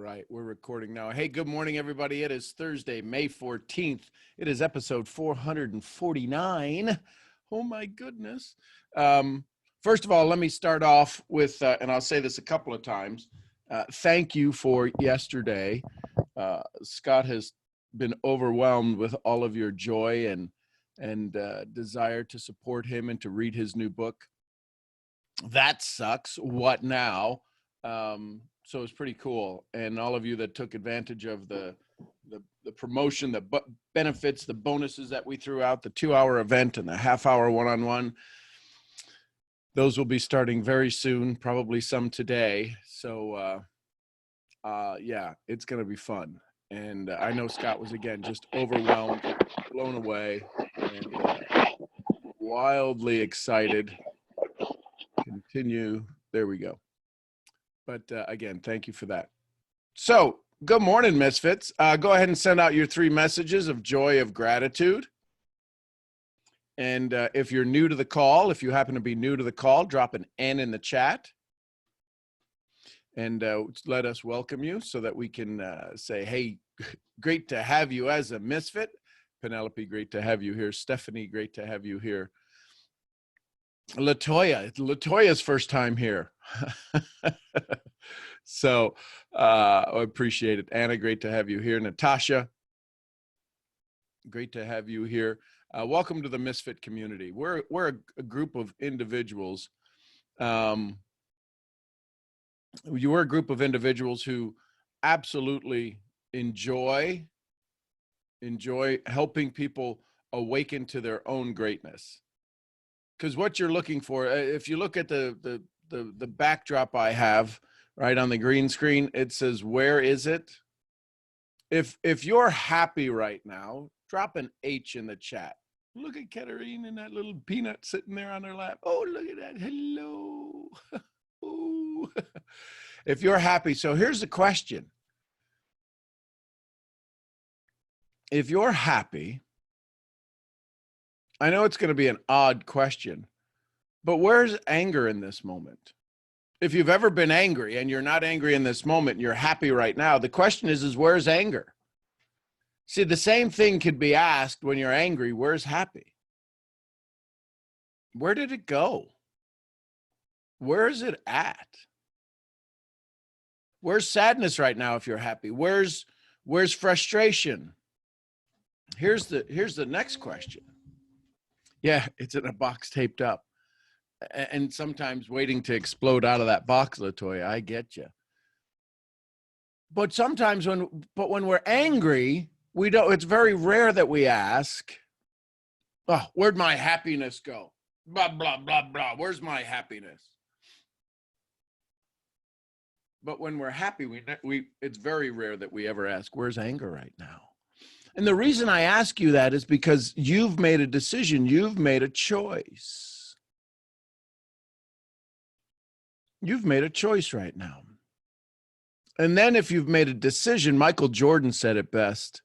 right, we're recording now. Hey, good morning, everybody. It is Thursday, May 14th. It is episode 449. Oh, my goodness. First of all, let me start off with, and I'll say this a couple of times, thank you for yesterday. Scott has been overwhelmed with all of your joy and desire to support him and to read his new book. That sucks. What now? So it's pretty cool. And all of you that took advantage of the promotion, the benefits, the bonuses that we threw out, the 2-hour event and the half-hour one-on-one, those will be starting very soon, probably some today. So yeah, it's going to be fun. And I know Scott was, again, just overwhelmed, blown away, and wildly excited. Continue. There we go. But again, thank you for that. So good morning, Misfits. Go ahead and send out your 3 messages of joy, of gratitude. And if you're new to the call, if you happen to be new to the call, drop an N in the chat. And let us welcome you so that we can say, hey, great to have you as a Misfit. Penelope, great to have you here. Stephanie, great to have you here. Latoya's first time here. So I appreciate it. Anna, great to have you here. Natasha, great to have you here. Welcome to the Misfit community. We're a group of individuals. We're a group of individuals who absolutely enjoy helping people awaken to their own greatness. Because what you're looking for, if you look at the backdrop I have right on the green screen, it says, where is it? If you're happy right now, drop an H in the chat. Look at Katerine and that little peanut sitting there on her lap. Oh, look at that. Hello. Ooh. If you're happy. So here's the question. If you're happy, I know it's going to be an odd question, but where's anger in this moment? If you've ever been angry and you're not angry in this moment and you're happy right now, the question is where's anger? See, the same thing could be asked when you're angry. Where's happy? Where did it go? Where is it at? Where's sadness right now if you're happy? Where's frustration? Here's the next question. Yeah, it's in a box taped up. And sometimes waiting to explode out of that box, Latoya, I get you. But sometimes when we're angry, we don't. It's very rare that we ask, "Oh, where'd my happiness go?" Blah blah blah blah. Where's my happiness? But when we're happy, it's very rare that we ever ask, "Where's anger right now?" And the reason I ask you that is because you've made a decision. You've made a choice. You've made a choice right now. And then if you've made a decision, Michael Jordan said it best.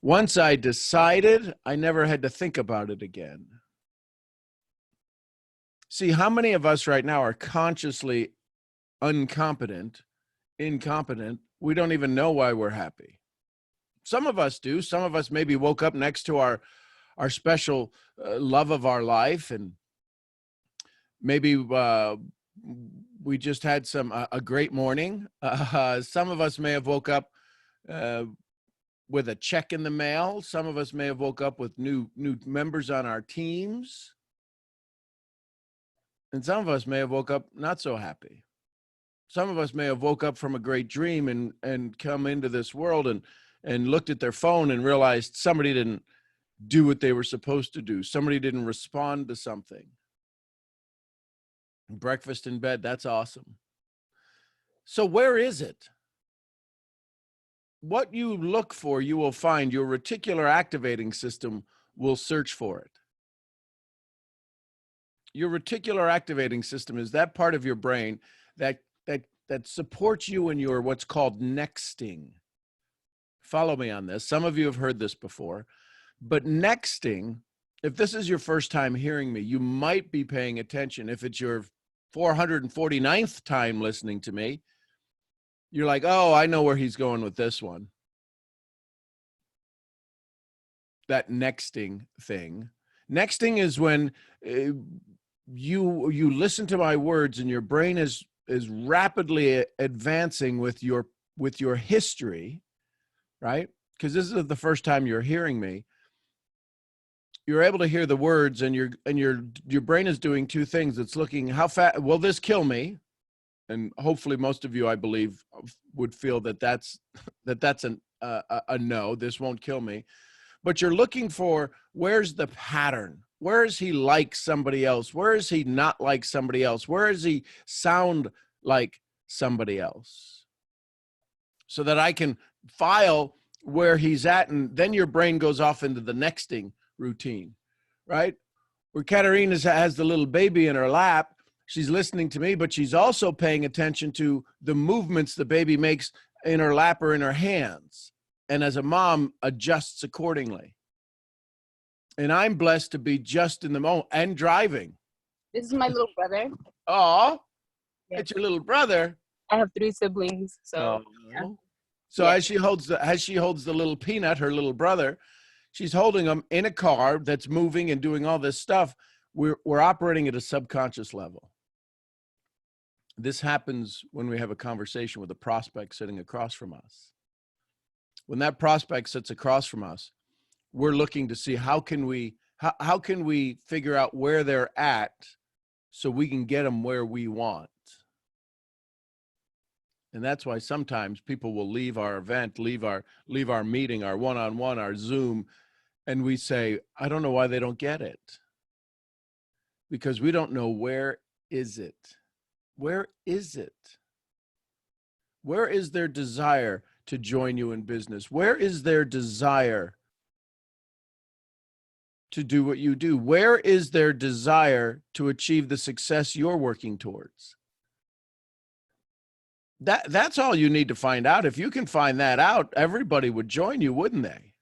Once I decided, I never had to think about it again. See, how many of us right now are consciously incompetent? We don't even know why we're happy. Some of us do. Some of us maybe woke up next to our special love of our life, and maybe we just had a great morning. Some of us may have woke up with a check in the mail. Some of us may have woke up with new members on our teams. And some of us may have woke up not so happy. Some of us may have woke up from a great dream and come into this world and looked at their phone and realized somebody didn't do what they were supposed to do. Somebody didn't respond to something. Breakfast in bed, that's awesome. So where is it? What you look for, you will find. Your reticular activating system will search for it. Your reticular activating system is that part of your brain that supports you in your what's called nexting. Follow me on this. Some of you have heard this before, but nexting, if this is your first time hearing me, you might be paying attention. If it's your 449th time listening to me, You're like, oh, I know where he's going with this one. That nexting thing. Nexting is when you listen to my words and your brain is rapidly advancing with your history, right? Because this is the first time you're hearing me. You're able to hear the words, and your brain is doing two things. It's looking, how fast will this kill me? And hopefully most of you, I believe, would feel that's a no, this won't kill me. But you're looking for, where's the pattern? Where is he like somebody else? Where is he not like somebody else? Where does he sound like somebody else? So that I can file where he's at, and then your brain goes off into the nexting routine, right? Where Katerina has the little baby in her lap, she's listening to me, but she's also paying attention to the movements the baby makes in her lap or in her hands. And as a mom, adjusts accordingly. And I'm blessed to be just in the moment and driving. This is my little brother. Oh, yeah. It's your little brother. I have 3 siblings, so. Yeah. So as she holds the little Peanut, her little brother, she's holding him in a car that's moving and doing all this stuff. We're operating at a subconscious level. This happens when we have a conversation with a prospect sitting across from us. When that prospect sits across from us, we're looking to see how can we figure out where they're at so we can get them where we want. And that's why sometimes people will leave our event, leave our meeting, our one-on-one, our Zoom, and we say, I don't know why they don't get it. Because we don't know, where is it? Where is it? Where is their desire to join you in business? Where is their desire to do what you do? Where is their desire to achieve the success you're working towards? That's all you need to find out. If you can find that out, everybody would join you, wouldn't they?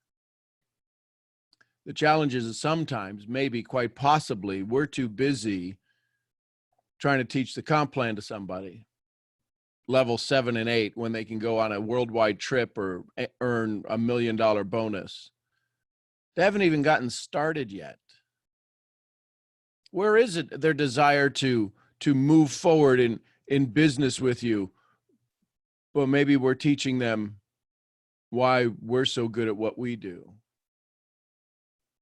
The challenge is sometimes, maybe quite possibly, we're too busy trying to teach the comp plan to somebody, level 7 and 8, when they can go on a worldwide trip or earn $1 million bonus. They haven't even gotten started yet. Where is it their desire to move forward in business with you? Well, maybe we're teaching them why we're so good at what we do,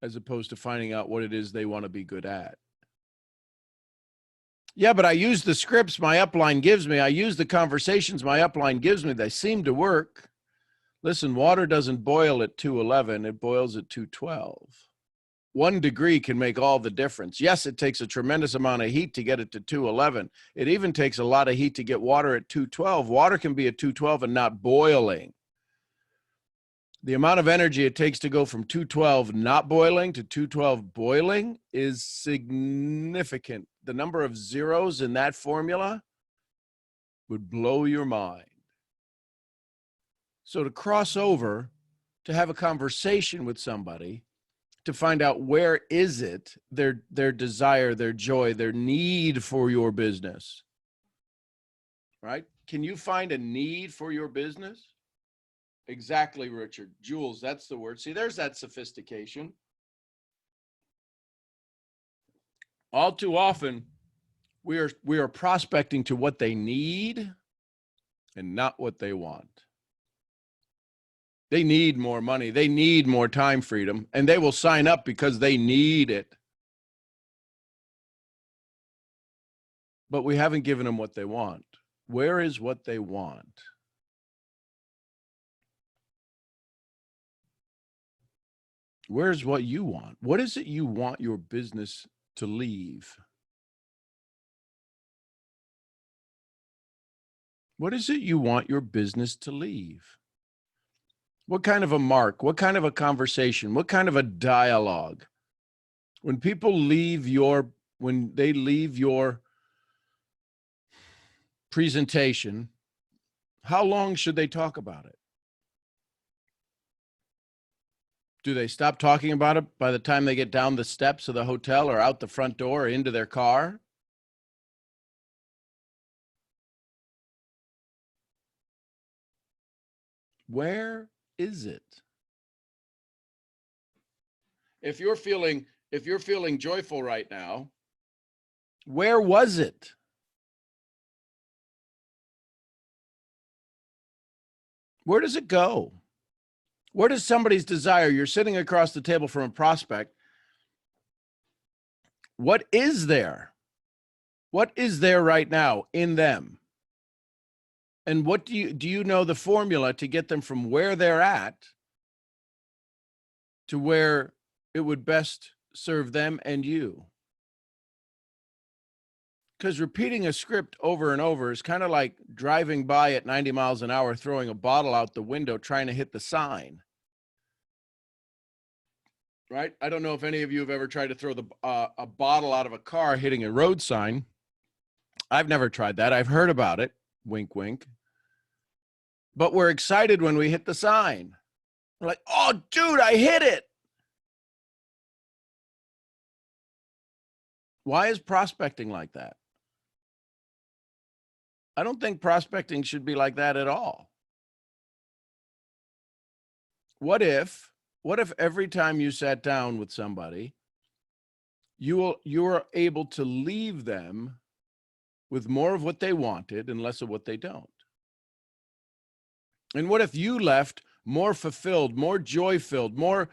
as opposed to finding out what it is they want to be good at. Yeah, but I use the scripts my upline gives me. I use the conversations my upline gives me. They seem to work. Listen, water doesn't boil at 211. It boils at 212. 1 degree can make all the difference. Yes, it takes a tremendous amount of heat to get it to 211. It even takes a lot of heat to get water at 212. Water can be at 212 and not boiling. The amount of energy it takes to go from 212 not boiling to 212 boiling is significant. The number of zeros in that formula would blow your mind. So to cross over, to have a conversation with somebody, to find out where is it, their desire, their joy, their need for your business, right? Can you find a need for your business? Exactly, Richard. Jules, that's the word. See, there's that sophistication. All too often, we are prospecting to what they need and not what they want. They need more money. They need more time freedom, and they will sign up because they need it. But we haven't given them what they want. Where is what they want? Where's what you want? What is it you want your business to leave? What is it you want your business to leave? What kind of a mark? What kind of a conversation? What kind of a dialogue? When they leave your presentation, how long should they talk about it? Do they stop talking about it by the time they get down the steps of the hotel or out the front door or into their car? Where is it? If you're feeling joyful right now, where was it? Where does it go? Where does somebody's desire? You're sitting across the table from a prospect. What is there? What is there right now in them? And what do you know the formula to get them from where they're at to where it would best serve them and you? Because repeating a script over and over is kind of like driving by at 90 miles an hour, throwing a bottle out the window, trying to hit the sign. Right? I don't know if any of you have ever tried to throw a bottle out of a car hitting a road sign. I've never tried that. I've heard about it. Wink, wink. But we're excited when we hit the sign. We're like, oh, dude, I hit it. Why is prospecting like that? I don't think prospecting should be like that at all. What if every time you sat down with somebody, you are able to leave them with more of what they wanted and less of what they don't? And what if you left more fulfilled, more joy-filled, more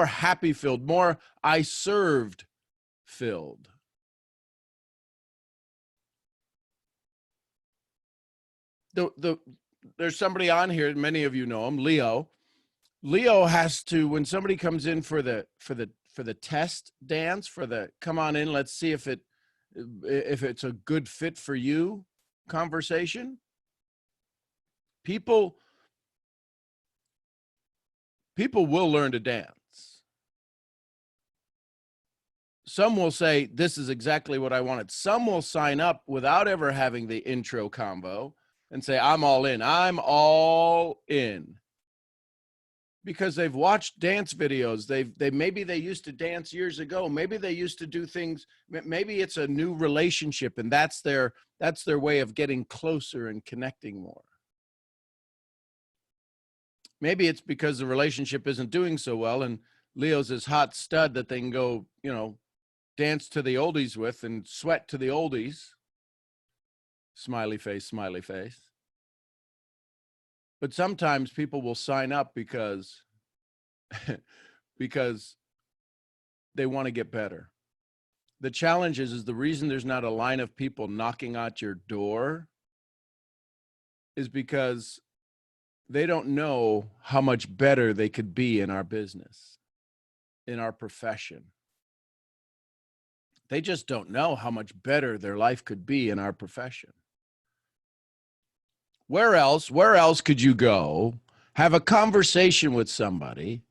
happy-filled, more I served filled? There's somebody on here, many of you know him, Leo. Leo has to, when somebody comes in for the test dance, for the come on in, let's see if it's a good fit for you conversation. People will learn to dance. Some will say, this is exactly what I wanted. Some will sign up without ever having the intro combo and say, I'm all in. I'm all in. Because they've watched dance videos. Maybe they used to dance years ago. Maybe they used to do things. Maybe it's a new relationship, and that's their way of getting closer and connecting more. Maybe it's because the relationship isn't doing so well, and Leo's this hot stud that they can go, dance to the oldies with and sweat to the oldies. Smiley face, smiley face. But sometimes people will sign up because they want to get better. The challenge is the reason there's not a line of people knocking at your door is because they don't know how much better they could be in our business, in our profession. They just don't know how much better their life could be in our profession. Where else could you go, have a conversation with somebody,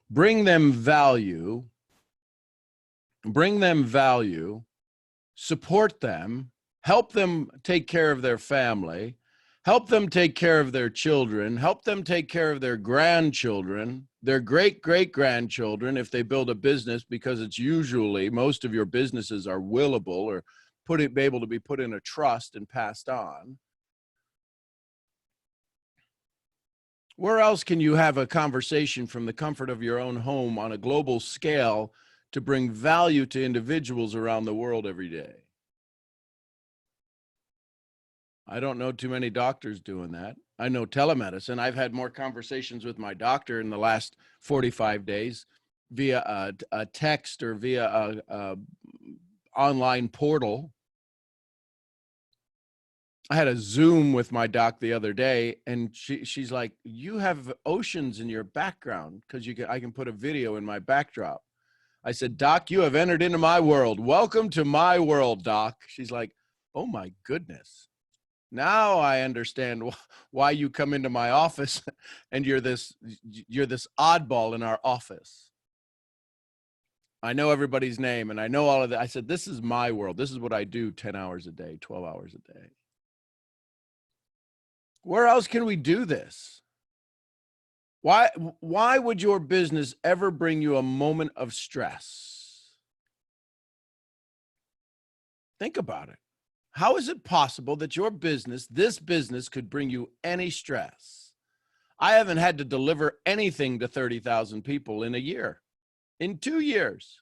bring them value, support them, help them take care of their family, help them take care of their children, help them take care of their grandchildren, their great-great-grandchildren if they build a business, because it's usually, most of your businesses are willable or be able to be put in a trust and passed on. Where else can you have a conversation from the comfort of your own home on a global scale to bring value to individuals around the world every day? I don't know too many doctors doing that. I know telemedicine. I've had more conversations with my doctor in the last 45 days via a text or via a online portal. I had a Zoom with my doc the other day, and she's like, you have oceans in your background because I can put a video in my backdrop. I said, Doc, you have entered into my world. Welcome to my world, Doc. She's like, oh my goodness. Now I understand why you come into my office and you're this oddball in our office. I know everybody's name and I know all of that. I said, this is my world. This is what I do 10 hours a day, 12 hours a day. Where else can we do this? Why would your business ever bring you a moment of stress? Think about it. How is it possible that your business, this business, could bring you any stress? I haven't had to deliver anything to 30,000 people in a year, in 2 years.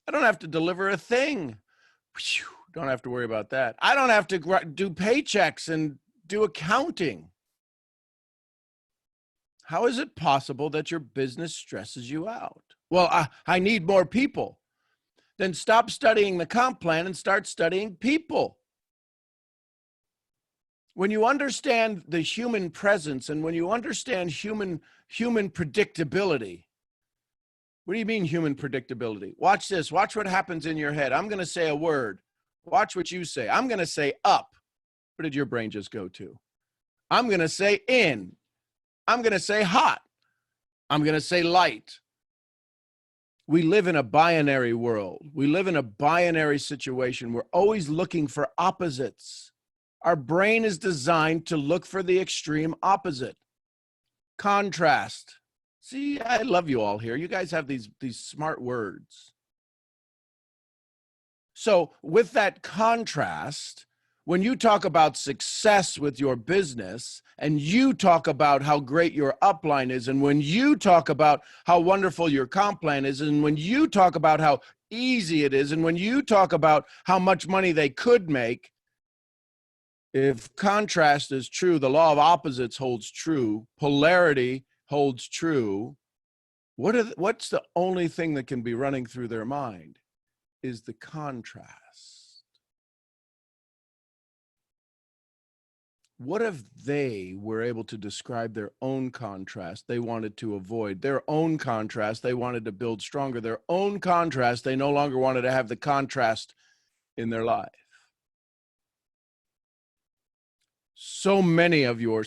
I don't have to deliver a thing. Whew, don't have to worry about that. I don't have to do paychecks and do accounting. How is it possible that your business stresses you out? Well, I need more people. Then stop studying the comp plan and start studying people. When you understand the human presence and when you understand human predictability, what do you mean human predictability? Watch this. Watch what happens in your head. I'm going to say a word. Watch what you say. I'm going to say up. What did your brain just go to? I'm going to say in. I'm going to say hot. I'm going to say light. We live in a binary world. We live in a binary situation. We're always looking for opposites. Our brain is designed to look for the extreme opposite. Contrast. See, I love you all here. You guys have these smart words. So with that contrast, when you talk about success with your business and you talk about how great your upline is, and when you talk about how wonderful your comp plan is, and when you talk about how easy it is, and when you talk about how much money they could make, if contrast is true, the law of opposites holds true, polarity holds true, what's the only thing that can be running through their mind is the contrast. What if they were able to describe their own contrast they wanted to avoid, their own contrast they wanted to build stronger, their own contrast they no longer wanted to have the contrast in their life? So many of your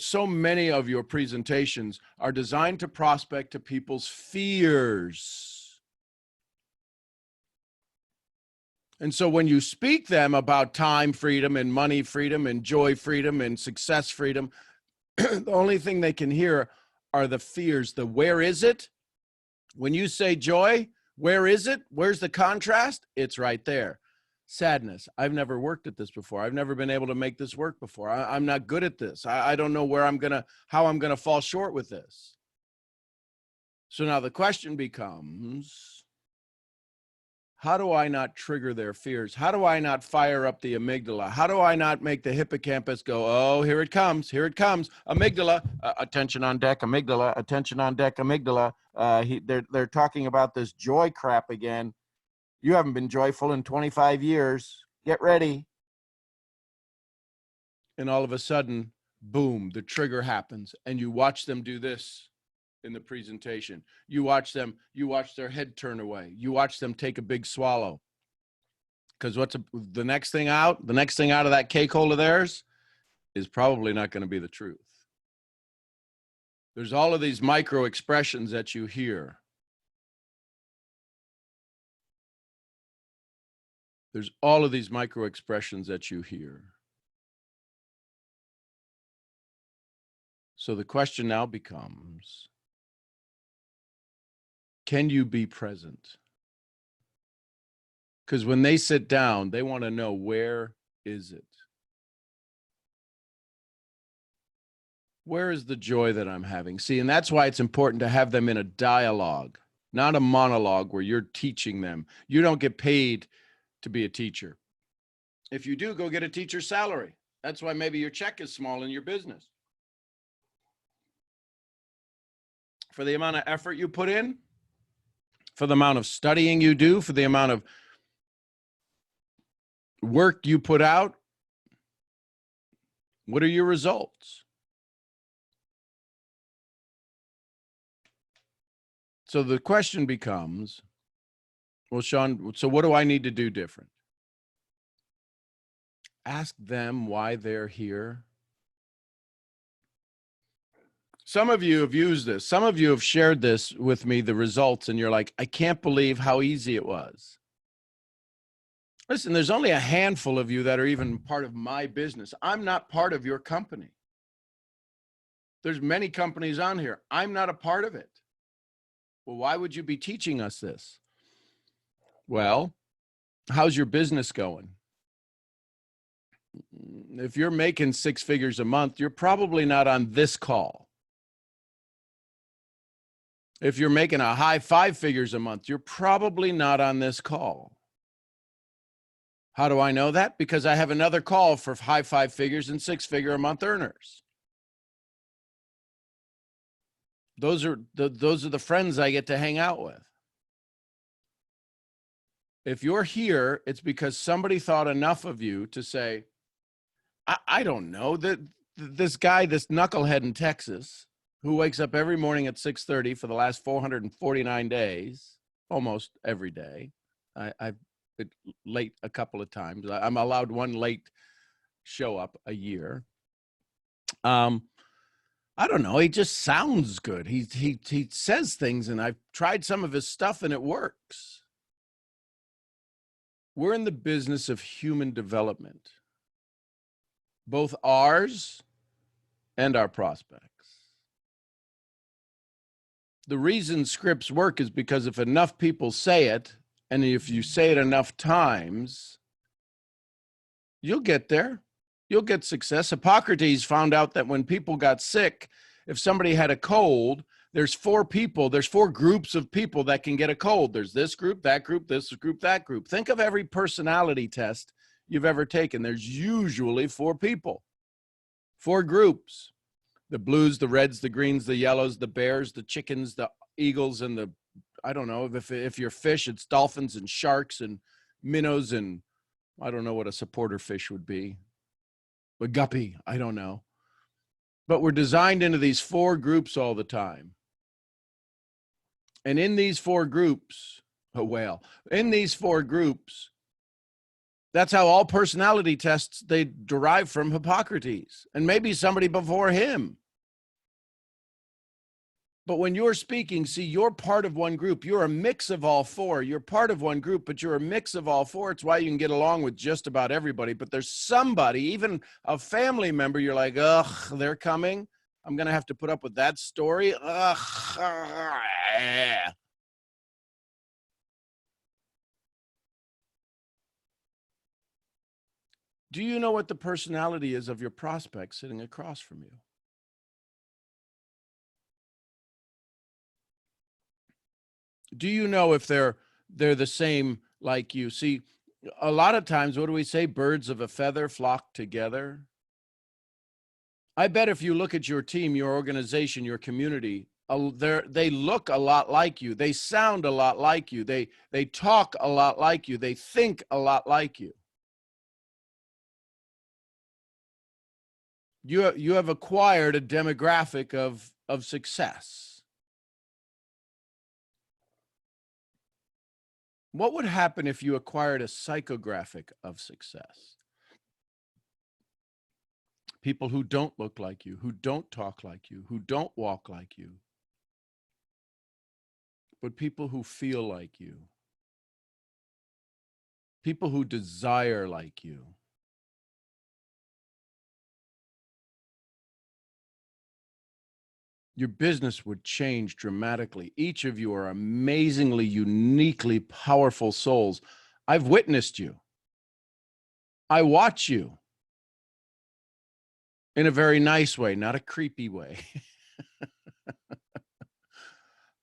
presentations are designed to prospect to people's fears. And so when you speak them about time freedom and money freedom and joy freedom and success freedom, the only thing they can hear are the fears, the where is it? When you say joy, where is it? Where's the contrast? It's right there. Sadness. I've never worked at this before. I've never been able to make this work before. I'm not good at this. I don't know how I'm gonna fall short with this. So now the question becomes, how do I not trigger their fears? How do I not fire up the amygdala? How do I not make the hippocampus go, oh, here it comes, amygdala, attention on deck, amygdala, attention on deck, amygdala. They're talking about this joy crap again. You haven't been joyful in 25 years. Get ready. And all of a sudden, boom, the trigger happens. And you watch them do this in the presentation. You watch their head turn away. You watch them take a big swallow. Because the next thing out of that cake hole of theirs is probably not going to be the truth. There's all of these micro expressions that you hear. There's all of these micro expressions that you hear. So the question now becomes, can you be present? Because when they sit down, they want to know, where is it? Where is the joy that I'm having? See, and that's why it's important to have them in a dialogue, not a monologue where you're teaching them. You don't get paid to be a teacher. If you do, go get a teacher's salary. That's why maybe your check is small in your business. For the amount of effort you put in, for the amount of studying you do, for the amount of work you put out, what are your results? So the question becomes, well, Sean, so what do I need to do different? Ask them why they're here. Some of you have used this. Some of you have shared this with me, the results, and you're like, I can't believe how easy it was. Listen, there's only a handful of you that are even part of my business. I'm not part of your company. There's many companies on here. I'm not a part of it. Well, why would you be teaching us this? Well, how's your business going? If you're making 6 figures a month, you're probably not on this call. If you're making a high 5 figures a month, you're probably not on this call. How do I know that? Because I have another call for high 5 figures and 6 figure a month earners. Those are the friends I get to hang out with. If you're here, it's because somebody thought enough of you to say, I don't know, that this guy, this knucklehead in Texas, who wakes up every morning at 6:30 for the last 449 days, almost every day. I've been late a couple of times. I'm allowed one late show up a year. I don't know. He just sounds good. He says things, and I've tried some of his stuff, and it works. We're in the business of human development, both ours and our prospects. The reason scripts work is because if enough people say it, and if you say it enough times, you'll get there. You'll get success. Hippocrates found out that when people got sick, if somebody had a cold, there's 4 groups of people that can get a cold. There's this group, that group, this group, that group. Think of every personality test you've ever taken. There's usually 4 people, 4 groups: the blues, the reds, the greens, the yellows, the bears, the chickens, the eagles, and the, I don't know, if you're fish, it's dolphins and sharks and minnows, and I don't know what a supporter fish would be. A guppy, I don't know. But we're designed into these 4 groups all the time. And in these 4 groups, a whale, in these 4 groups, that's how all personality tests, they derive from Hippocrates and maybe somebody before him. But when you're speaking, see, you're part of one group. You're a mix of all 4. You're part of one group, but you're a mix of all 4. It's why you can get along with just about everybody. But there's somebody, even a family member, you're like, ugh, they're coming. I'm going to have to put up with that story. Ugh. Do you know what the personality is of your prospect sitting across from you? Do you know if they're the same like you? See, a lot of times, what do we say? Birds of a feather flock together. I bet if you look at your team, your organization, your community, they look a lot like you. They sound a lot like you. They talk a lot like you. They think a lot like you. You have acquired a demographic of success. What would happen if you acquired a psychographic of success? People who don't look like you, who don't talk like you, who don't walk like you, but people who feel like you, people who desire like you. Your business would change dramatically. Each of you are amazingly, uniquely powerful souls. I've witnessed you. I watch you in a very nice way, not a creepy way.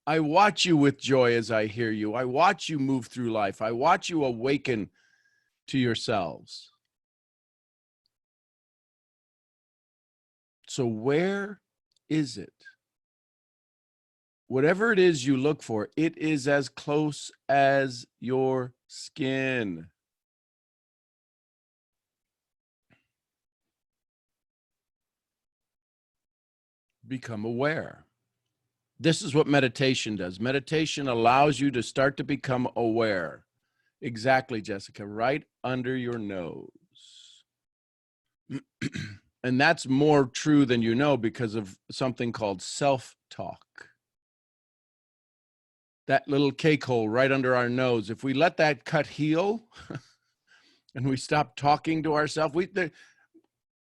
I watch you with joy as I hear you. I watch you move through life. I watch you awaken to yourselves. So where is it? Whatever it is you look for, it is as close as your skin. Become aware. This is what meditation does. Meditation allows you to start to become aware. Exactly, Jessica, right under your nose. And that's more true than you know because of something called self-talk. That little cake hole right under our nose, if we let that cut heal and we stop talking to ourselves,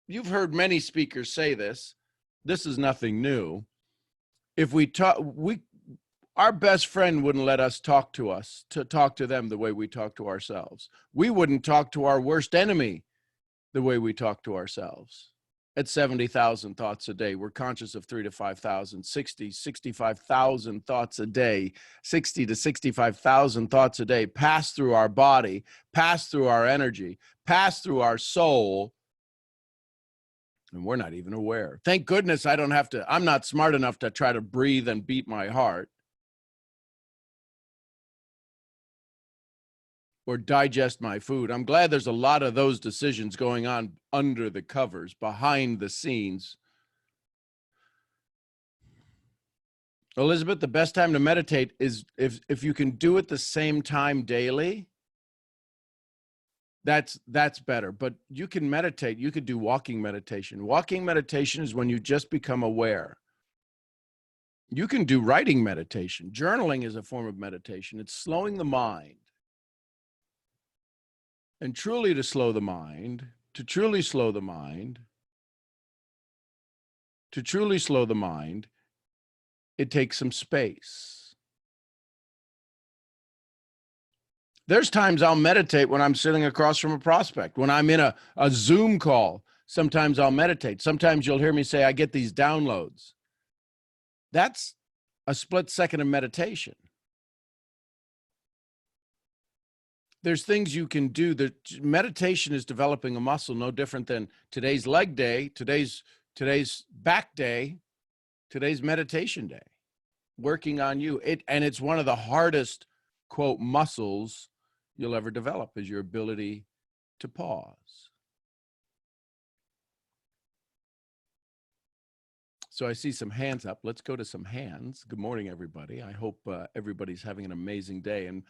you've heard many speakers say this. This is nothing new. If we talk, our best friend wouldn't let us talk to them the way we talk to ourselves. We wouldn't talk to our worst enemy the way we talk to ourselves. at 70,000 thoughts a day. We're conscious of 3 to 5,000, 60, 65,000 thoughts a day, 60 to 65,000 thoughts a day pass through our body, pass through our energy, pass through our soul, and we're not even aware. Thank goodness I'm not smart enough to try to breathe and beat my heart or digest my food. I'm glad there's a lot of those decisions going on under the covers, behind the scenes. Elizabeth, the best time to meditate is if you can do it the same time daily. That's better. But you can meditate. You could do walking meditation. Walking meditation is when you just become aware. You can do writing meditation. Journaling is a form of meditation. It's slowing the mind. And truly to slow the mind, to truly slow the mind, to truly slow the mind, it takes some space. There's times I'll meditate when I'm sitting across from a prospect. When I'm in a Zoom call, sometimes I'll meditate. Sometimes you'll hear me say, I get these downloads. That's a split second of meditation. There's things you can do. Meditation is developing a muscle no different than today's leg day, today's back day, today's meditation day. Working on you. And it's one of the hardest, quote, muscles you'll ever develop is your ability to pause. So I see some hands up. Let's go to some hands. Good morning, everybody. I hope everybody's having an amazing day. And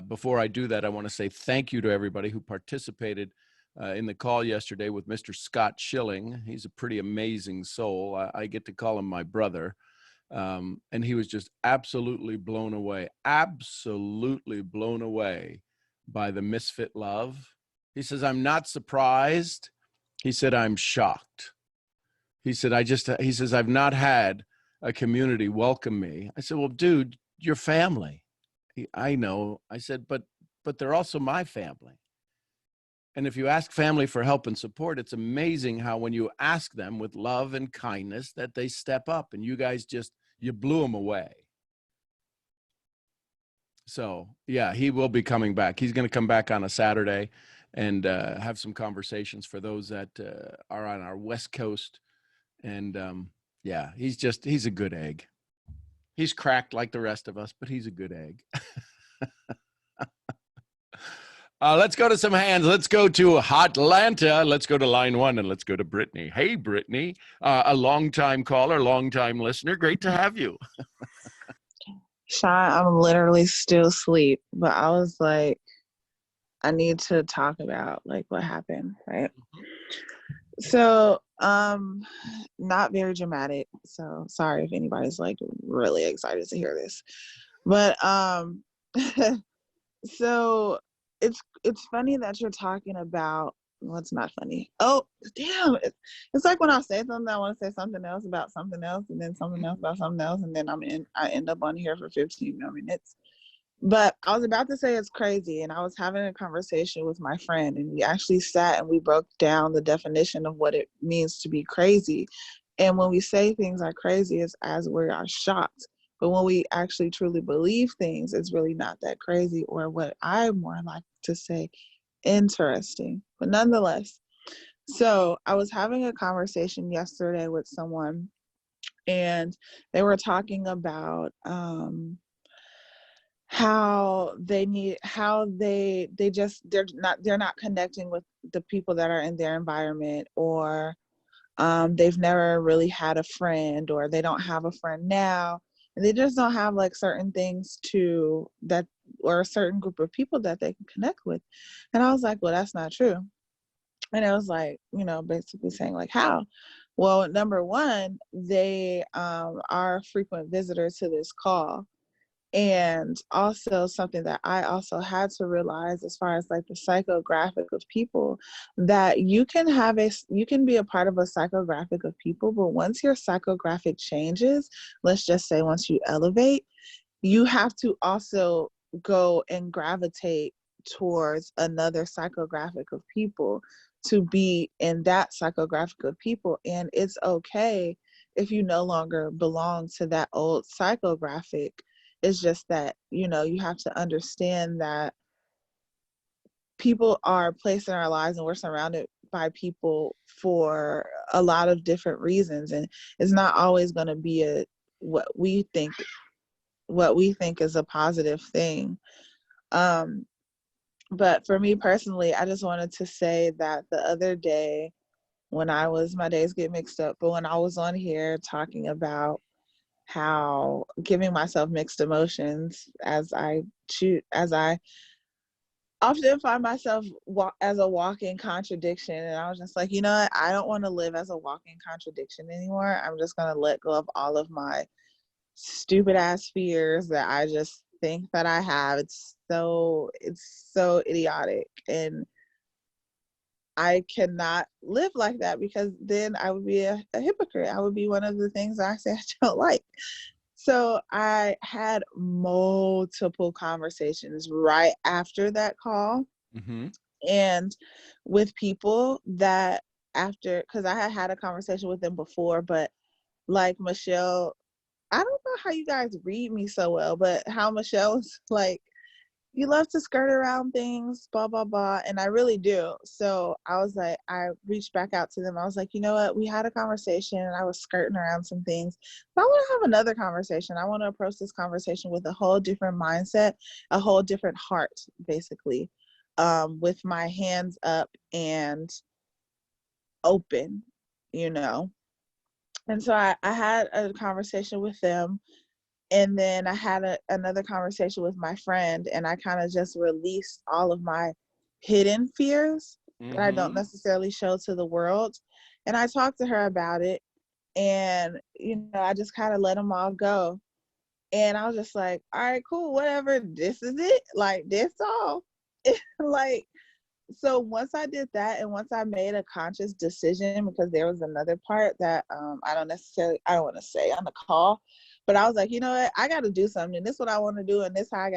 before I do that, I want to say thank you to everybody who participated in the call yesterday with Mr. Scott Schilling. He's a pretty amazing soul. I get to call him my brother. And he was just absolutely blown away by the misfit love. He says, I'm not surprised. He said, I'm shocked. He said, he says, I've not had a community welcome me. I said, well, dude, you're family. I know. I said, but they're also my family. And if you ask family for help and support, it's amazing how when you ask them with love and kindness that they step up, and you guys you blew them away. So yeah, he will be coming back. He's going to come back on a Saturday and have some conversations for those that are on our West Coast. And yeah, he's a good egg. He's cracked like the rest of us, but he's a good egg. Let's go to some hands. Let's go to Hotlanta. Let's go to line 1 and let's go to Brittany. Hey, Brittany, a longtime caller, longtime listener. Great to have you. Sean, I'm literally still asleep, but I was like, I need to talk about like what happened, right? So, not very dramatic. So sorry if anybody's like really excited to hear this, but so it's funny that you're talking about. Well, it's not funny. Oh, damn! It's like when I say something, I want to say something else about something else, and then something else about something else, and then I end up on here for 15 more minutes. But I was about to say it's crazy, and I was having a conversation with my friend, and we actually sat and we broke down the definition of what it means to be crazy. And when we say things are crazy, it's as we are shocked. But when we actually truly believe things, it's really not that crazy, or what I more like to say, interesting. But nonetheless, so I was having a conversation yesterday with someone, and they were talking about how they're not connecting with the people that are in their environment, or they've never really had a friend, or they don't have a friend now, and they just don't have like certain things or a certain group of people that they can connect with. And I was like, well, that's not true. And I was like, basically saying like, how? Well, number one, they are frequent visitors to this call. And also something that I also had to realize as far as like the psychographic of people, that you can be a part of a psychographic of people, but once your psychographic changes, let's just say once you elevate, you have to also go and gravitate towards another psychographic of people to be in that psychographic of people. And it's okay if you no longer belong to that old psychographic. It's just that, you know, you have to understand that people are placed in our lives and we're surrounded by people for a lot of different reasons. And it's not always going to be what we think is a positive thing. But for me personally, I just wanted to say that the other day my days get mixed up, but when I was on here talking about how giving myself mixed emotions as I often find myself as a walking contradiction. And I was just like, you know what? I don't want to live as a walking contradiction anymore. I'm just going to let go of all of my stupid ass fears that I just think that I have. It's so idiotic. And I cannot live like that, because then I would be a hypocrite. I would be one of the things I say I don't like. So I had multiple conversations right after that call, and with people that because I had a conversation with them before, but like Michelle, I don't know how you guys read me so well, but how Michelle's like, you love to skirt around things, blah, blah, blah. And I really do. So I was like, I reached back out to them. I was like, you know what? We had a conversation and I was skirting around some things. But I want to have another conversation. I want to approach this conversation with a whole different mindset, a whole different heart, basically, with my hands up and open, you know? And so I had a conversation with them. And then I had another conversation with my friend, and I kind of just released all of my hidden fears that I don't necessarily show to the world. And I talked to her about it, and, you know, I just kind of let them all go. And I was just like, all right, cool, whatever. This is it. Like, this all. Like, so once I did that, and once I made a conscious decision, because there was another part that I don't want to say on the call, but I was like, you know what, I got to do something. This is what I want to do, and this how I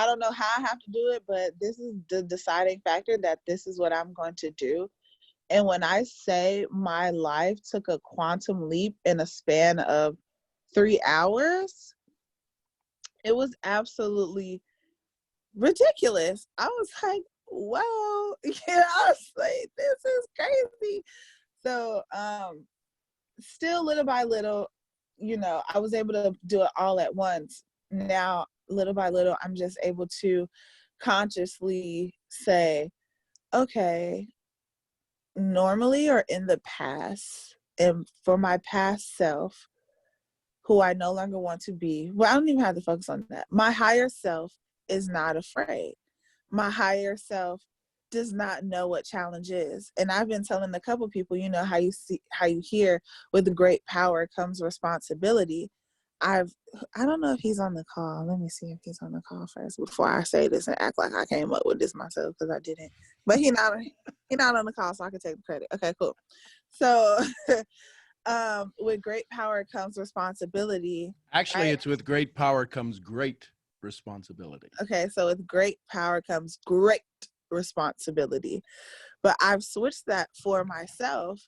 don't know how I have to do it, but this is the deciding factor, that this is what I'm going to do. And when I say my life took a quantum leap in a span of 3 hours, it was absolutely ridiculous. I was like, whoa, you know, I was like, this is crazy. So still little by little, you know, I was able to do it all at once. Now, little by little, I'm just able to consciously say, okay, normally or in the past, and for my past self, who I no longer want to be, well, I don't even have to focus on that. My higher self is not afraid. My higher self does not know what challenge is. And I've been telling a couple people, you know, how you hear, with the great power comes responsibility. I don't know if he's on the call. Let me see if he's on the call first before I say this and act like I came up with this myself, because I didn't. But he's not on the call, so I can take the credit. Okay, cool. So with great power comes responsibility. Actually, it's with great power comes great responsibility. Okay, so with great power comes great responsibility. But I've switched that for myself,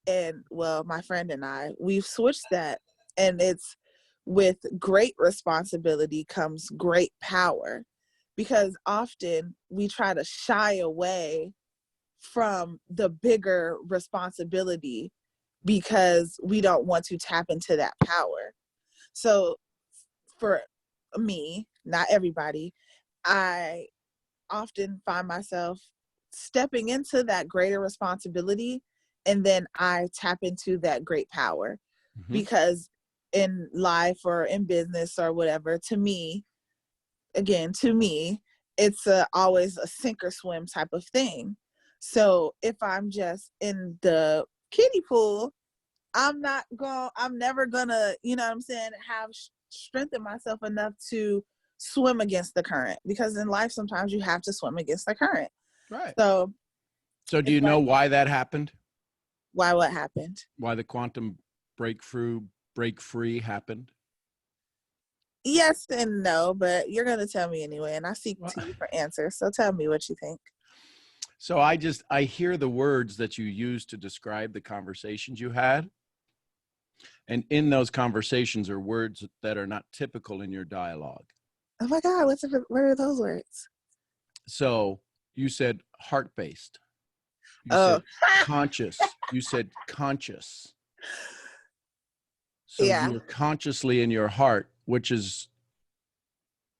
and, well, my friend and we've switched that, and it's with great responsibility comes great power. Because often we try to shy away from the bigger responsibility because we don't want to tap into that power. So for me, not everybody, I often find myself stepping into that greater responsibility, and then I tap into that great power. Because in life or in business or whatever, to me, it's always a sink or swim type of thing. So if I'm just in the kiddie pool, I'm never gonna, you know what I'm saying, have strengthened myself enough to swim against the current, because in life sometimes you have to swim against the current. Right. So do you know why that happened? Why what happened? Why the quantum break free happened? Yes and no, but you're gonna tell me anyway, and I seek to you for answers. So tell me what you think. So I hear the words that you use to describe the conversations you had. And in those conversations are words that are not typical in your dialogue. Oh my God, what are those words? So you said heart-based. You Oh, said conscious. You said conscious. So yeah. you're consciously in your heart, which is,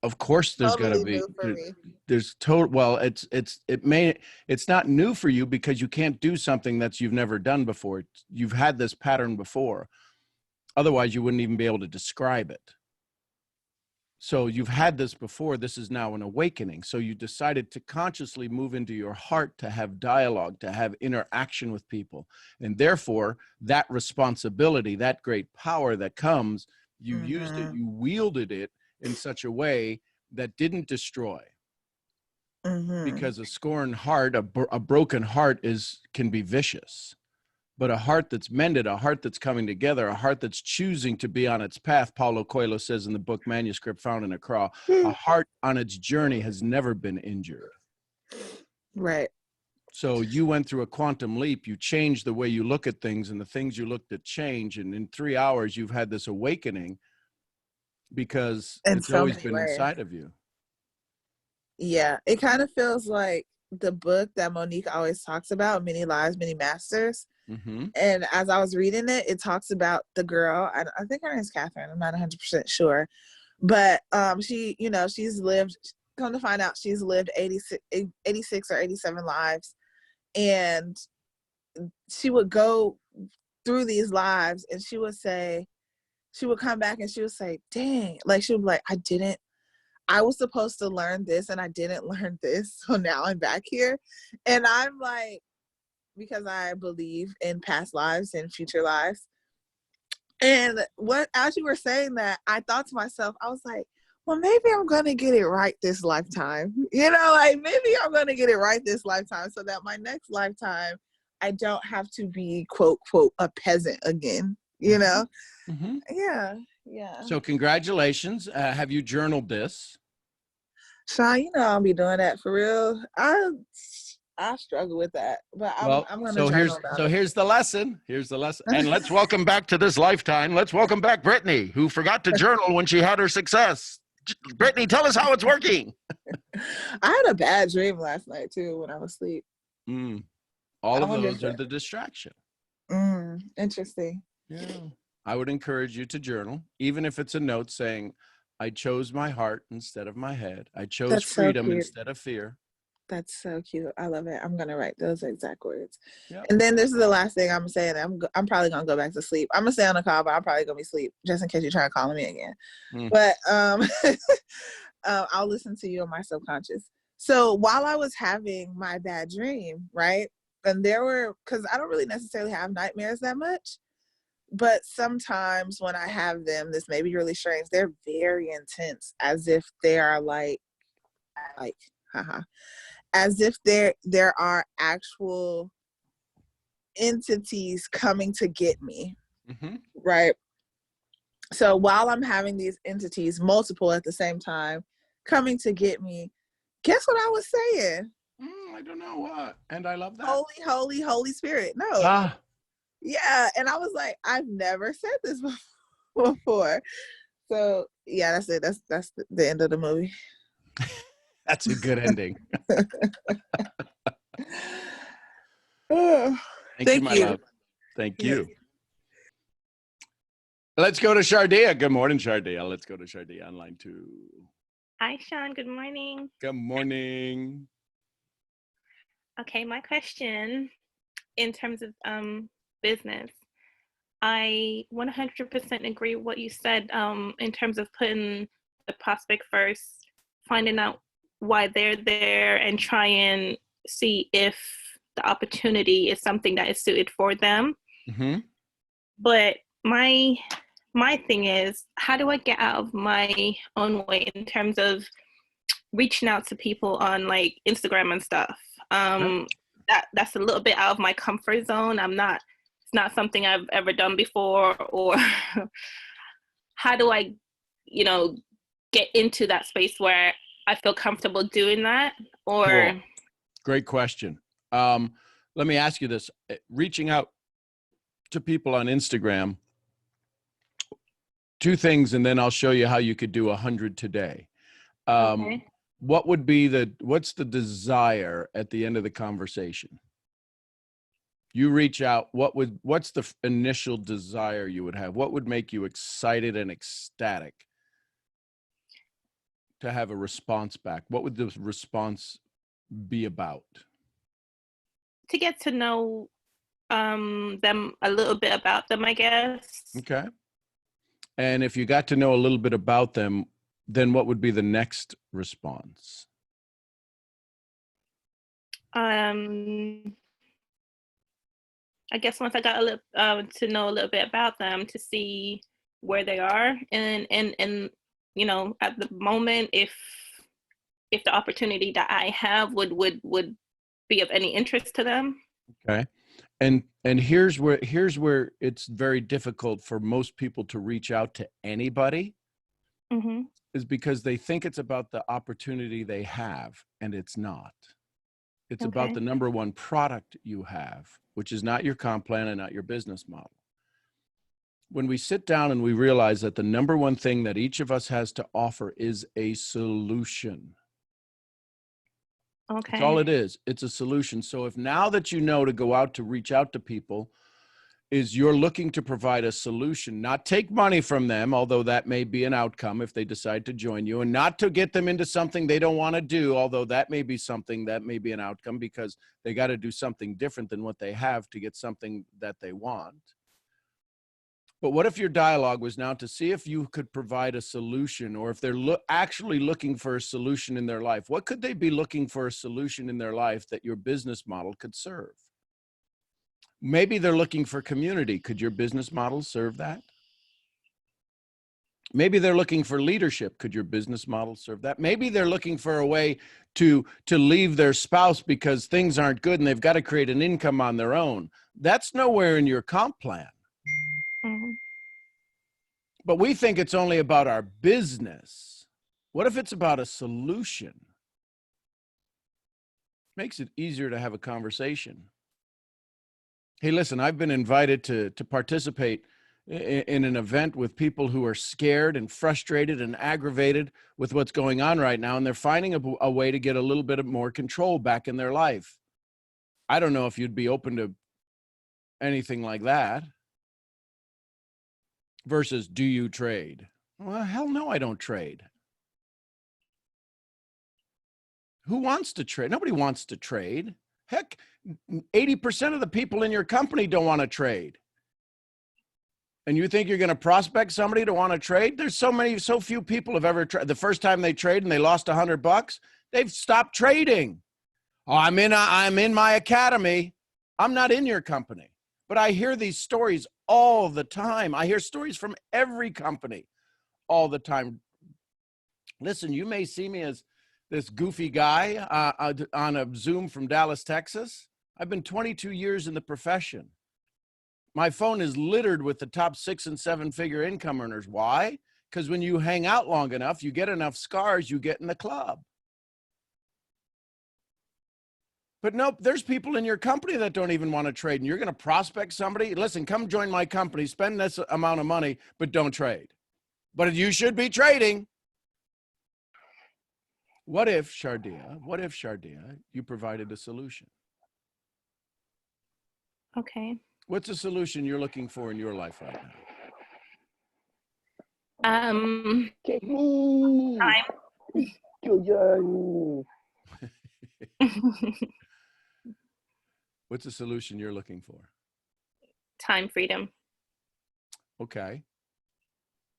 of course, there's going to Totally be, new for me. there's total, well, it's not new for you because you can't do something that you've never done before. You've had this pattern before. Otherwise, you wouldn't even be able to describe it. So you've had this before. This is now an awakening. So you decided to consciously move into your heart, to have dialogue, to have interaction with people. And therefore, that responsibility, that great power that comes, you used it, you wielded it in such a way that didn't destroy. Because a scorned heart, a broken heart can be vicious. But a heart that's mended, a heart that's coming together, a heart that's choosing to be on its path, Paulo Coelho says in the book Manuscript Found in a Craw, a heart on its journey has never been injured. Right. So you went through a quantum leap. You changed the way you look at things, and the things you looked at change. And in 3 hours, you've had this awakening because it's always been inside of you. Yeah. It kind of feels like the book that Monique always talks about, Many Lives, Many Masters. Mm-hmm. And as I was reading it, it talks about the girl. I think her name is Catherine. I'm not 100% sure. But she, she's lived, come to find out, she's lived 86 or 87 lives. And she would go through these lives and she would come back and she would say, dang, like she would be like, I was supposed to learn this and I didn't learn this. So now I'm back here. And I'm like, because I believe in past lives and future lives. And as you were saying that, I thought to myself, I was like, well, maybe I'm going to get it right this lifetime. Like maybe I'm going to get it right this lifetime so that my next lifetime, I don't have to be quote, quote, a peasant again, Mm-hmm. Yeah. Yeah. So congratulations. Have you journaled this? Sean, I'll be doing that for real. I struggle with that, but I'm going to journal about it. Here's the lesson. Here's the lesson. And let's welcome back to this lifetime. Let's welcome back Brittany, who forgot to journal when she had her success. Brittany, tell us how it's working. I had a bad dream last night too when I was asleep. All of those are the distraction. Interesting. Yeah. I would encourage you to journal, even if it's a note saying, I chose my heart instead of my head. I chose freedom instead of fear. That's so cute. I love it. I'm going to write those exact words. Yep. And then this is the last thing I'm saying. I'm probably going to go back to sleep. I'm going to stay on the call, but I'm probably going to be asleep just in case you try calling me again. But I'll listen to you on my subconscious. So while I was having my bad dream, right? And because I don't really necessarily have nightmares that much, but sometimes when I have them, this may be really strange. They're very intense, as if they are as if there are actual entities coming to get me, right? So while I'm having these entities, multiple at the same time, coming to get me, guess what I was saying? I don't know what. And I love that. Holy, holy, Holy Spirit. No. Yeah. And I was like, I've never said this before. So yeah, that's it. That's the end of the movie. That's a good ending. Thank you, my love. Thank you. Let's go to Shardia. Good morning, Shardia. Let's go to Shardia on line 2. Hi, Sean. Good morning. Good morning. Okay, my question in terms of business, I 100% agree with what you said in terms of putting the prospect first, finding out why they're there and try and see if the opportunity is something that is suited for them. But my thing is, how do I get out of my own way in terms of reaching out to people on like Instagram and stuff? That's a little bit out of my comfort zone. It's not something I've ever done before. Or how do I, get into that space where I feel comfortable doing that? Or Cool. Great question. Let me ask you this. Reaching out to people on Instagram, 2 things, and then I'll show you how you could do 100 today. Okay. What's the desire at the end of the conversation? You reach out, what's the initial desire you would have? What would make you excited and ecstatic to have a response back? What would the response be about? To get to know them a little bit about them, I guess. Okay. And if you got to know a little bit about them, then what would be the next response? I guess once I got a little to know a little bit about them, to see where they are, and you know, at the moment, if the opportunity that I have would be of any interest to them. Okay. And here's where it's very difficult for most people to reach out to anybody, is because they think it's about the opportunity they have, and it's not. It's about the number one product you have, which is not your comp plan and not your business model. When we sit down and we realize that the number one thing that each of us has to offer is a solution. Okay. That's all it is. It's a solution. So if now that you know to go out to reach out to people is you're looking to provide a solution, not take money from them, although that may be an outcome if they decide to join you, and not to get them into something they don't want to do, although that may be something that may be an outcome because they got to do something different than what they have to get something that they want. But what if your dialogue was now to see if you could provide a solution, or if they're actually looking for a solution in their life? What could they be looking for a solution in their life that your business model could serve? Maybe they're looking for community. Could your business model serve that? Maybe they're looking for leadership. Could your business model serve that? Maybe they're looking for a way to leave their spouse because things aren't good and they've got to create an income on their own. That's nowhere in your comp plan. But we think it's only about our business. What if it's about a solution? Makes it easier to have a conversation. Hey, listen, I've been invited to participate in an event with people who are scared and frustrated and aggravated with what's going on right now, and they're finding a way to get a little bit of more control back in their life. I don't know if you'd be open to anything like that. Versus, do you trade? Well, hell no, I don't trade. Who wants to trade? Nobody wants to trade. Heck, 80% of the people in your company don't want to trade. And you think you're going to prospect somebody to want to trade? There's so few people have ever tried. The first time they trade and they lost $100, they've stopped trading. Oh, I'm in my academy. I'm not in your company. But I hear these stories all the time. I hear stories from every company all the time. Listen, you may see me as this goofy guy on a Zoom from Dallas, Texas. I've been 22 years in the profession. My phone is littered with the top 6 and 7 figure income earners. Why? Because when you hang out long enough, you get enough scars, you get in the club. But nope, there's people in your company that don't even want to trade, and you're going to prospect somebody. Listen, come join my company, spend this amount of money, but don't trade. But you should be trading. What if, Shardia, you provided a solution? Okay. What's a solution you're looking for in your life right now? What's a solution you're looking for? Time freedom. Okay.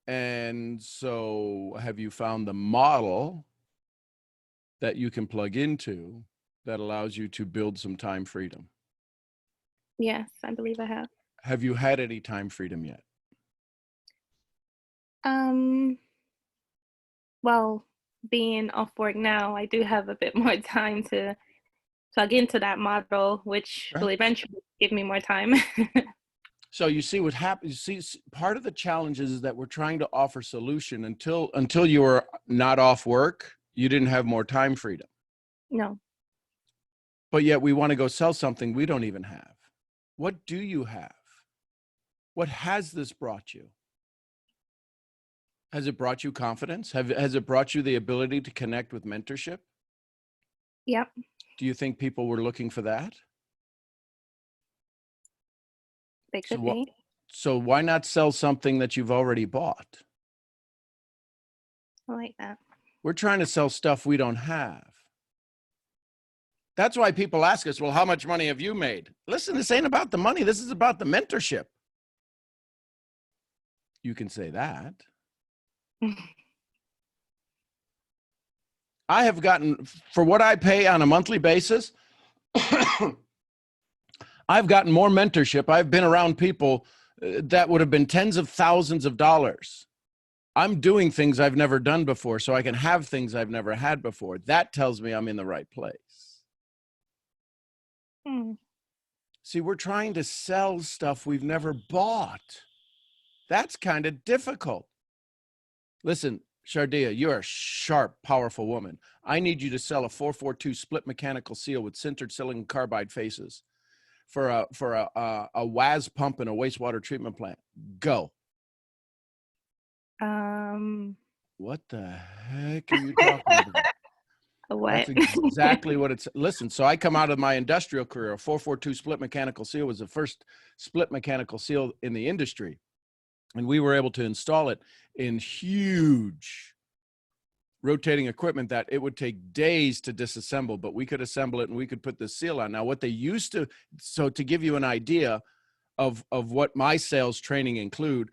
And so have you found the model that you can plug into that allows you to build some time freedom? Yes, I believe I have. Have you had any time freedom yet? Well, being off work now, I do have a bit more time to plug into that model, which will eventually give me more time. So you see what happens. You see, part of the challenge is that we're trying to offer solution until you were not off work, you didn't have more time freedom. No. but yet we want to go sell something we don't even have. What do you have? What has this brought you? Has it brought you confidence? Has it brought you the ability to connect with mentorship? Yep. Do you think people were looking for that? They could be. So why not sell something that you've already bought? I like that. We're trying to sell stuff we don't have. That's why people ask us, well, how much money have you made? Listen, this ain't about the money. This is about the mentorship. You can say that. I have gotten, for what I pay on a monthly basis, I've gotten more mentorship. I've been around people that would have been tens of thousands of dollars. I'm doing things I've never done before, so I can have things I've never had before. That tells me I'm in the right place. See, we're trying to sell stuff we've never bought. That's kind of difficult. Listen, Shardia, you're a sharp, powerful woman. I need you to sell a 442 split mechanical seal with sintered silicon carbide faces for a WAS pump and a wastewater treatment plant. Go. What the heck are you talking about? What? That's exactly what it's. Listen, so I come out of my industrial career. A 442 split mechanical seal was the first split mechanical seal in the industry. And we were able to install it in huge rotating equipment that it would take days to disassemble, but we could assemble it and we could put the seal on. Now, what they used to, so to give you an idea of what my sales training include,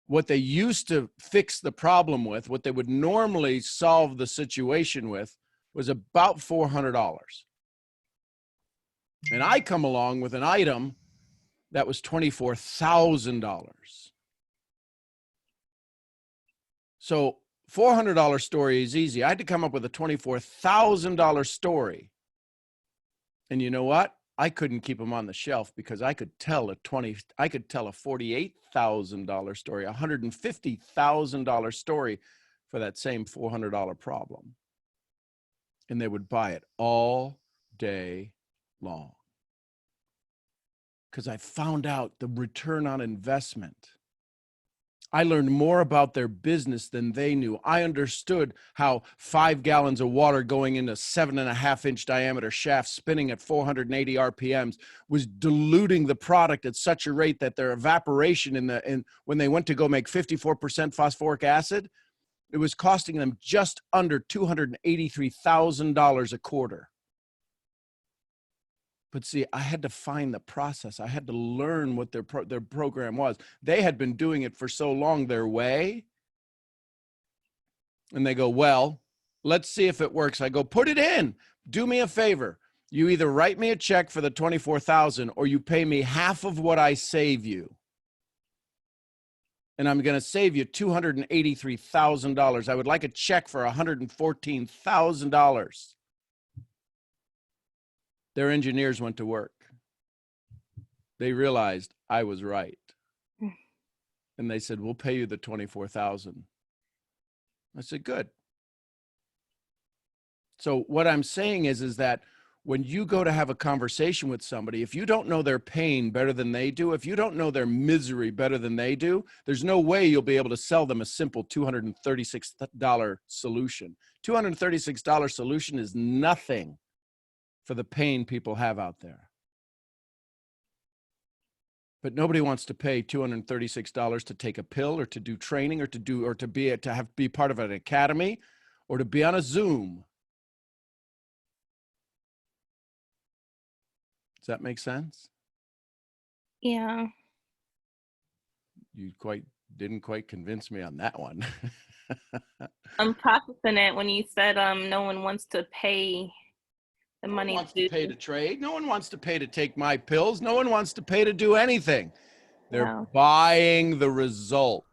what they used to fix the problem with, what they would normally solve the situation with, was about $400. And I come along with an item that was $24,000. So $400 story is easy. I had to come up with a $24,000 story. And you know what? I couldn't keep them on the shelf because I could tell a $48,000 story, a $150,000 story for that same $400 problem. And they would buy it all day long. Because I found out the return on investment. I learned more about their business than they knew. I understood how 5 gallons of water going into 7.5-inch diameter shafts spinning at 480 RPMs was diluting the product at such a rate that their evaporation when they went to go make 54% phosphoric acid, it was costing them just under $283,000 a quarter. But see, I had to find the process. I had to learn what their program was. They had been doing it for so long their way. And they go, well, let's see if it works. I go, put it in. Do me a favor. You either write me a check for the $24,000 or you pay me half of what I save you. And I'm going to save you $283,000. I would like a check for $114,000. Their engineers went to work. They realized I was right. And they said, we'll pay you the $24,000. I said, good. So what I'm saying is that when you go to have a conversation with somebody, if you don't know their pain better than they do, if you don't know their misery better than they do, there's no way you'll be able to sell them a simple $236 solution. $236 solution is nothing for the pain people have out there. But nobody wants to pay $236 to take a pill or to do training or to be part of an academy or to be on a Zoom. Does that make sense? Yeah. You didn't quite convince me on that one. I'm processing it when you said no one wants to pay the money. No one wants to pay to trade. No one wants to pay to take my pills. No one wants to pay to do anything. They're buying the result.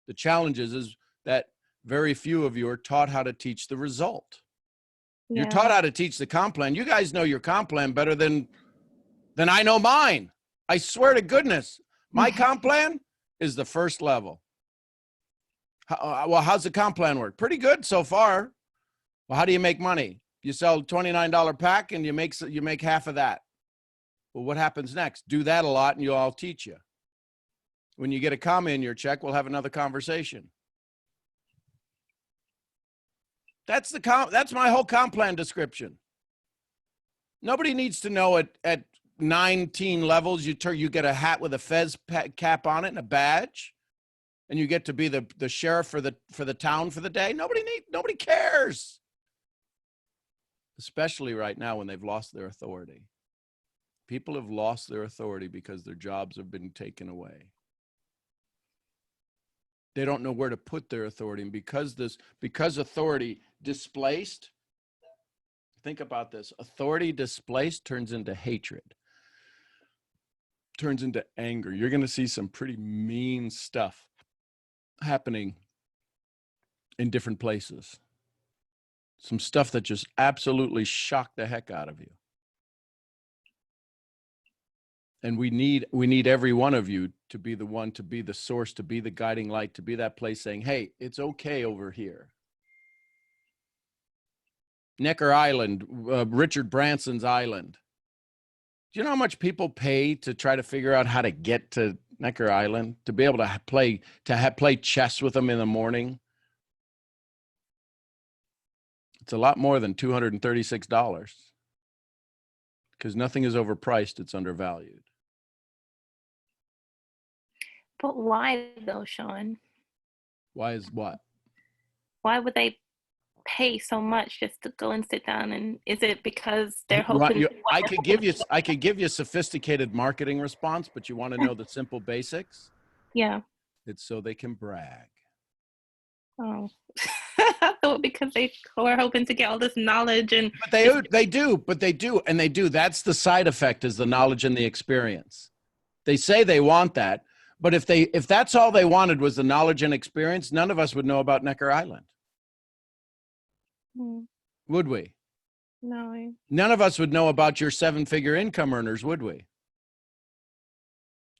The challenge is that very few of you are taught how to teach the result. Yeah. You're taught how to teach the comp plan. You guys know your comp plan better than I know mine. I swear to goodness, my comp plan is the first level. Well, how's the comp plan work? Pretty good so far. Well, how do you make money? You sell a $29 pack and you make half of that. Well, what happens next? Do that a lot and I'll teach you. When you get a comma in your check, we'll have another conversation. That's my whole comp plan description. Nobody needs to know at 19 levels, you get a hat with a fez cap on it and a badge, and you get to be the sheriff for the town for the day. Nobody cares. Especially right now when they've lost their authority. People have lost their authority because their jobs have been taken away. They don't know where to put their authority. And because authority displaced, think about this, authority displaced turns into hatred, turns into anger. You're going to see some pretty mean stuff happening in different places. Some stuff that just absolutely shocked the heck out of you. And we need every one of you to be the one, to be the source, to be the guiding light, to be that place saying, hey, it's okay over here. Necker Island, Richard Branson's island. Do you know how much people pay to try to figure out how to get to Necker Island, to be able to play chess with them in the morning? It's a lot more than $236 because nothing is overpriced. It's undervalued. But why though, Sean? Why is what? Why would they pay so much just to go and sit down? And is it because they're hoping? I could give you a sophisticated marketing response, but you want to know the simple basics? Yeah. It's so they can brag. Oh, I thought because they were hoping to get all this knowledge and. But they do. That's the side effect, is the knowledge and the experience. They say they want that, but if that's all they wanted was the knowledge and experience, none of us would know about Necker Island. Would we? No. None of us would know about your 7-figure income earners, would we?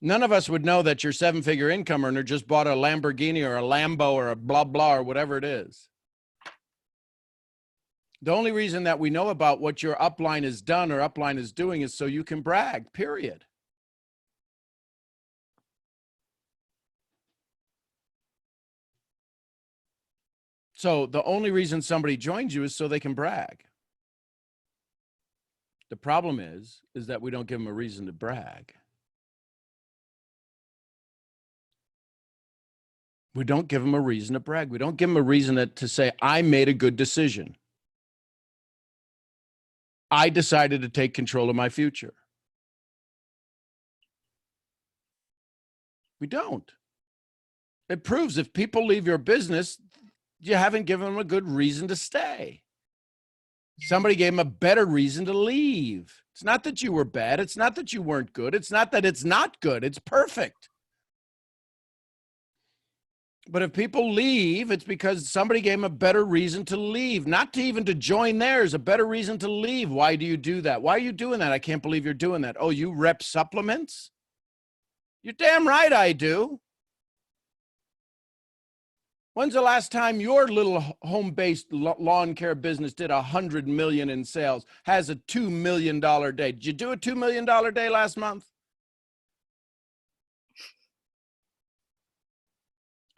None of us would know that your 7-figure income earner just bought a Lamborghini or a Lambo or a blah, blah, or whatever it is. The only reason that we know about what your upline has done or upline is doing is so you can brag, period. So the only reason somebody joins you is so they can brag. The problem is that we don't give them a reason to brag. We don't give them a reason to brag. We don't give them a reason to say, I made a good decision. I decided to take control of my future. We don't. It proves if people leave your business, you haven't given them a good reason to stay. Somebody gave them a better reason to leave. It's not that you were bad. It's not that you weren't good. It's not that it's not good. It's perfect. But if people leave, it's because somebody gave them a better reason to leave, not to even to join theirs, a better reason to leave. Why do you do that? Why are you doing that? I can't believe you're doing that. Oh, you rep supplements? You're damn right I do. When's the last time your little home-based lawn care business did $100 million in sales, has a $2 million day? Did you do a $2 million day last month?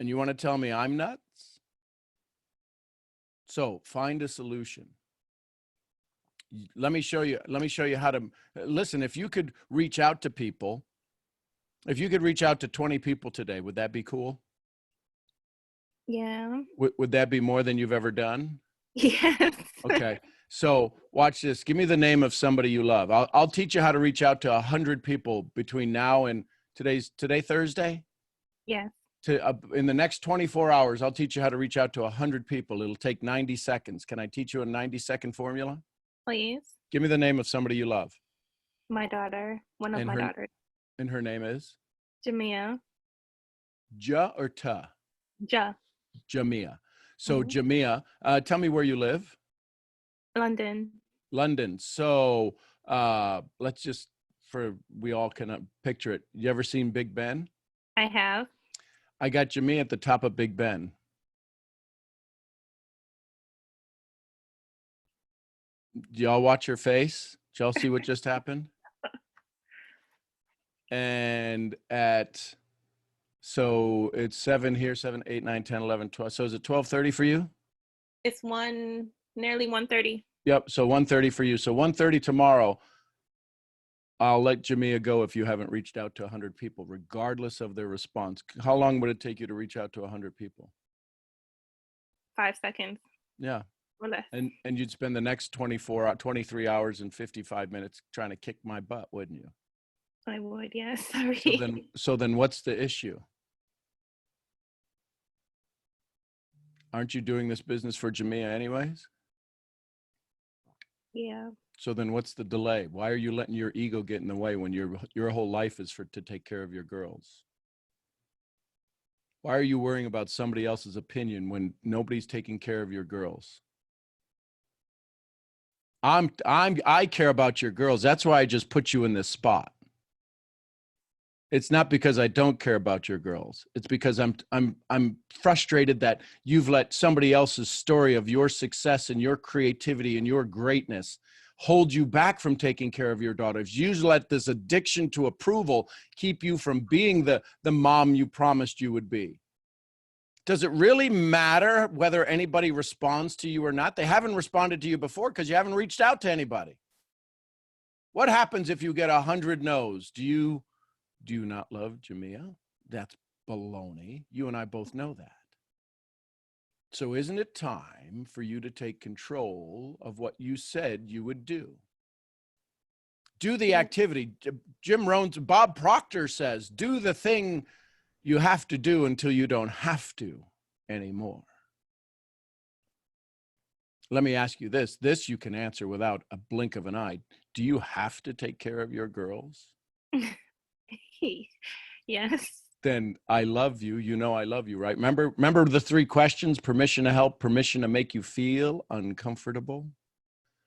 And you want to tell me I'm nuts? So find a solution. Let me show you how to listen. If you could reach out to people, if you could reach out to 20 people today, would that be cool? Yeah. Would that be more than you've ever done? Yes. Okay. So watch this. Give me the name of somebody you love. I'll teach you how to reach out to 100 people between now and today Thursday? Yes. In the next 24 hours, I'll teach you how to reach out to 100 people. It'll take 90 seconds. Can I teach you a 90-second formula? Please. Give me the name of somebody you love. My daughter. One of my daughters. And her name is? Jamia. Ja or Ta? Ja. Jamia. So Jamia, tell me where you live. London. London. So let's just, we all can picture it. You ever seen Big Ben? I have. I got Jamia at the top of Big Ben. Do y'all watch your face? Did y'all see what just happened? And so it's 7 here, 7, 8, 9, 10, 11, 12. So is it 12:30 for you? It's nearly 1:30. Yep. So 1:30 for you. So 1:30 tomorrow. I'll let Jamia go if you haven't reached out to 100 people, regardless of their response. How long would it take you to reach out to 100 people? 5 seconds. Yeah. Or less. And you'd spend the next 23 hours and 55 minutes trying to kick my butt, wouldn't you? I would, yes. Sorry. So then what's the issue? Aren't you doing this business for Jamia anyways? Yeah. So then what's the delay? Why are you letting your ego get in the way when your whole life is to take care of your girls? Why are you worrying about somebody else's opinion when nobody's taking care of your girls? I care about your girls. That's why I just put you in this spot. It's not because I don't care about your girls. It's because I'm frustrated that you've let somebody else's story of your success and your creativity and your greatness hold you back from taking care of your daughters. You let this addiction to approval keep you from being the mom you promised you would be. Does it really matter whether anybody responds to you or not? They haven't responded to you before because you haven't reached out to anybody. What happens if you get 100 no's? Do you not love Jamia? That's baloney. You and I both know that. So isn't it time for you to take control of what you said you would do? Do the activity. Jim Rohn's, Bob Proctor says, do the thing you have to do until you don't have to anymore. Let me ask you this. This you can answer without a blink of an eye. Do you have to take care of your girls? Yes. Then I love you. You know I love you, right? Remember the 3 questions: permission to help, permission to make you feel uncomfortable.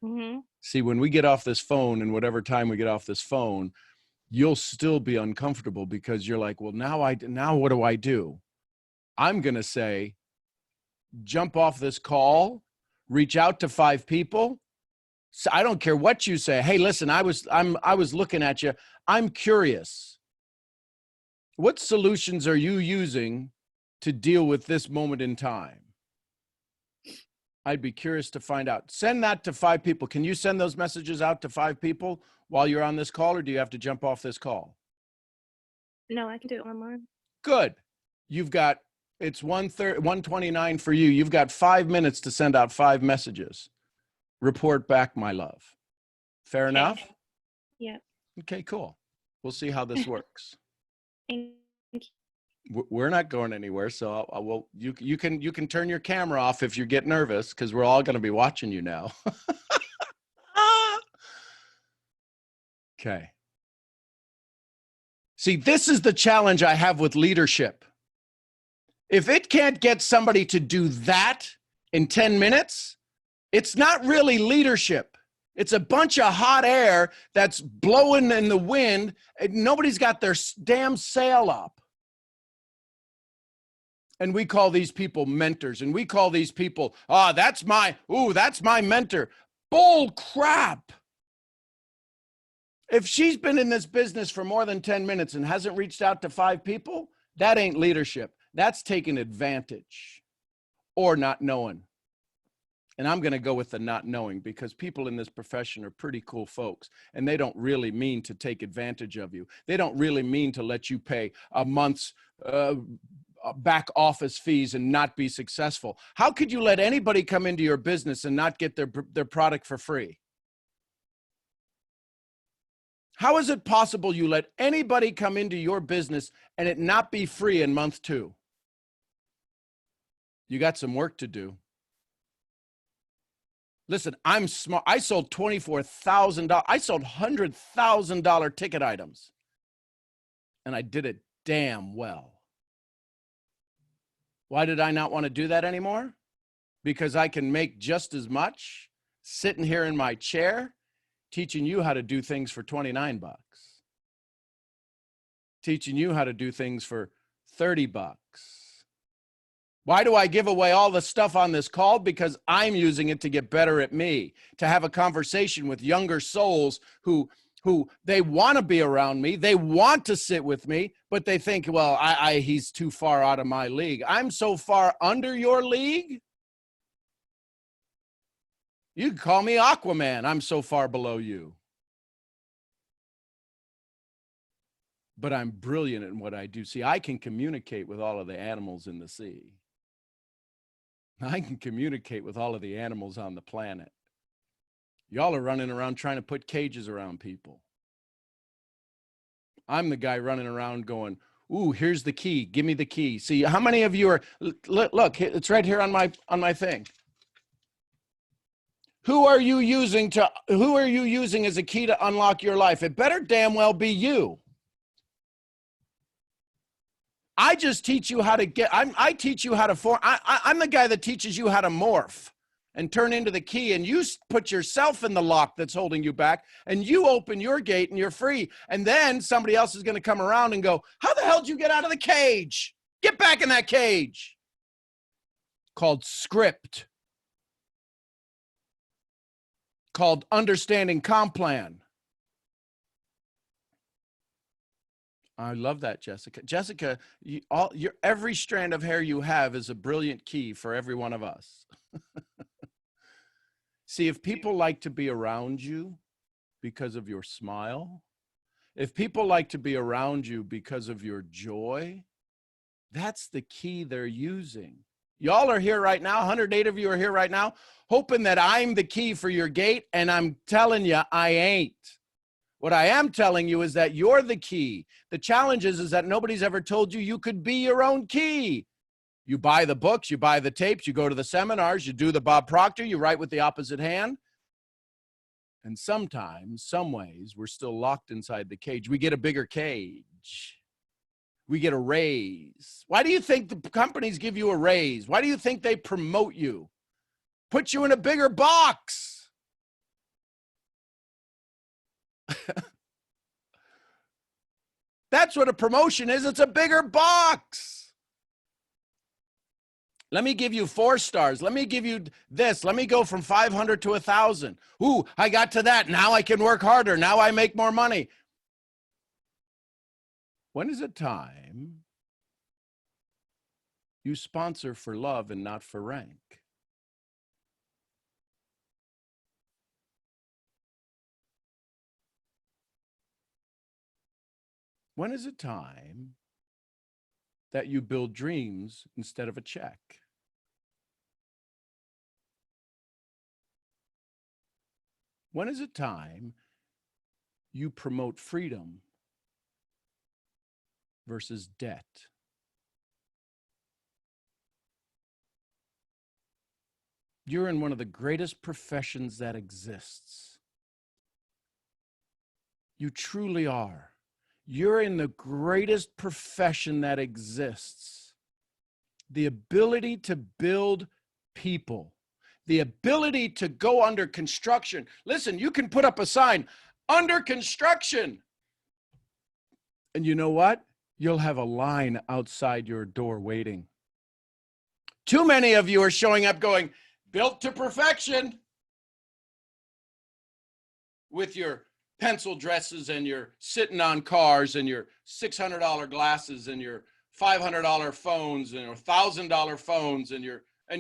Mm-hmm. See, when we get off this phone, and whatever time we get off this phone, you'll still be uncomfortable because you're like, well, now what do I do? I'm going to say, jump off this call, reach out to 5 people. So I don't care what you say. Hey, listen, I was looking at you. I'm curious. What solutions are you using to deal with this moment in time? I'd be curious to find out. Send that to 5 people. Can you send those messages out to 5 people while you're on this call, or do you have to jump off this call? No, I can do it online. Good. It's 1:29 for you. You've got 5 minutes to send out 5 messages. Report back, my love. Fair enough? Yeah. Okay, cool. We'll see how this works. Thank you. We're not going anywhere, so you can turn your camera off if you get nervous, because we're all going to be watching you now. Okay. See, this is the challenge I have with leadership. If it can't get somebody to do that in 10 minutes, it's not really leadership. It's a bunch of hot air that's blowing in the wind, and nobody's got their damn sail up. And we call these people mentors, and we call these people, that's my mentor. Bull crap. If she's been in this business for more than 10 minutes and hasn't reached out to 5 people, that ain't leadership. That's taking advantage or not knowing. And I'm going to go with the not knowing, because people in this profession are pretty cool folks, and they don't really mean to take advantage of you. They don't really mean to let you pay a month's back office fees and not be successful. How could you let anybody come into your business and not get their product for free? How is it possible you let anybody come into your business and it not be free in month 2? You got some work to do. Listen, I'm smart. I sold $24,000. I sold $100,000 ticket items, and I did it damn well. Why did I not want to do that anymore? Because I can make just as much sitting here in my chair teaching you how to do things for 29 bucks. Teaching you how to do things for 30 bucks. Why do I give away all the stuff on this call? Because I'm using it to get better at me, to have a conversation with younger souls who they want to be around me. They want to sit with me, but they think, well, he's too far out of my league. I'm so far under your league. You can call me Aquaman. I'm so far below you. But I'm brilliant in what I do. See, I can communicate with all of the animals in the sea. I can communicate with all of the animals on the planet. Y'all are running around trying to put cages around people. I'm the guy running around going, ooh, here's the key. Give me the key. See, how many of you are, look, it's right here on my thing. Who are you using as a key to unlock your life? It better damn well be you. I just teach you how to I teach you how to form. I'm the guy that teaches you how to morph and turn into the key, and you put yourself in the lock that's holding you back, and you open your gate and you're free. And then somebody else is going to come around and go, how the hell did you get out of the cage? Get back in that cage. Called script. Called understanding comp plan. I love that, Jessica. Jessica, every strand of hair you have is a brilliant key for every one of us. See, if people like to be around you because of your smile, if people like to be around you because of your joy, that's the key they're using. Y'all are here right now. 108 of you are here right now, hoping that I'm the key for your gate, and I'm telling you, I ain't. What I am telling you is that you're the key. The challenge is that nobody's ever told you could be your own key. You buy the books, you buy the tapes, you go to the seminars, you do the Bob Proctor, you write with the opposite hand. And sometimes, some ways, we're still locked inside the cage. We get a bigger cage. We get a raise. Why do you think the companies give you a raise? Why do you think they promote you? Put you in a bigger box. That's what a promotion is. It's a bigger box. Let me give you 4 stars. Let me give you this. Let me go from 500 to 1,000. Ooh, I got to that. Now I can work harder. Now I make more money. When is it time you sponsor for love and not for rank? When is it time that you build dreams instead of a check? When is it time you promote freedom versus debt? You're in one of the greatest professions that exists. You truly are. You're in the greatest profession that exists. The ability to build people, the ability to go under construction. Listen, you can put up a sign, under construction. And you know what? You'll have a line outside your door waiting. Too many of you are showing up going, built to perfection, with your pencil dresses and your sitting on cars and your $600 glasses and your $500 phones and your $1,000 phones and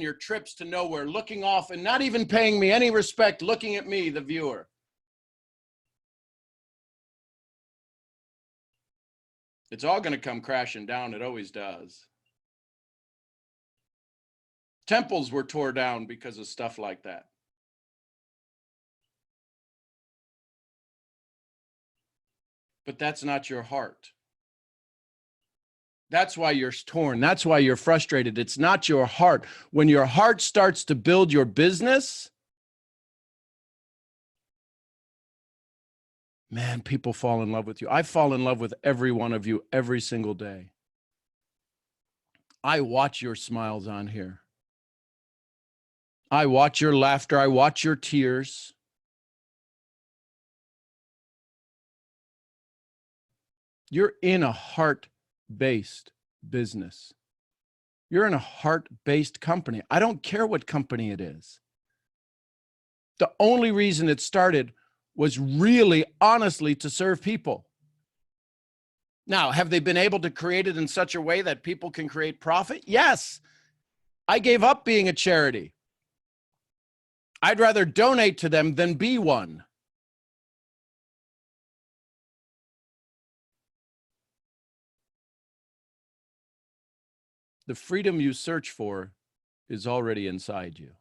your trips to nowhere, looking off and not even paying me any respect, looking at me, the viewer. It's all going to come crashing down. It always does. Temples were torn down because of stuff like that. But that's not your heart. That's why you're torn. That's why you're frustrated. It's not your heart. When your heart starts to build your business, man, people fall in love with you. I fall in love with every one of you every single day. I watch your smiles on here. I watch your laughter. I watch your tears. You're in a heart-based business. You're in a heart-based company. I don't care what company it is. The only reason it started was really, honestly, to serve people. Now, have they been able to create it in such a way that people can create profit? Yes. I gave up being a charity. I'd rather donate to them than be one. The freedom you search for is already inside you.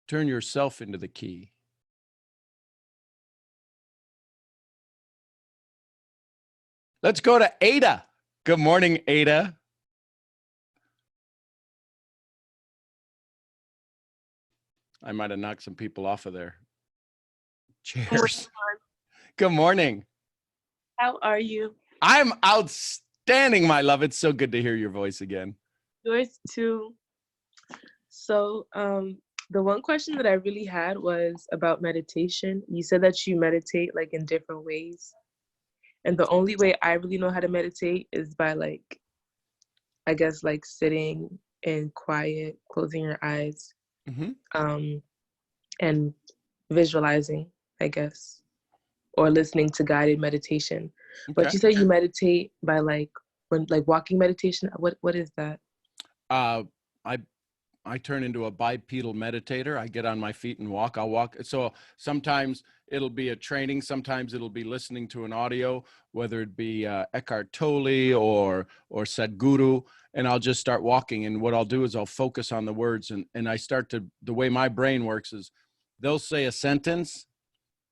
Turn yourself into the key. Let's go to Ada. Good morning, Ada. I might have knocked some people off of their chairs. Good morning. How are you? I'm outstanding, my love. It's so good to hear your voice again. Yours too. So, the one question that I really had was about meditation. You said that you meditate like in different ways. And the only way I really know how to meditate is by like, I guess like sitting in quiet, closing your eyes, and visualizing, I guess, or listening to guided meditation. Okay. But you said you meditate by like walking meditation. What is that? I turn into a bipedal meditator. I get on my feet and walk. I'll walk. So sometimes it'll be a training. Sometimes it'll be listening to an audio, whether it be Eckhart Tolle or Sadhguru, and I'll just start walking. And what I'll do is I'll focus on the words, and I start to, the way my brain works is they'll say a sentence,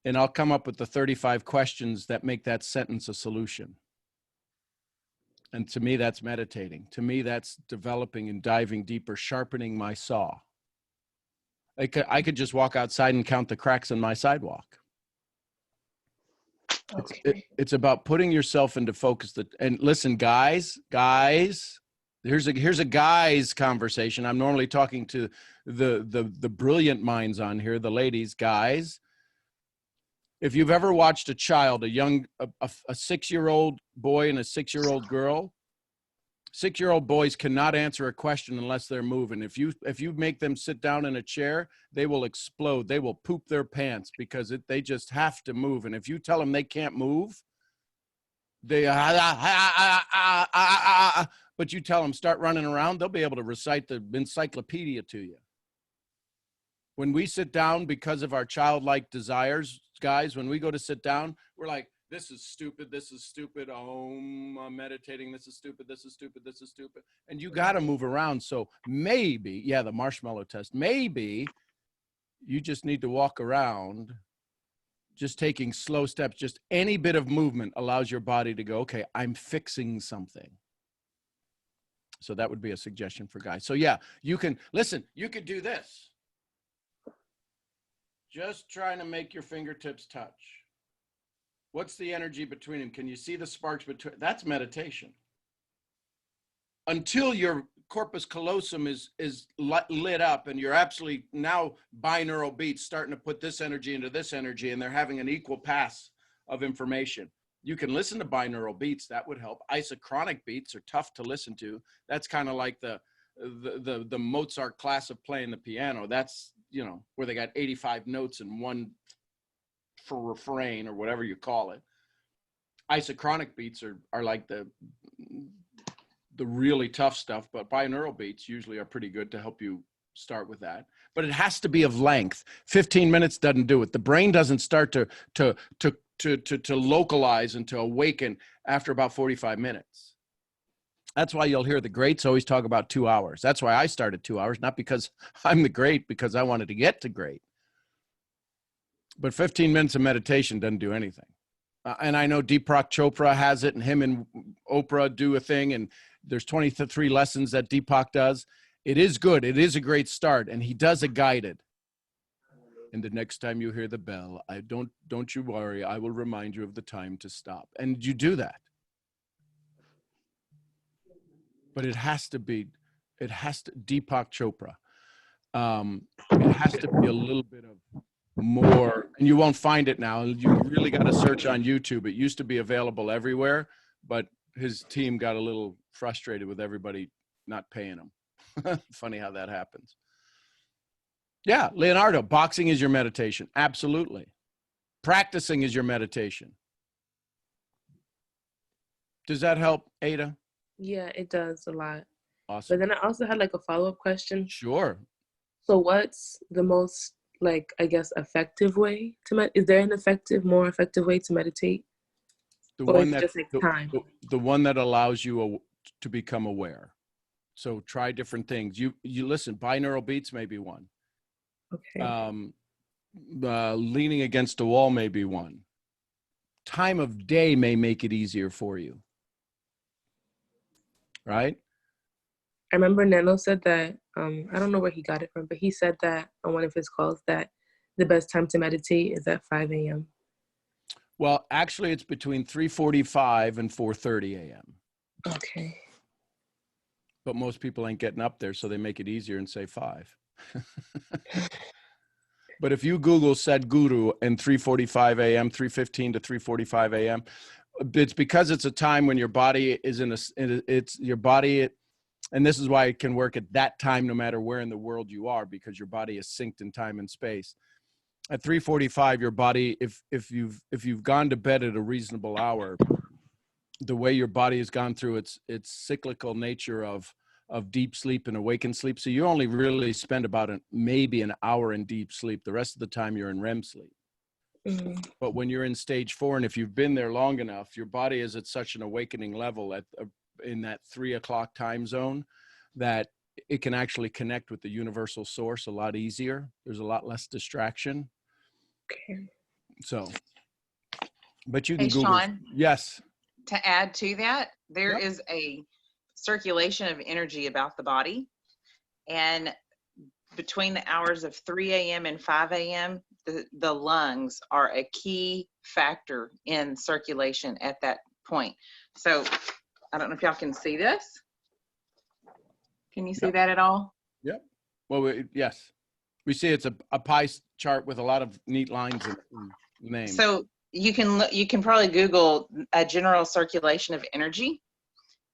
and I'll come up with the 35 questions that make that sentence a solution. And to me, that's meditating. To me, that's developing and diving deeper, sharpening my saw. I could just walk outside and count the cracks in my sidewalk. Okay. It's about putting yourself into focus. And listen, guys, here's a guys conversation. I'm normally talking to the brilliant minds on here, the ladies, guys. If you've ever watched a child, a 6-year-old boy and a 6-year-old girl, 6-year-old boys cannot answer a question unless they're moving. If you make them sit down in a chair, they will explode. They will poop their pants because they just have to move. And if you tell them they can't move, but you tell them start running around, they'll be able to recite the encyclopedia to you. When we sit down because of our childlike desires, guys, when we go to sit down, we're like, this is stupid. This is stupid. Oh, I'm meditating. This is stupid. This is stupid. This is stupid. And you got to move around. So maybe, yeah, the marshmallow test, maybe you just need to walk around, just taking slow steps. Just any bit of movement allows your body to go, okay, I'm fixing something. So that would be a suggestion for guys. So yeah, you can, listen, you could do this. Just trying to make your fingertips touch. What's the energy between them? Can you see the sparks between? That's meditation. Until your corpus callosum is lit up and you're absolutely now binaural beats starting to put this energy into this energy and they're having an equal pass of information. You can listen to binaural beats. That would help. Isochronic beats are tough to listen to. That's kind of like the Mozart class of playing the piano. That's, you know, where they got 85 notes in one for refrain or whatever you call it. Isochronic beats are like the really tough stuff, but binaural beats usually are pretty good to help you start with that. But it has to be of length. 15 minutes doesn't do it. The brain doesn't start to localize and to awaken after about 45 minutes. That's why you'll hear the greats always talk about 2 hours. That's why I started 2 hours, not because I'm the great, because I wanted to get to great. But 15 minutes of meditation doesn't do anything. And I know Deepak Chopra has it, and him and Oprah do a thing, and there's 23 lessons that Deepak does. It is good. It is a great start, and he does a guided. And the next time you hear the bell, don't you worry, I will remind you of the time to stop. And you do that. But it has to Deepak Chopra. It has to be a little bit of more, and you won't find it now. You really got to search on YouTube. It used to be available everywhere, but his team got a little frustrated with everybody not paying them. Funny how that happens. Yeah, Leonardo, boxing is your meditation. Absolutely. Practicing is your meditation. Does that help, Ada? Yeah, it does a lot. Awesome. But then I also had like a follow-up question. Sure. So what's the most, like, I guess, effective way to is there an more effective way to meditate? The Or one is it that just like time? the one that allows you to become aware. So try different things. You listen. Binaural beats may be one. Okay. Leaning against a wall may be one. Time of day may make it easier for you. Right? I remember Nano said that, I don't know where he got it from, but he said that on one of his calls that the best time to meditate is at 5 a.m. Well, actually, it's between 3:45 and 4:30 a.m. Okay. But most people ain't getting up there, so they make it easier and say 5. But if you Google Sadhguru and 3:45 a.m., 3:15 to 3:45 a.m., it's because it's a time when your body is and this is why it can work at that time no matter where in the world you are, because your body is synced in time and space. At 3:45, your body, if you've gone to bed at a reasonable hour, the way your body has gone through its cyclical nature of deep sleep and awakened sleep, so you only really spend about maybe an hour in deep sleep. The rest of the time you're in REM sleep. Mm-hmm. But when you're in stage 4, and if you've been there long enough, your body is at such an awakening level in that 3 o'clock time zone that it can actually connect with the universal source a lot easier. There's a lot less distraction. Okay. So, but you can Hey, Google. Sean, Yes. to add to that, there Yep. is a circulation of energy about the body. And between the hours of 3 a.m. and 5 a.m., the lungs are a key factor in circulation at that point. So I don't know if y'all can see this. Can you see Yep. that at all? Yep. Well, yes. We see it's a pie chart with a lot of neat lines and names. So you can probably Google a general circulation of energy,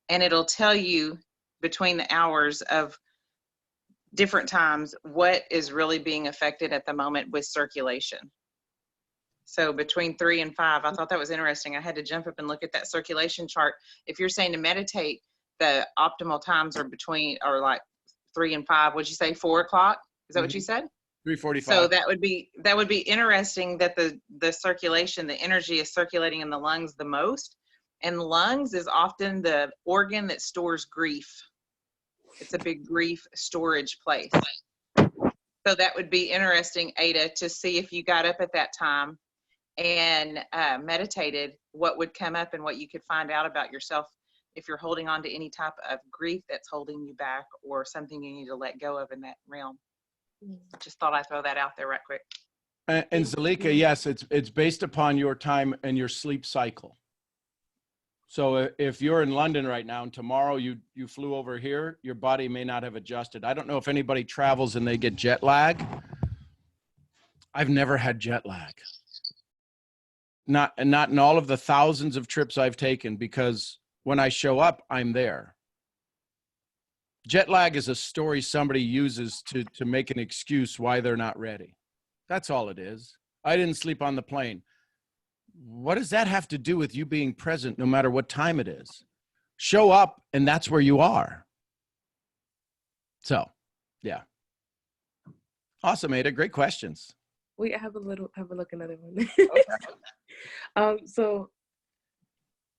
and it'll tell you between the hours of different times what is really being affected at the moment with circulation. So between 3 and 5, I thought that was interesting. I had to jump up and look at that circulation chart. If you're saying to meditate, the optimal times are like 3 and 5. Would you say 4 o'clock? Is that what you said? 3:45. So that would be interesting that the circulation, the energy is circulating in the lungs the most, and the lungs is often the organ that stores grief. It's a big grief storage place. So that would be interesting, Ada, to see if you got up at that time and meditated, what would come up and what you could find out about yourself if you're holding on to any type of grief that's holding you back or something you need to let go of in that realm. Just thought I'd throw that out there right quick. And Zalika, yes, it's based upon your time and your sleep cycle. So if you're in London right now and tomorrow you flew over here, your body may not have adjusted. I don't know if anybody travels and they get jet lag. I've never had jet lag. Not in all of the thousands of trips I've taken, because when I show up, I'm there. Jet lag is a story somebody uses to make an excuse why they're not ready. That's all it is. I didn't sleep on the plane. What does that have to do with you being present no matter what time it is? Show up and that's where you are. So, yeah. Awesome, Ada. Great questions. Wait, have a look, another one. Okay. So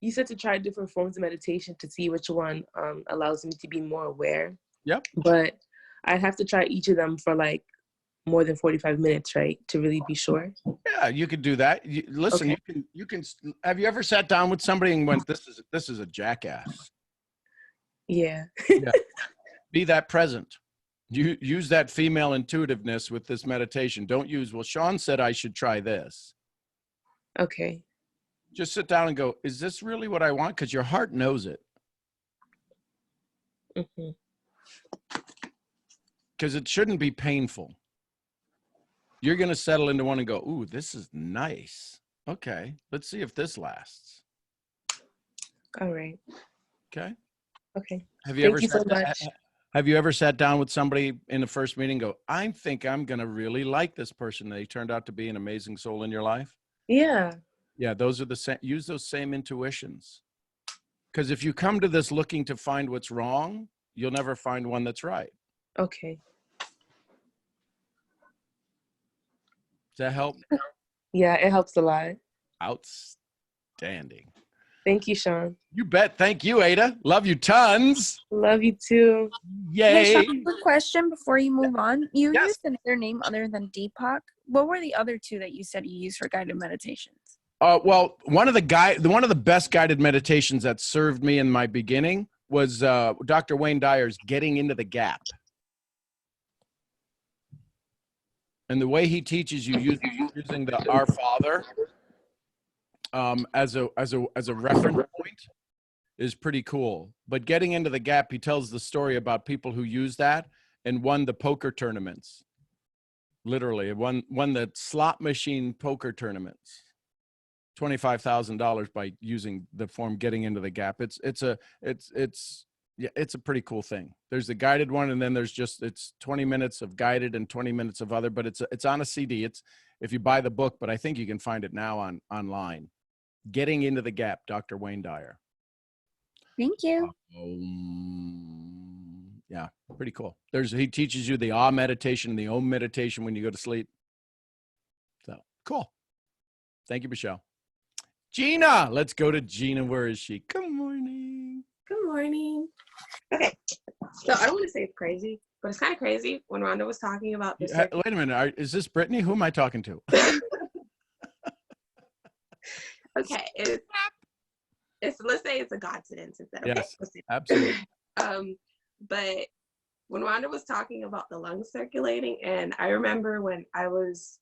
you said to try different forms of meditation to see which one allows me to be more aware. Yep. But I'd have to try each of them for like more than 45 minutes, right? To really be sure. Yeah, you could do that. Listen, Okay. you can, have you ever sat down with somebody and went, this is a jackass? Yeah. Yeah. Be that present. You use that female intuitiveness with this meditation. Don't use, well, Sean said I should try this. Okay. Just sit down and go, is this really what I want? Because your heart knows it. Because it shouldn't be painful. You're going to settle into one and go, ooh, this is nice. Okay, let's see if this lasts. All right. Okay. Okay. Have you Thank ever you so sat, much. have you ever sat down with somebody in the first meeting and go, I think I'm going to really like this person. They turned out to be an amazing soul in your life? Yeah. Yeah, those are the same. Use those same intuitions. Because if you come to this looking to find what's wrong, you'll never find one that's right. Okay. Does that help? Yeah, it helps a lot. Outstanding. Thank you, Sean. You bet. Thank you, Ada. Love you tons. Love you too. Hey, Yay. Sean, quick question before you move on. You Yes. used another name other than Deepak. What were the other two that you said you used for guided meditations? Well, one of the best guided meditations that served me in my beginning was Dr. Wayne Dyer's Getting Into the Gap. And the way he teaches you using the Our Father as a reference point is pretty cool. But Getting Into the Gap, he tells the story about people who use that and won the poker tournaments. Literally, won the slot machine poker tournaments. $25,000 by using the form Getting Into the Gap. It's a pretty cool thing. There's the guided one, and then there's it's 20 minutes of guided and 20 minutes of other, but it's on a CD. It's if you buy the book, but I think you can find it now online. Getting Into the Gap, Dr. Wayne Dyer. Thank you. Yeah, pretty cool. He teaches you the Ah meditation and the Om meditation when you go to sleep. So cool. Thank you, Michelle. Gina, let's go to Gina. Where is she? Good morning. Good morning. Okay, so I don't want to say it's crazy, but it's kind of crazy when Rhonda was talking about this. Wait a minute. Is this Brittany? Who am I talking to? Okay, it's let's say it's a coincidence instead. Okay? Yes, absolutely. But when Rhonda was talking about the lungs circulating, and I remember when I was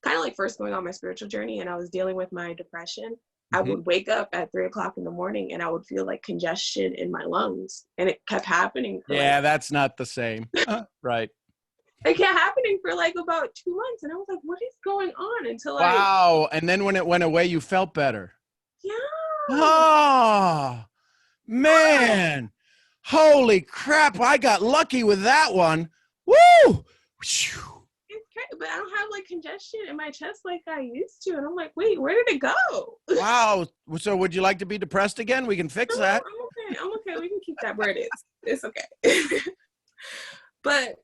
kind of like first going on my spiritual journey and I was dealing with my depression, I would wake up at 3 o'clock in the morning and I would feel like congestion in my lungs, and it kept happening. That's not the same. Right. It kept happening for like about 2 months, and I was like, what is going on? Until Wow. And then when it went away, you felt better. Yeah. Oh, man. Holy crap. I got lucky with that one. Woo. It's crazy, but I don't have like congestion in my chest like I used to. And I'm like, wait, where did it go? Wow. So would you like to be depressed again? We can fix that. I'm okay. We can keep that where it is. It's okay. But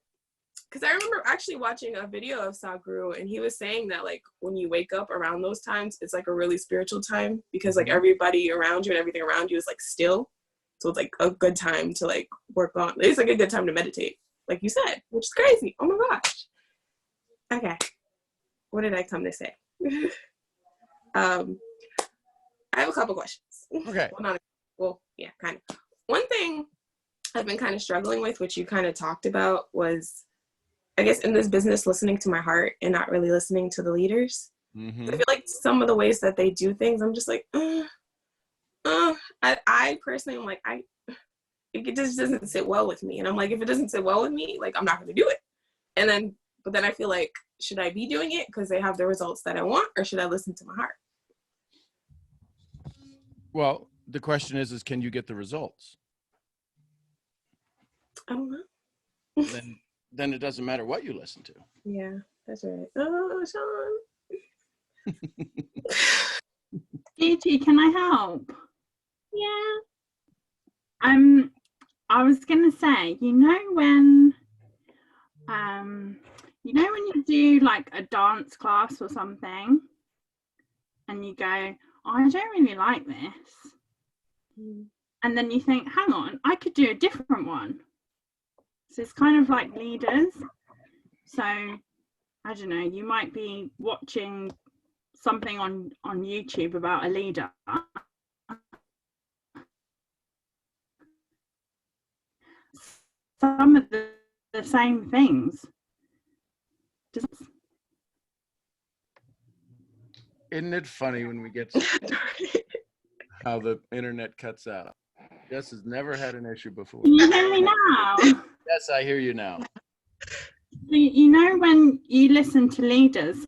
because I remember actually watching a video of Sadhguru, and he was saying that like when you wake up around those times, it's like a really spiritual time, because like everybody around you and everything around you is like still. So it's like a good time to like work on. It's like a good time to meditate, like you said, which is crazy. Oh my gosh. Okay. What did I come to say? I have a couple questions. Okay. Yeah, kind of. One thing I've been kind of struggling with, which you kind of talked about, was, I guess, in this business, listening to my heart and not really listening to the leaders. I feel like some of the ways that they do things, I'm just like, I personally am like, it just doesn't sit well with me. And I'm like, if it doesn't sit well with me, like, I'm not going to do it. But then I feel like, should I be doing it because they have the results that I want, or should I listen to my heart? Well, the question is can you get the results? I don't know. Then it doesn't matter what you listen to. Yeah, that's right. Oh, Sean. Gigi, can I help? Yeah. I was gonna say, when you do like a dance class or something, and you go, oh, I don't really like this, and then you think, hang on, I could do a different one. So it's kind of like leaders. So I don't know, you might be watching something on YouTube about a leader. Some of the same things. Isn't it funny when we get to how the internet cuts out? Jess has never had an issue before. Can you hear me now? Yes, I hear you now. When you listen to leaders,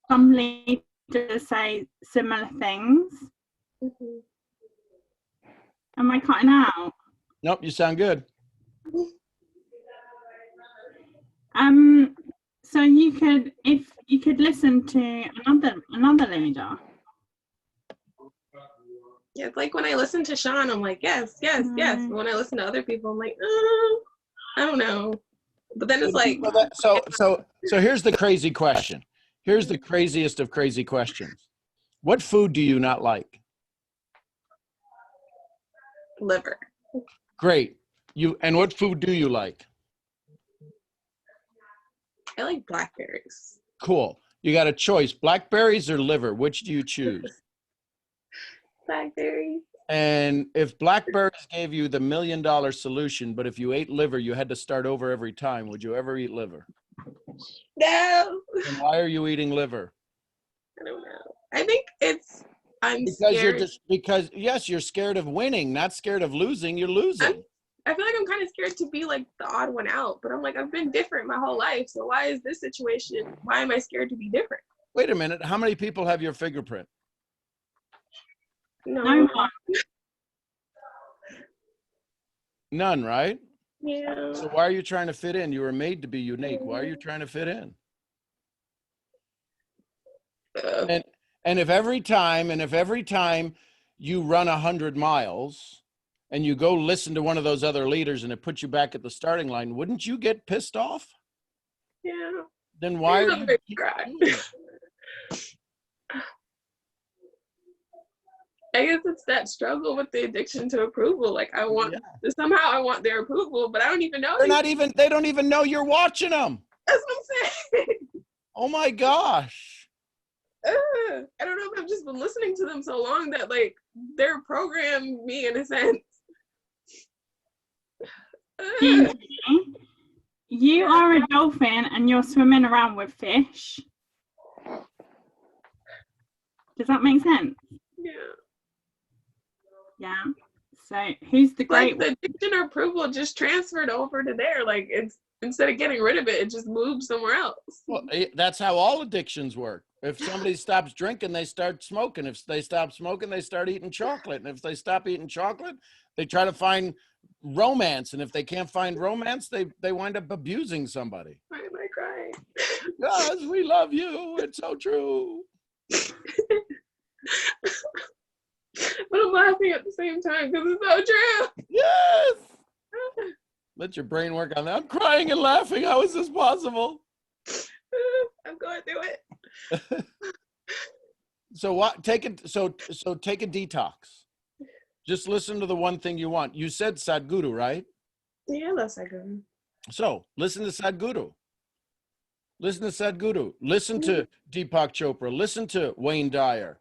some leaders say similar things. Am I cutting out? Nope, you sound good. So you could, if you could listen to another leader. Yeah, it's like when I listen to Sean, I'm like, yes, yes, yes. But when I listen to other people, I'm like, I don't know. But then it's like, So here's the crazy question. Here's the craziest of crazy questions. What food do you not like? liver. Great. And what food do you like? I like blackberries. Cool. You got a choice, blackberries or liver. Which do you choose? Blackberries. And if blackberries gave you the $1 million solution, but if you ate liver, you had to start over every time, would you ever eat liver? No. And why are you eating liver? I don't know. I think I'm Because scared. because yes, you're scared of winning, not scared of losing. You're losing. I feel like I'm kind of scared to be like the odd one out, but I'm like, I've been different my whole life. So why is this situation, why am I scared to be different? Wait a minute. How many people have your fingerprint? No. No. None, right? Yeah. So why are you trying to fit in? You were made to be unique. Why are you trying to fit in? And if every time you run 100 miles and you go listen to one of those other leaders and it puts you back at the starting line, wouldn't you get pissed off? Yeah. Then why are you cry? I guess it's that struggle with the addiction to approval. Like I want somehow I want their approval, but I don't even know. They don't even know you're watching them. That's what I'm saying. Oh my gosh. I don't know if I've just been listening to them so long that like they're programmed me in a sense. You are a dolphin and you're swimming around with fish. Does that make sense? Yeah. Yeah. So who's the great like the addiction or approval just transferred over to there. Like it's instead of getting rid of it, it just moves somewhere else. Well, that's how all addictions work. If somebody stops drinking, they start smoking. If they stop smoking, they start eating chocolate. And if they stop eating chocolate, they try to find romance. And if they can't find romance, they wind up abusing somebody. Why am I crying? Because we love you. It's so true. But I'm laughing at the same time because it's so true. Yes. Let your brain work on that. I'm crying and laughing. How is this possible? I'm going through it. So what? Take it. So take a detox. Just listen to the one thing you want. You said Sadhguru, right? Yeah, that's Sadhguru. So listen to Sadhguru. Listen to Sadhguru. Listen to Deepak Chopra. Listen to Wayne Dyer.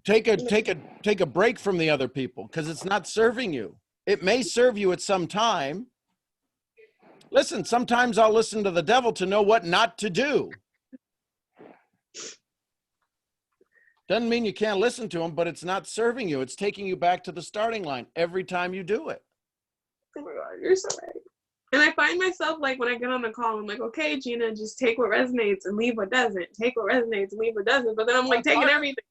Take a break from the other people because it's not serving you. It may serve you at some time. Listen, sometimes I'll listen to the devil to know what not to do. Doesn't mean you can't listen to him, but it's not serving you. It's taking you back to the starting line every time you do it. Oh my God, you're so right. And I find myself like when I get on the call, I'm like, okay, Gina, just take what resonates and leave what doesn't. Take what resonates and leave what doesn't. But then I'm like taking everything.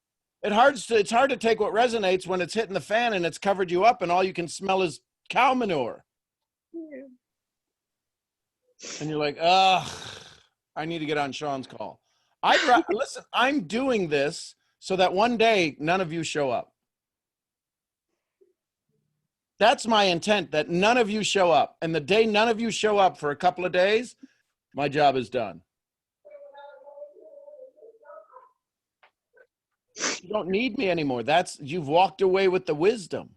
It's hard to take what resonates when it's hitting the fan and it's covered you up and all you can smell is cow manure. Yeah. And you're like, ugh, I need to get on Sean's call. Listen, I'm doing this so that one day none of you show up. That's my intent, that none of you show up. And the day none of you show up for a couple of days, my job is done. You don't need me anymore. You've walked away with the wisdom.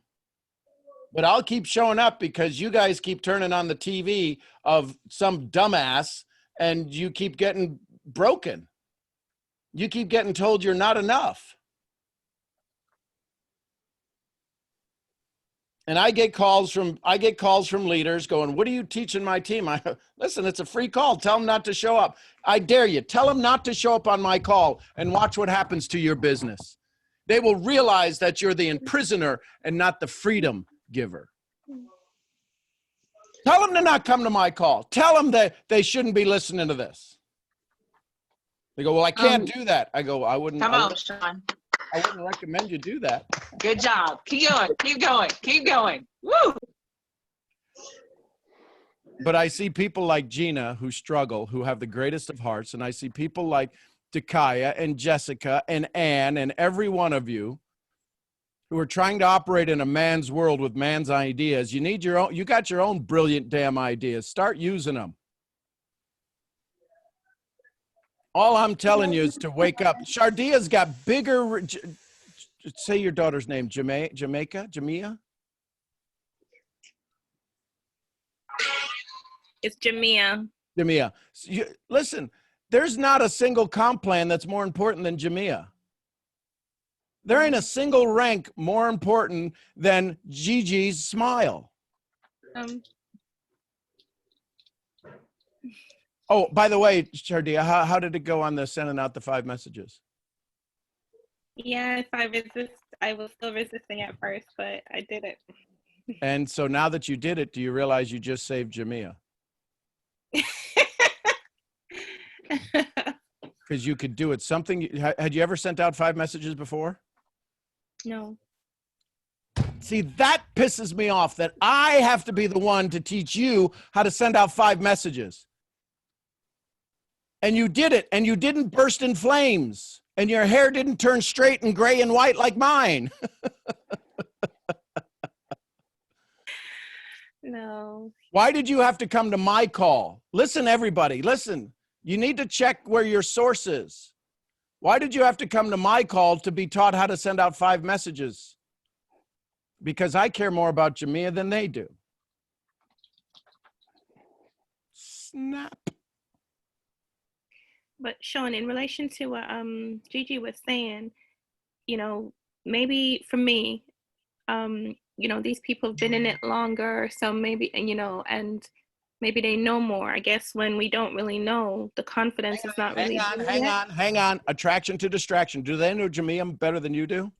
But I'll keep showing up because you guys keep turning on the TV of some dumbass and you keep getting broken. You keep getting told you're not enough. And I get calls from leaders going, what are you teaching my team? Listen, it's a free call. Tell them not to show up. I dare you. Tell them not to show up on my call and watch what happens to your business. They will realize that you're the imprisoner and not the freedom giver. Tell them to not come to my call. Tell them that they shouldn't be listening to this. They go, well, I can't do that. I go, I wouldn't. Come on, Sean. I wouldn't recommend you do that. Good job. Keep going. Keep going. Keep going. Woo! But I see people like Gina who struggle, who have the greatest of hearts. And I see people like Dakaya and Jessica and Ann and every one of you who are trying to operate in a man's world with man's ideas. You need your own, you got your own brilliant damn ideas. Start using them. All I'm telling you is to wake up. Shardia's got bigger, say your daughter's name, Jamia? It's Jamia. Jamia. Listen, there's not a single comp plan that's more important than Jamia. There ain't a single rank more important than Gigi's smile. Oh, by the way, Shardia, how did it go on the sending out the 5 messages? Yeah, I was still resisting at first, but I did it. And so now that you did it, do you realize you just saved Jamia? Because you could do it. Had you ever sent out 5 messages before? No. See, that pisses me off that I have to be the one to teach you how to send out 5 messages. And you did it, and you didn't burst in flames, and your hair didn't turn straight and gray and white like mine. No. Why did you have to come to my call? Listen, everybody, listen. You need to check where your source is. Why did you have to come to my call to be taught how to send out 5 messages? Because I care more about Jamia than they do. Snap. But Sean, in relation to what Gigi was saying, maybe for me, these people have been in it longer, so maybe, and maybe they know more. I guess when we don't really know, the confidence is not really. Hang on. Attraction to distraction. Do they know Jamia better than you do?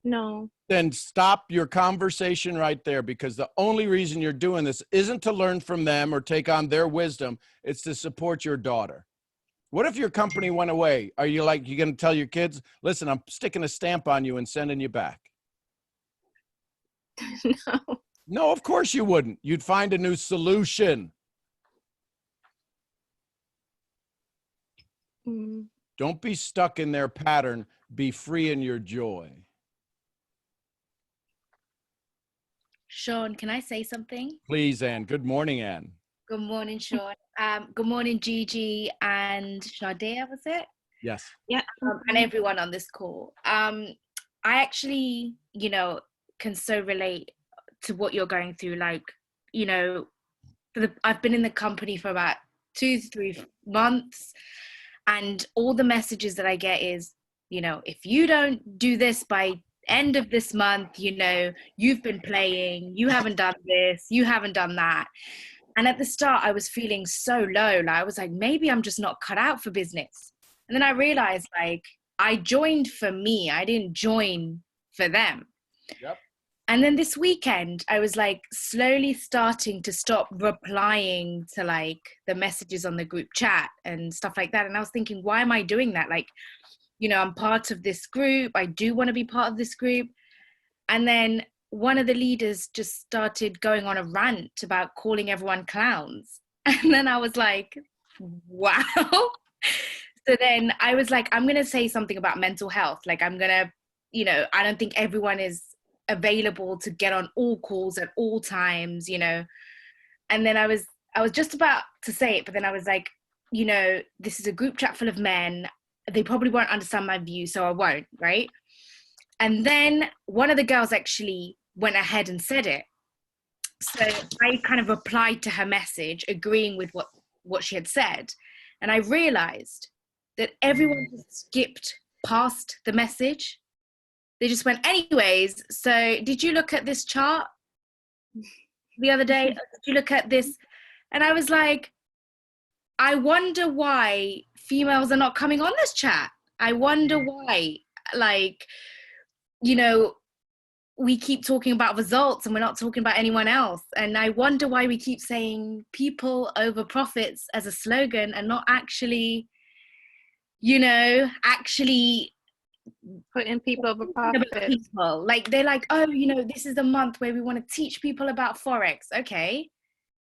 No. Then stop your conversation right there, because the only reason you're doing this isn't to learn from them or take on their wisdom. It's to support your daughter. What if your company went away? Are you going to tell your kids, listen, I'm sticking a stamp on you and sending you back? No. No, of course you wouldn't. You'd find a new solution. Don't be stuck in their pattern. Be free in your joy. Sean, can I say something? Please, Ann. Good morning, Ann. Good morning, Sean. Good morning, Gigi and Shardia, was it? Yes. Yeah. And everyone on this call. I actually, can so relate to what you're going through. Like, I've been in the company for about 2-3 months, and all the messages that I get is, if you don't do this by end of this month, you've been playing, you haven't done this, you haven't done that. And at the start, I was feeling so low. Like, I was like, maybe I'm just not cut out for business. And then I realized, I joined for me. I didn't join for them. Yep. And then this weekend, I was slowly starting to stop replying to the messages on the group chat and stuff like that. And I was thinking, why am I doing that? I'm part of this group. I do want to be part of this group. And then one of the leaders just started going on a rant about calling everyone clowns. And then I was like, wow. So then I was like, I'm going to say something about mental health. I'm going to, I don't think everyone is available to get on all calls at all times, And then I was just about to say it, but then I was like, this is a group chat full of men. They probably won't understand my view, so I won't, right? And then one of the girls actually went ahead and said it. So I kind of replied to her message, agreeing with what she had said. And I realized that everyone just skipped past the message. They just went, anyways, so did you look at this chart the other day? Did you look at this? And I was like, I wonder why females are not coming on this chat. I wonder why, we keep talking about results and we're not talking about anyone else. And I wonder why we keep saying people over profits as a slogan and not actually, putting people over profits. They're like, oh, this is the month where we want to teach people about Forex. Okay.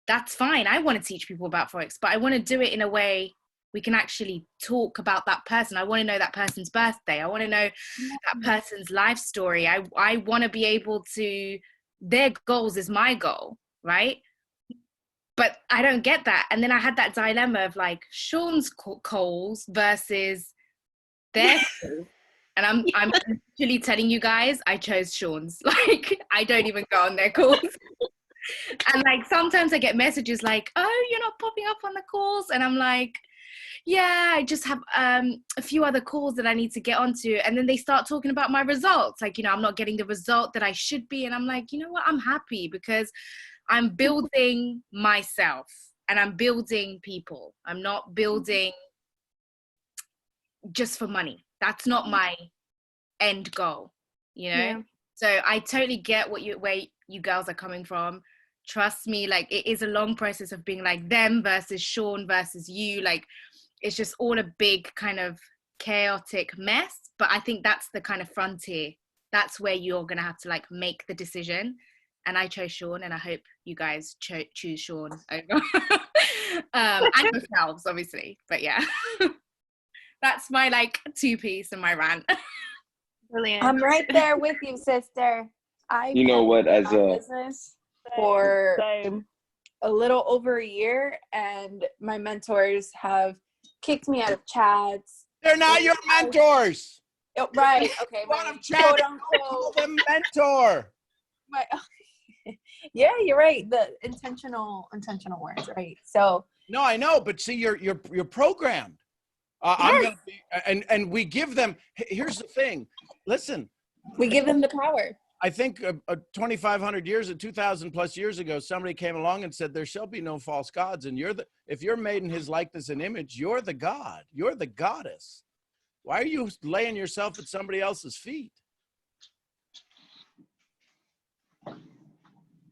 that's fine. I want to teach people about Forex, but I want to do it in a way we can actually talk about that person. I want to know that person's birthday. I want to know that person's life story. I want to be able to, their goals is my goal, right? But I don't get that. And then I had that dilemma of like Sean's calls versus their calls. And I'm actually telling you guys, I chose Sean's. Like, I don't even go on their calls. And like, sometimes I get messages like, oh, you're not popping up on the calls. And I'm like, yeah, I just have a few other calls that I need to get onto. And then they start talking about my results. Like, you know, I'm not getting the result that I should be. And I'm like, you know what? I'm happy because I'm building myself and I'm building people. I'm not building just for money. That's not my end goal, you know? Yeah. So I totally get where you girls are coming from. Trust me, like it is a long process of being like them versus Sean versus you. Like it's just all a big kind of chaotic mess. But I think that's the kind of frontier. That's where you're going to have to like make the decision. And I chose Sean, and I hope you guys choose Sean over and yourselves, obviously. But yeah, that's my like 2-piece and my rant. Brilliant. I'm right there with you, sister. You know what? As a business for a little over a year, and my mentors have kicked me out of chats. They're not your mentors. Oh, right. Okay. My quote unquote the mentor. Yeah, you're right. The intentional words, right? So no, I know, but see, you're programmed. Yes. I'm gonna be, and we give them. Here's the thing. Listen, we give them the power. I think 2,500 years, 2,000 plus years ago, somebody came along and said, "There shall be no false gods." And if you're made in His likeness and image, you're the God. You're the goddess. Why are you laying yourself at somebody else's feet?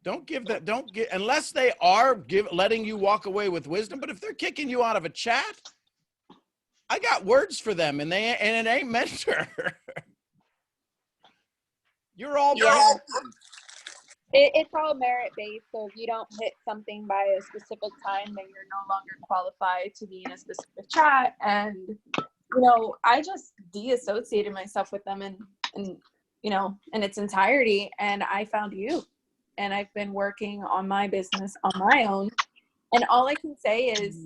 Don't give unless they are letting you walk away with wisdom. But if they're kicking you out of a chat, I got words for them, and it ain't mentor. You're all it's all merit based. So if you don't hit something by a specific time, then you're no longer qualified to be in a specific chat. And you know, I just deassociated myself with them and you know, in its entirety. And I found you. And I've been working on my business on my own. And all I can say is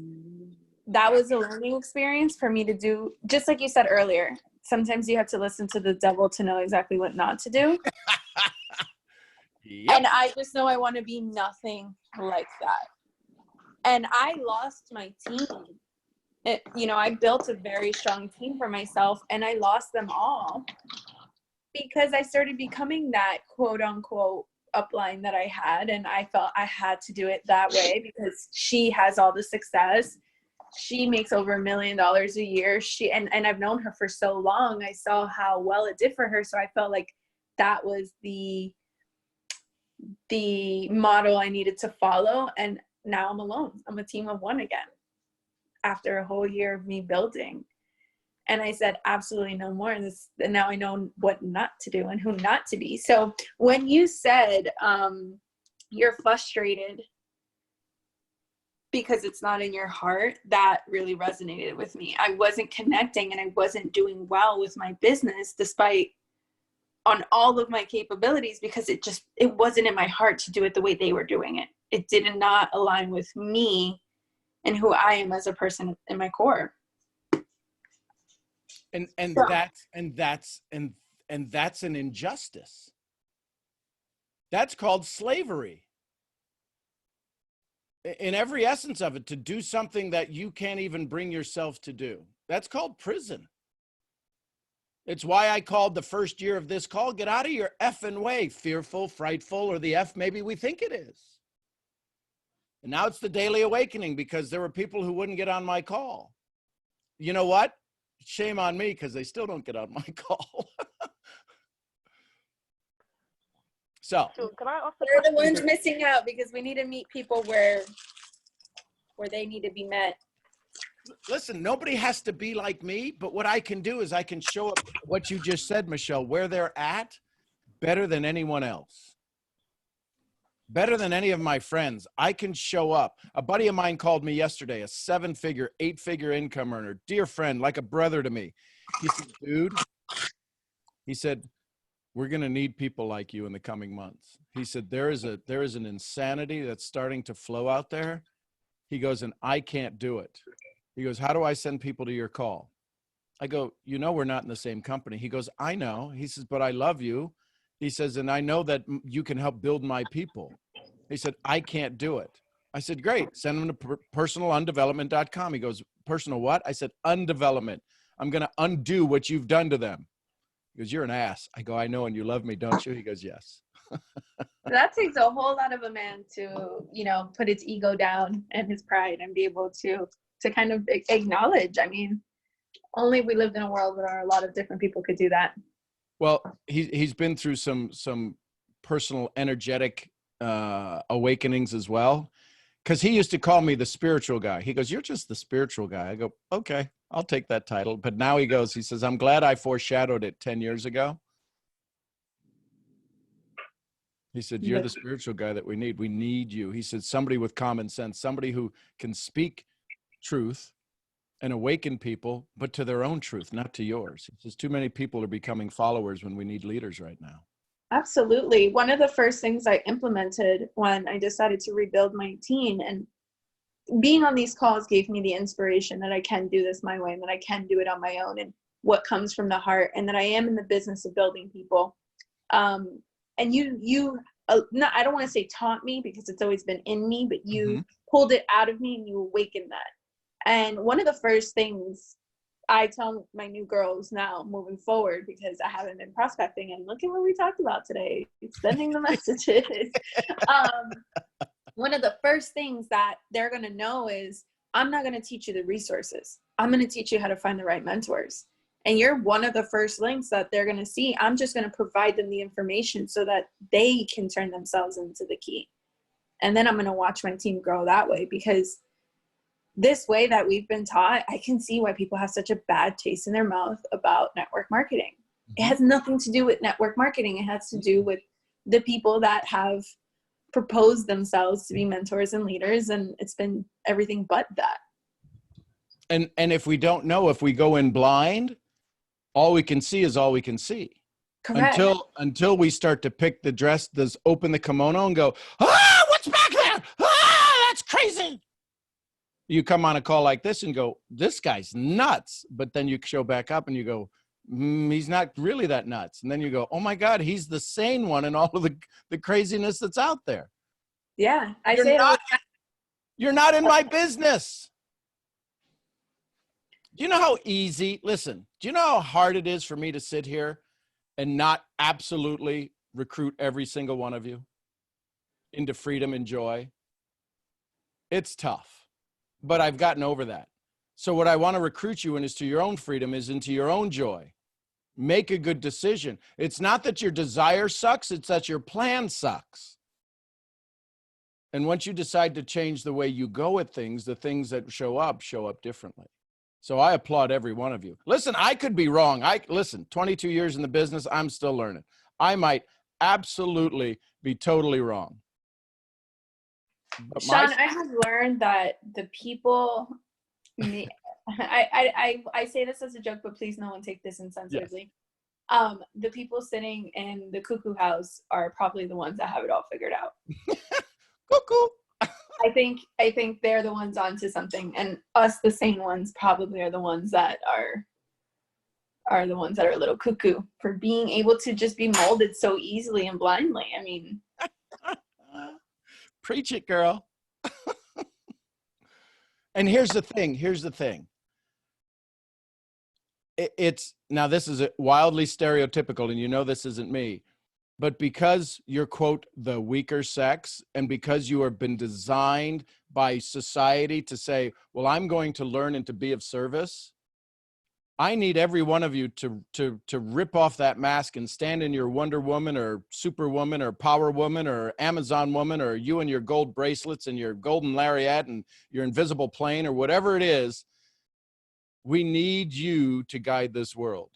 that was a learning experience for me to do. Just like you said earlier, sometimes you have to listen to the devil to know exactly what not to do. Yep. And I just know I want to be nothing like that. And I lost my team. You know, I built a very strong team for myself, and I lost them all because I started becoming that quote unquote upline that I had, and I felt I had to do it that way because she has all the success. She makes over $1 million a year. And I've known her for so long. I saw how well it did for her, so I felt like that was the model I needed to follow. And now I'm alone. I'm a team of one again after a whole year of me building. And I said, absolutely no more. And now I know what not to do and who not to be. So when you said you're frustrated because it's not in your heart, that really resonated with me. I wasn't connecting and I wasn't doing well with my business despite on all of my capabilities because it wasn't in my heart to do it the way they were doing it. It did not align with me and who I am as a person in my core. And that's an injustice. That's called slavery. In every essence of it, to do something that you can't even bring yourself to do. That's called prison. It's why I called the first year of this call, get out of your effing way, fearful, frightful, or the F maybe we think it is. And now it's the daily awakening because there were people who wouldn't get on my call. You know what? Shame on me because they still don't get on my call. So they're the ones missing out because we need to meet people where they need to be met. Listen, nobody has to be like me, but what I can do is I can show up what you just said, Michelle, where they're at better than anyone else. better than any of my friends. I can show up. A buddy of mine called me yesterday, a 7-figure, 8-figure income earner, dear friend, like a brother to me. He said, dude, he said, we're going to need people like you in the coming months. He said, there is an insanity that's starting to flow out there. He goes, and I can't do it. He goes, how do I send people to your call? I go, you know, we're not in the same company. He goes, I know. He says, but I love you. He says, and I know that you can help build my people. He said, I can't do it. I said, great. Send them to personalundevelopment.com. He goes, personal what? I said, undevelopment. I'm going to undo what you've done to them. He goes, you're an ass. I go, I know, and you love me, don't you? He goes, yes. That takes a whole lot of a man to, you know, put his ego down and his pride and be able to kind of acknowledge. I mean, only if we lived in a world where a lot of different people could do that. Well, he's been through some personal energetic awakenings as well. Because he used to call me the spiritual guy. He goes, you're just the spiritual guy. I go, okay, I'll take that title. But now he says, I'm glad I foreshadowed it 10 years ago. He said, you're the spiritual guy that we need. We need you. He said, somebody with common sense, somebody who can speak truth and awaken people, but to their own truth, not to yours. He says, too many people are becoming followers when we need leaders right now. Absolutely. One of the first things I implemented when I decided to rebuild my team, and being on these calls gave me the inspiration that I can do this my way and that I can do it on my own and what comes from the heart, and that I am in the business of building people. And you I don't want to say taught me, because it's always been in me, but you pulled it out of me and you awakened that. And one of the first things I tell my new girls now moving forward, because I haven't been prospecting, and look at what we talked about today, sending the messages. One of the first things that they're going to know is, I'm not going to teach you the resources. I'm going to teach you how to find the right mentors. And you're one of the first links that they're going to see. I'm just going to provide them the information so that they can turn themselves into the key. And then I'm going to watch my team grow that way, because this way that we've been taught, I can see why people have such a bad taste in their mouth about network marketing. It has nothing to do with network marketing. It has to do with the people that have proposed themselves to be mentors and leaders, and it's been everything but that. And if we don't know, if we go in blind, all we can see is all we can see. Correct. Until we start to pick the dress, open the kimono and go, ah, what's back there? Ah, that's crazy. You come on a call like this and go, this guy's nuts. But then you show back up and you go, he's not really that nuts. And then you go, oh my God, he's the sane one in all of the craziness that's out there. Yeah, You're not in my business. Do you know how do you know how hard it is for me to sit here and not absolutely recruit every single one of you into freedom and joy? It's tough, but I've gotten over that. So what I want to recruit you in is to your own freedom, is into your own joy. Make a good decision. It's not that your desire sucks, it's that your plan sucks. And once you decide to change the way you go at things, the things that show up differently. So I applaud every one of you. Listen, I could be wrong. 22 years in the business, I'm still learning. I might absolutely be totally wrong. But Sean, I have learned that the people, I say this as a joke, but please no one take this insensitively. Yes. The people sitting in the cuckoo house are probably the ones that have it all figured out. Cuckoo. I think they're the ones onto something, and us, the sane ones, probably are the ones that are the ones that are a little cuckoo for being able to just be molded so easily and blindly. I mean, preach it, girl. And here's the thing. It's now, this is wildly stereotypical, and you know this isn't me. But because you're, quote, the weaker sex, and because you have been designed by society to say, well, I'm going to learn and to be of service, I need every one of you to rip off that mask and stand in your Wonder Woman or Superwoman or Power Woman or Amazon Woman, or you and your gold bracelets and your golden lariat and your invisible plane or whatever it is. We need you to guide this world.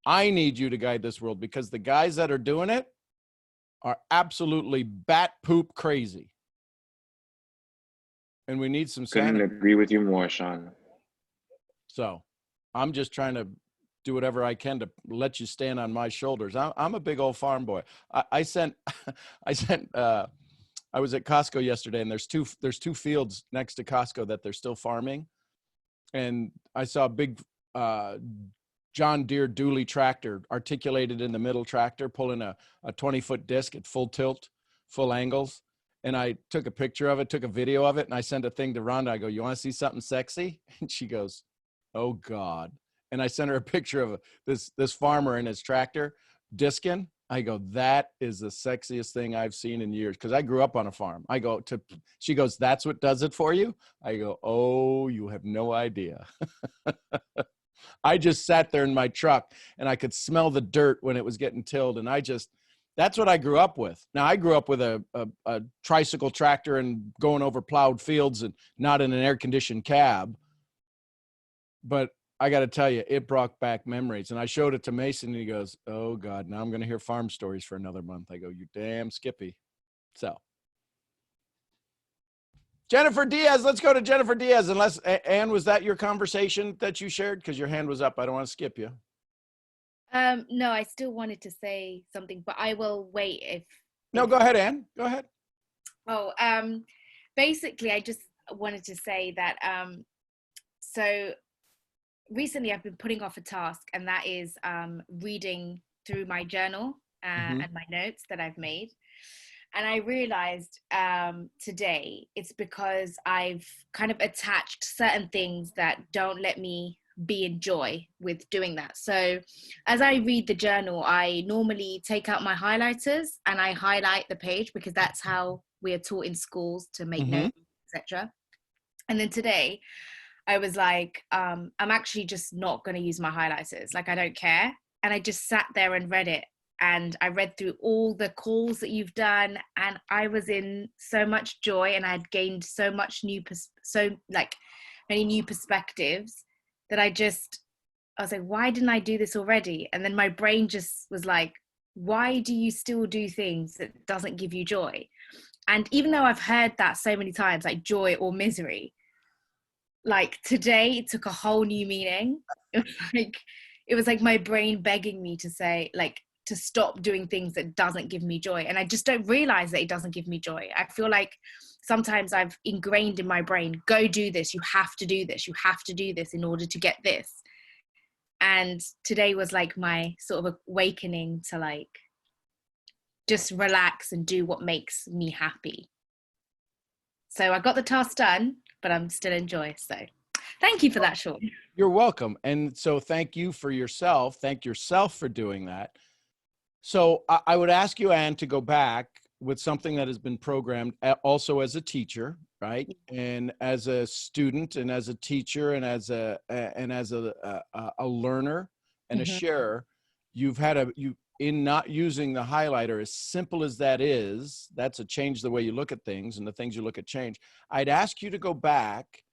I need you to guide this world, because the guys that are doing it are absolutely bat poop crazy. And we need some Couldn't sanity. agree with you more, Sean. So I'm just trying to do whatever I can to let you stand on my shoulders. I'm a big old farm boy. I was at Costco yesterday, and there's two fields next to Costco that they're still farming. And I saw a big John Deere dually tractor, articulated in the middle tractor, pulling a 20-foot disc at full tilt, full angles. And I took a picture of it, took a video of it, and I sent a thing to Rhonda. I go, "You want to see something sexy?" And she goes, "Oh God." And I sent her a picture of this farmer in his tractor discing. I go, "That is the sexiest thing I've seen in years." Because I grew up on a farm. She goes, "That's what does it for you?" I go, "Oh, you have no idea." I just sat there in my truck and I could smell the dirt when it was getting tilled. And that's what I grew up with. Now I grew up with a tricycle tractor and going over plowed fields and not in an air conditioned cab. But I got to tell you, it brought back memories. And I showed it to Mason and he goes, "Oh God, now I'm going to hear farm stories for another month." I go, "You damn Skippy." So Jennifer Diaz, let's go to Jennifer Diaz. Unless, Ann, was that your conversation that you shared? Because your hand was up. I don't want to skip you. No, I still wanted to say something, but I will wait if. No, go ahead, Ann. Go ahead. Oh, basically, I just wanted to say that, so recently I've been putting off a task, and that is reading through my journal and my notes that I've made. And I realized today it's because I've kind of attached certain things that don't let me be in joy with doing that. So as I read the journal, I normally take out my highlighters and I highlight the page, because that's how we are taught in schools to make notes, etc. And then today I was like, I'm actually just not going to use my highlighters. Like, I don't care. And I just sat there and read it. And I read through all the calls that you've done, and I was in so much joy, and I had gained so much many new perspectives that I was like, why didn't I do this already? And then my brain just was like, why do you still do things that doesn't give you joy? And even though I've heard that so many times, like joy or misery, like today it took a whole new meaning. It was like my brain begging me to say, like, to stop doing things that doesn't give me joy. And I just don't realize that it doesn't give me joy. I feel like sometimes I've ingrained in my brain, go do this, you have to do this, you have to do this in order to get this. And today was like my sort of awakening to like just relax and do what makes me happy. So I got the task done, but I'm still in joy. So thank you for that, Sean. You're welcome. And so thank you for yourself. Thank yourself for doing that. So I would ask you, Ann, to go back with something that has been programmed also as a teacher, right? And as a student and as a teacher and as a learner and a sharer, in not using the highlighter, as simple as that is, that's a change the way you look at things, and the things you look at change. I'd ask you to go back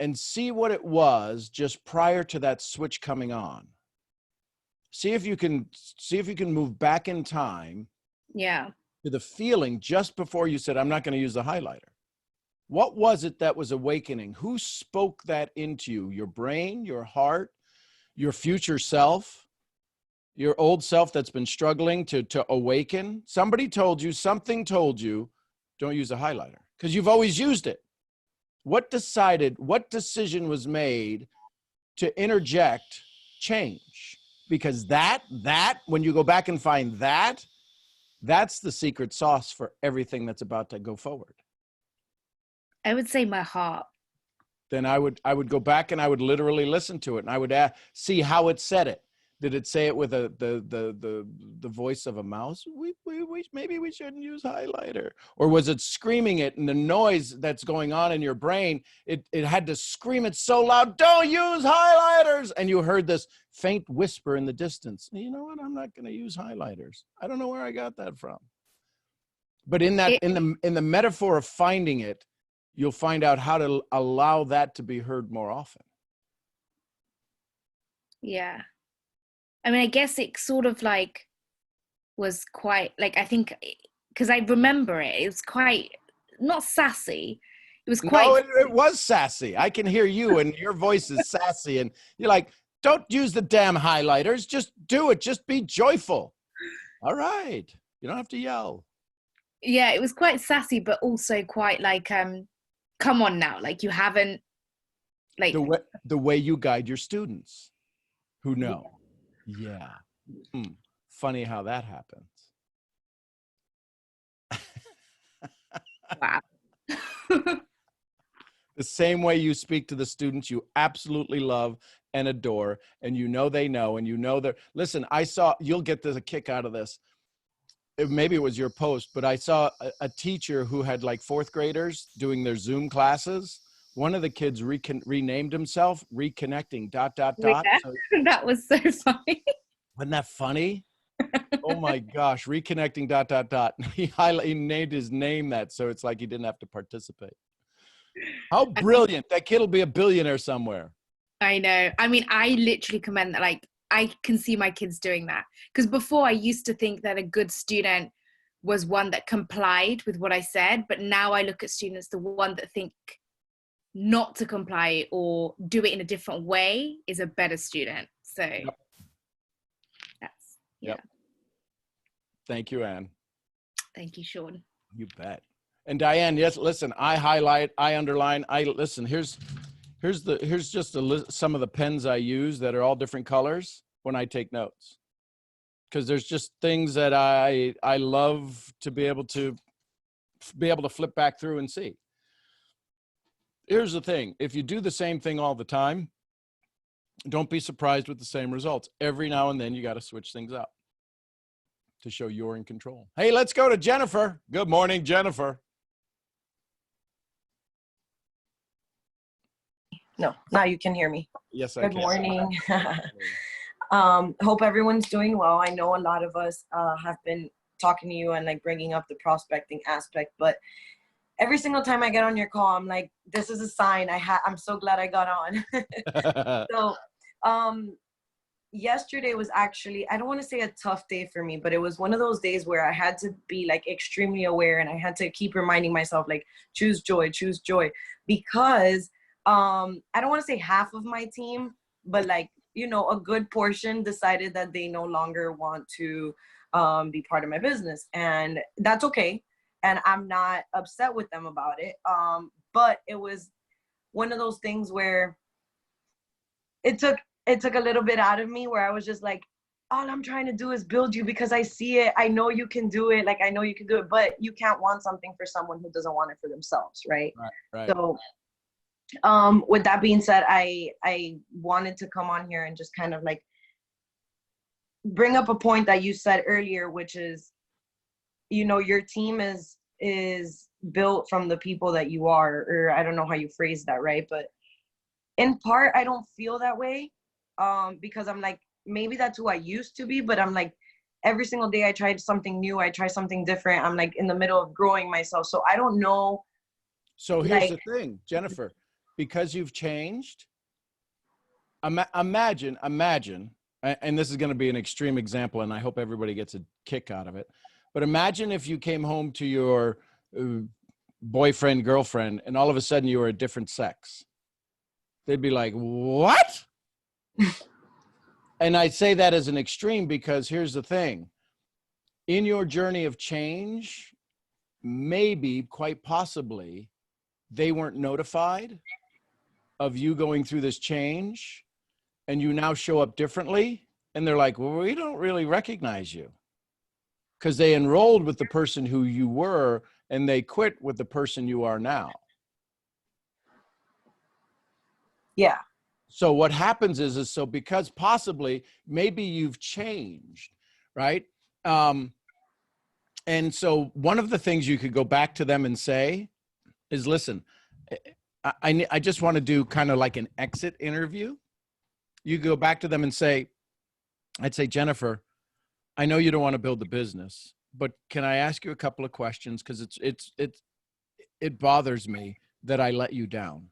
and see what it was just prior to that switch coming on. See if you can move back in time. Yeah. To the feeling just before you said, "I'm not going to use the highlighter." What was it that was awakening? Who spoke that into you? Your brain, your heart, your future self, your old self that's been struggling to awaken? Something told you, don't use a highlighter, because you've always used it. What decision was made to interject change? Because that when you go back and find that's the secret sauce for everything that's about to go forward. I would say my heart. Then I would go back and I would literally listen to it, and I would see how it said it. Did it say it with the voice of a mouse? Maybe we shouldn't use highlighter. Or was it screaming it, and the noise that's going on in your brain, it had to scream it so loud, "Don't use highlighters!" And you heard this faint whisper in the distance. You know what? I'm not going to use highlighters. I don't know where I got that from. But in the metaphor of finding it, you'll find out how to allow that to be heard more often. Yeah. I mean, I guess it's sort of like was quite like, I think, because I remember it was quite not sassy. It was quite. No, it was sassy. I can hear you, and your voice is sassy, and you're like, don't use the damn highlighters. Just do it. Just be joyful. All right. You don't have to yell. Yeah, it was quite sassy, but also quite like, come on now, like you haven't, like the way you guide your students who know. Yeah. Funny how that happens. Wow. The same way you speak to the students you absolutely love and adore, and you know they know, and you know they're, listen, you'll get a kick out of this. Maybe it was your post, but I saw a teacher who had like fourth graders doing their Zoom classes. One of the kids renamed himself Reconnecting ... Yeah, So, that was so funny. wasn't that funny? Oh my gosh, Reconnecting ... He named his name that, so it's like he didn't have to participate. How brilliant. That kid will be a billionaire somewhere. I know. I mean, I literally commend that. Like, I can see my kids doing that. Because before I used to think that a good student was one that complied with what I said. But now I look at students, the one that think not to comply or do it in a different way is a better student. So that's, yeah. Yep. Thank you, Anne. Thank you, Sean. You bet. And Diane, yes, listen, I highlight, I underline, listen, here's just some of the pens I use that are all different colors when I take notes. Because there's just things that I love to be able to flip back through and see. Here's the thing. If you do the same thing all the time, don't be surprised with the same results. Every now and then you got to switch things up to show you're in control. Hey, let's go to Jennifer. Good morning, Jennifer. No, now you can hear me. Yes, I can. Good morning. Hope everyone's doing well. I know a lot of us have been talking to you and like bringing up the prospecting aspect, but every single time I get on your call, I'm like, this is a sign. I'm so glad I got on. So yesterday was actually, I don't want to say a tough day for me, but it was one of those days where I had to be like extremely aware, and I had to keep reminding myself, like, choose joy, because I don't want to say half of my team, but like, you know, a good portion decided that they no longer want to be part of my business, and that's okay. And I'm not upset with them about it. But it was one of those things where it took a little bit out of me, where I was just like, all I'm trying to do is build you because I see it. I know you can do it. Like, I know you can do it, but you can't want something for someone who doesn't want it for themselves. Right. So with that being said, I wanted to come on here and just kind of like bring up a point that you said earlier, which is, you know, your team is built from the people that you are, or I don't know how you phrase that, right? But in part, I don't feel that way, because I'm like, maybe that's who I used to be, but I'm like, every single day I tried something new, I try something different. I'm like in the middle of growing myself. So I don't know. So here's the thing, Jennifer, because you've changed, imagine, and this is going to be an extreme example, and I hope everybody gets a kick out of it. But imagine if you came home to your boyfriend, girlfriend, and all of a sudden you were a different sex. They'd be like, what? And I say that as an extreme because here's the thing. In your journey of change, maybe, quite possibly, they weren't notified of you going through this change, and you now show up differently. And they're like, well, we don't really recognize you. Because they enrolled with the person who you were, and they quit with the person you are now. Yeah. So what happens is so because possibly, maybe you've changed, right? And so one of the things you could go back to them and say is, listen, I just want to do kind of like an exit interview. You go back to them and say, I'd say, Jennifer, I know you don't want to build the business, but can I ask you a couple of questions? Because it bothers me that I let you down.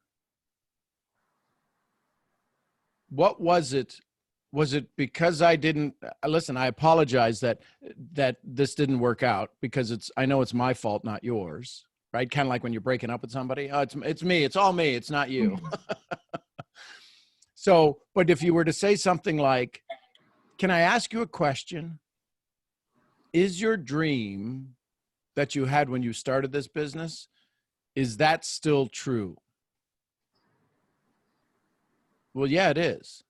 What was it was it because I didn't listen? I apologize that this didn't work out, because I know it's my fault, not yours, right? Kind of like when you're breaking up with somebody. Oh, it's me. It's all me. It's not you. So, but if you were to say something like, "Can I ask you a question? Is your dream that you had when you started this business, is that still true?" Well, yeah, it is.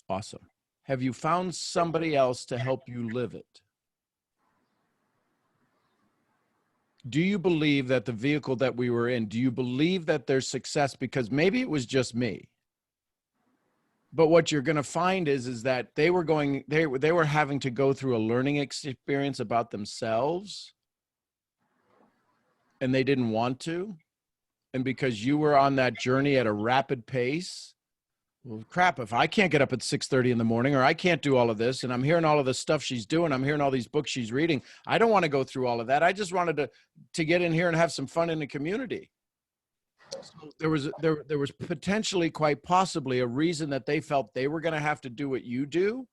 Awesome. Have you found somebody else to help you live it? Do you believe that the vehicle that we were in, do you believe that there's success? Because maybe it was just me. But what you're going to find is that they were having to go through a learning experience about themselves, and they didn't want to. And because you were on that journey at a rapid pace, well, crap, if I can't get up at 6:30 in the morning, or I can't do all of this, and I'm hearing all of the stuff she's doing, I'm hearing all these books she's reading, I don't want to go through all of that. I just wanted to get in here and have some fun in the community. So there was potentially, quite possibly, a reason that they felt they were going to have to do what you do,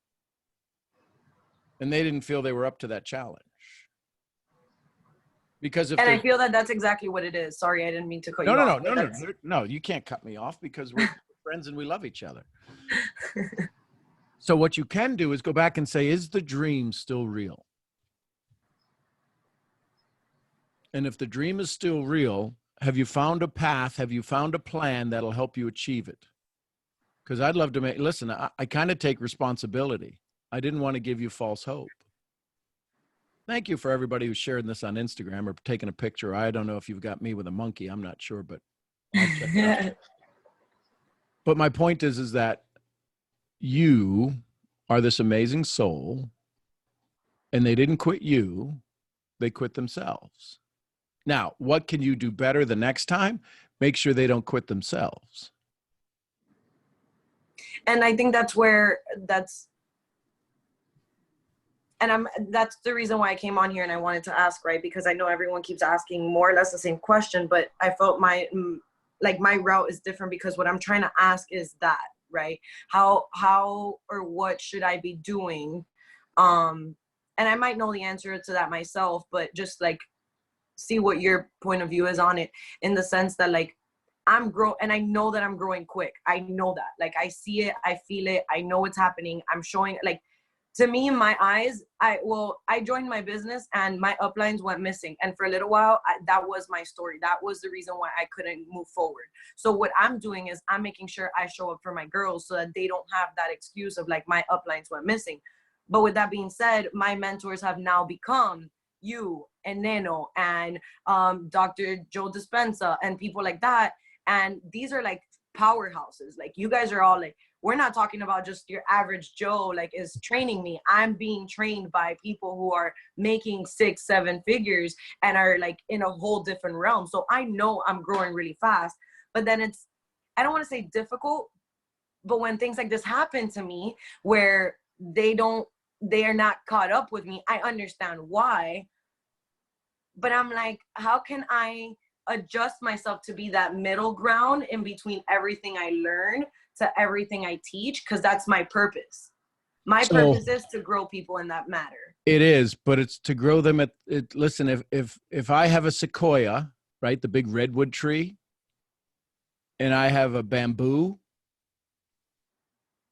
and they didn't feel they were up to that challenge. Because if I feel that that's exactly what it is. Sorry, I didn't mean to cut you off. No, you can't cut me off, because we're friends and we love each other. So what you can do is go back and say, is the dream still real? And if the dream is still real, have you found a path? Have you found a plan that'll help you achieve it? Because I'd love to listen, I kind of take responsibility. I didn't want to give you false hope. Thank you for everybody who's sharing this on Instagram or taking a picture. I don't know if you've got me with a monkey. I'm not sure, but I'll check it out. But my point is that you are this amazing soul, and they didn't quit you. They quit themselves. Now, what can you do better the next time? Make sure they don't quit themselves. And I think that's the reason why I came on here and I wanted to ask, right? Because I know everyone keeps asking more or less the same question, but I felt my route is different, because what I'm trying to ask is that, right? How or what should I be doing? And I might know the answer to that myself, but just like see what your point of view is on it, in the sense that like and I know that I'm growing quick. I know that, like, I see it, I feel it, I know what's happening. I'm showing, like, to me, in my eyes, I joined my business and my uplines went missing. And for a little while, that was my story. That was the reason why I couldn't move forward. So what I'm doing is I'm making sure I show up for my girls so that they don't have that excuse of like, my uplines went missing. But with that being said, my mentors have now become you and Neno and Dr. Joe Dispenza and people like that. And these are like powerhouses. Like, you guys are all like, we're not talking about just your average Joe, like, is training me. I'm being trained by people who are making 6-7 figures and are like in a whole different realm. So I know I'm growing really fast, but then I don't want to say difficult, but when things like this happen to me where they are not caught up with me, I understand why. But I'm like, how can I adjust myself to be that middle ground in between everything I learn to everything I teach? Because that's my purpose. My purpose is to grow people in that matter. It is, but it's to grow them listen, if I have a sequoia, right, the big redwood tree, and I have a bamboo,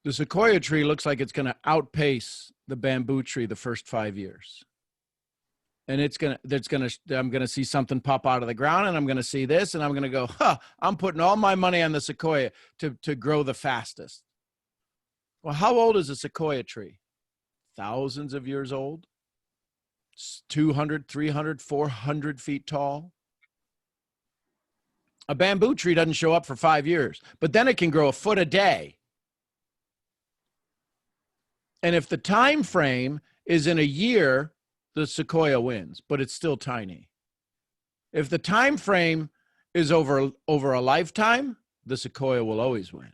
the sequoia tree looks like it's going to outpace the bamboo tree the first 5 years. And I'm going to see something pop out of the ground, and I'm going to see this, and I'm going to go, I'm putting all my money on the sequoia to grow the fastest. Well, how old is a sequoia tree? Thousands of years old, 200, 300, 400 feet tall. A bamboo tree doesn't show up for 5 years, but then it can grow a foot a day. And if the time frame is in a year, the sequoia wins, but it's still tiny. If the time frame is over a lifetime, the sequoia will always win.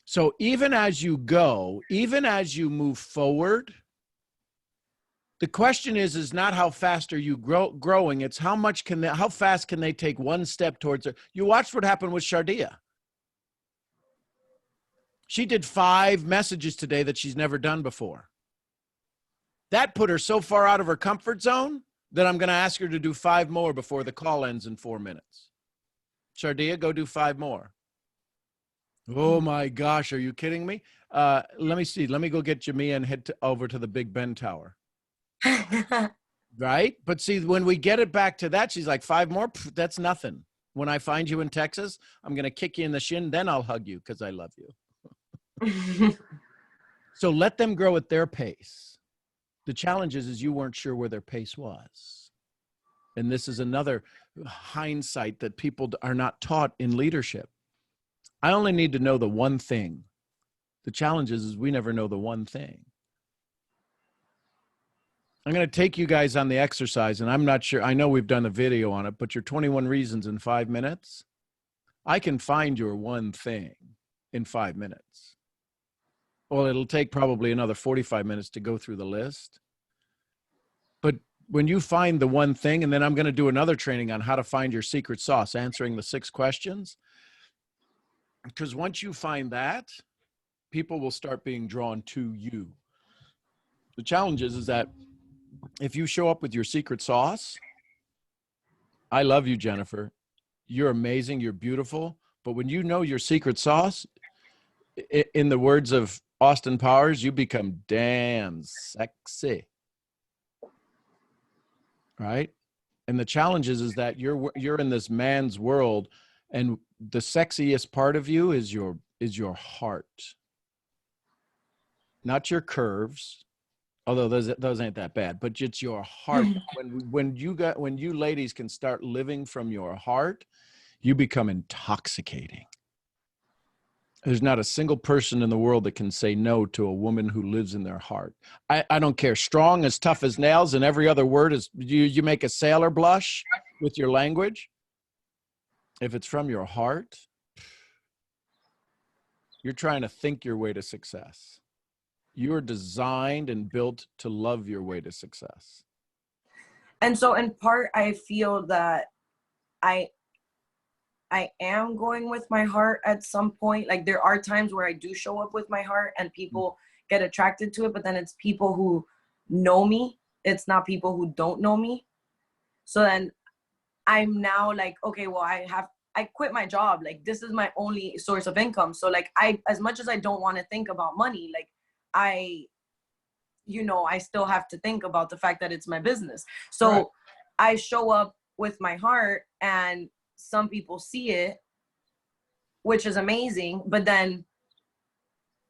So even as you go, even as you move forward, the question is not how fast are you growing, it's how fast can they take one step towards it. You watched what happened with Shardia. She did 5 messages today that she's never done before. That put her so far out of her comfort zone that I'm going to ask her to do 5 more before the call ends in 4 minutes. Shardia, go do 5 more. Oh my gosh, are you kidding me? Let me see. Let me go get Jamia and head over to the Big Ben Tower. Right? But see, when we get it back to that, she's like, 5 more? Pff, that's nothing. When I find you in Texas, I'm going to kick you in the shin, then I'll hug you because I love you. So let them grow at their pace. The challenge is you weren't sure where their pace was. And this is another hindsight that people are not taught in leadership. I only need to know the one thing. The challenge is we never know the one thing. I'm going to take you guys on the exercise, and I'm not sure. I know we've done a video on it, but your 21 reasons in 5 minutes, I can find your one thing in 5 minutes. Well, it'll take probably another 45 minutes to go through the list. But when you find the one thing, and then I'm going to do another training on how to find your secret sauce, answering the 6 questions. Because once you find that, people will start being drawn to you. The challenge is that if you show up with your secret sauce, I love you, Jennifer. You're amazing. You're beautiful. But when you know your secret sauce, in the words of Austin Powers, you become damn sexy. Right? And the challenge is that you're in this man's world, and the sexiest part of you is your heart. Not your curves, although those ain't that bad, but it's your heart. When you ladies can start living from your heart, you become intoxicating. There's not a single person in the world that can say no to a woman who lives in their heart. I don't care. Strong, as tough as nails, and every other word is, you make a sailor blush with your language. If it's from your heart, you're trying to think your way to success. You're designed and built to love your way to success. And so in part, I feel that I am going with my heart at some point. Like there are times where I do show up with my heart and people get attracted to it, but then it's people who know me. It's not people who don't know me. So then I'm now like, okay, well, I quit my job. Like this is my only source of income. So like as much as I don't want to think about money, like I still have to think about the fact that it's my business. So right. I show up with my heart and some people see it, which is amazing, but then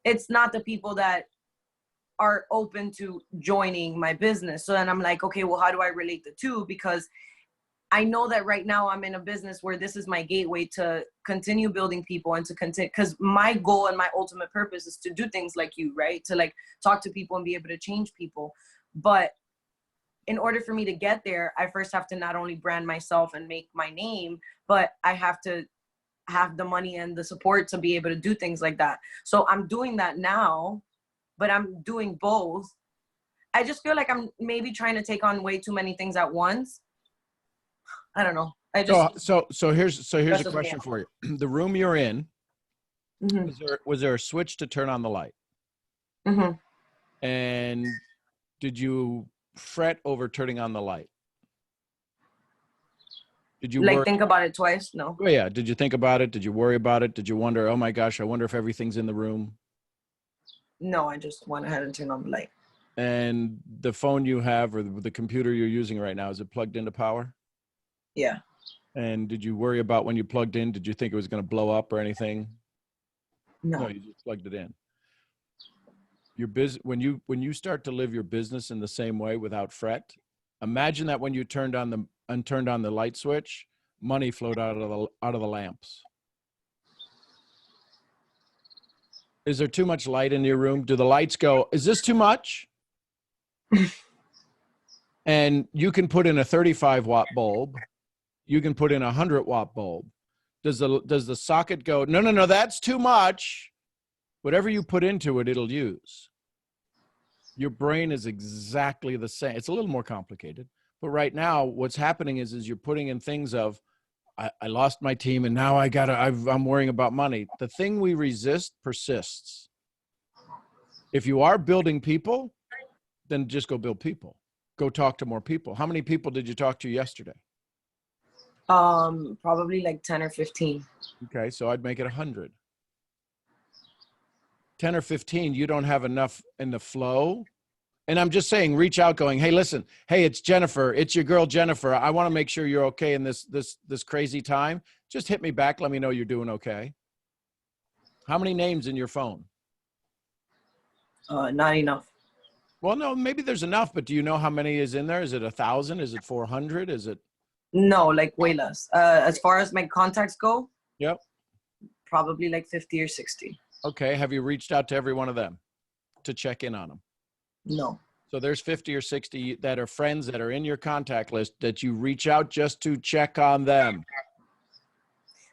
it's not the people that are open to joining my business. So then I'm like, okay, well, how do I relate the two? Because I know that right now I'm in a business where this is my gateway to continue building people and to continue, because my goal and my ultimate purpose is to do things like you, right? To like talk to people and be able to change people. But in order for me to get there, I first have to not only brand myself and make my name, but I have to have the money and the support to be able to do things like that. So I'm doing that now, but I'm doing both. I just feel like I'm maybe trying to take on way too many things at once. I don't know. So here's a question for you. The room you're in, was there a switch to turn on the light? Mm-hmm. And did you fret over turning on the light? Did you think about it twice? No. Oh yeah. Did you think about it? Did you worry about it? Did you wonder, oh my gosh, I wonder if everything's in the room? No, I just went ahead and turned on the light. And the phone you have or the computer you're using right now, is it plugged into power? Yeah. And did you worry about when you plugged in, did you think it was going to blow up or anything? No, you just plugged it in. Your when you start to live your business in the same way without fret, imagine that when you turned on the light switch, money flowed out of the lamps. Is there too much light in your room? Do the lights go, is this too much? And you can put in a 35-watt bulb. You can put in a 100-watt bulb. Does the socket go, no, that's too much? Whatever you put into it, it'll use. Your brain is exactly the same. It's a little more complicated. But right now, what's happening is you're putting in things of, I lost my team and now I'm worrying about money. The thing we resist persists. If you are building people, then just go build people. Go talk to more people. How many people did you talk to yesterday? Probably like 10 or 15. Okay, so I'd make it 100. 10 or 15, you don't have enough in the flow. And I'm just saying, reach out going, hey, listen, hey, it's Jennifer. It's your girl, Jennifer. I want to make sure you're okay in this crazy time. Just hit me back. Let me know you're doing okay. How many names in your phone? Not enough. Well, no, maybe there's enough, but do you know how many is in there? Is it 1,000? Is it 400? Is it? No, like way less. As far as my contacts go, Yep. Probably like 50 or 60. Okay. Have you reached out to every one of them to check in on them? No. So there's 50 or 60 that are friends that are in your contact list that you reach out just to check on them.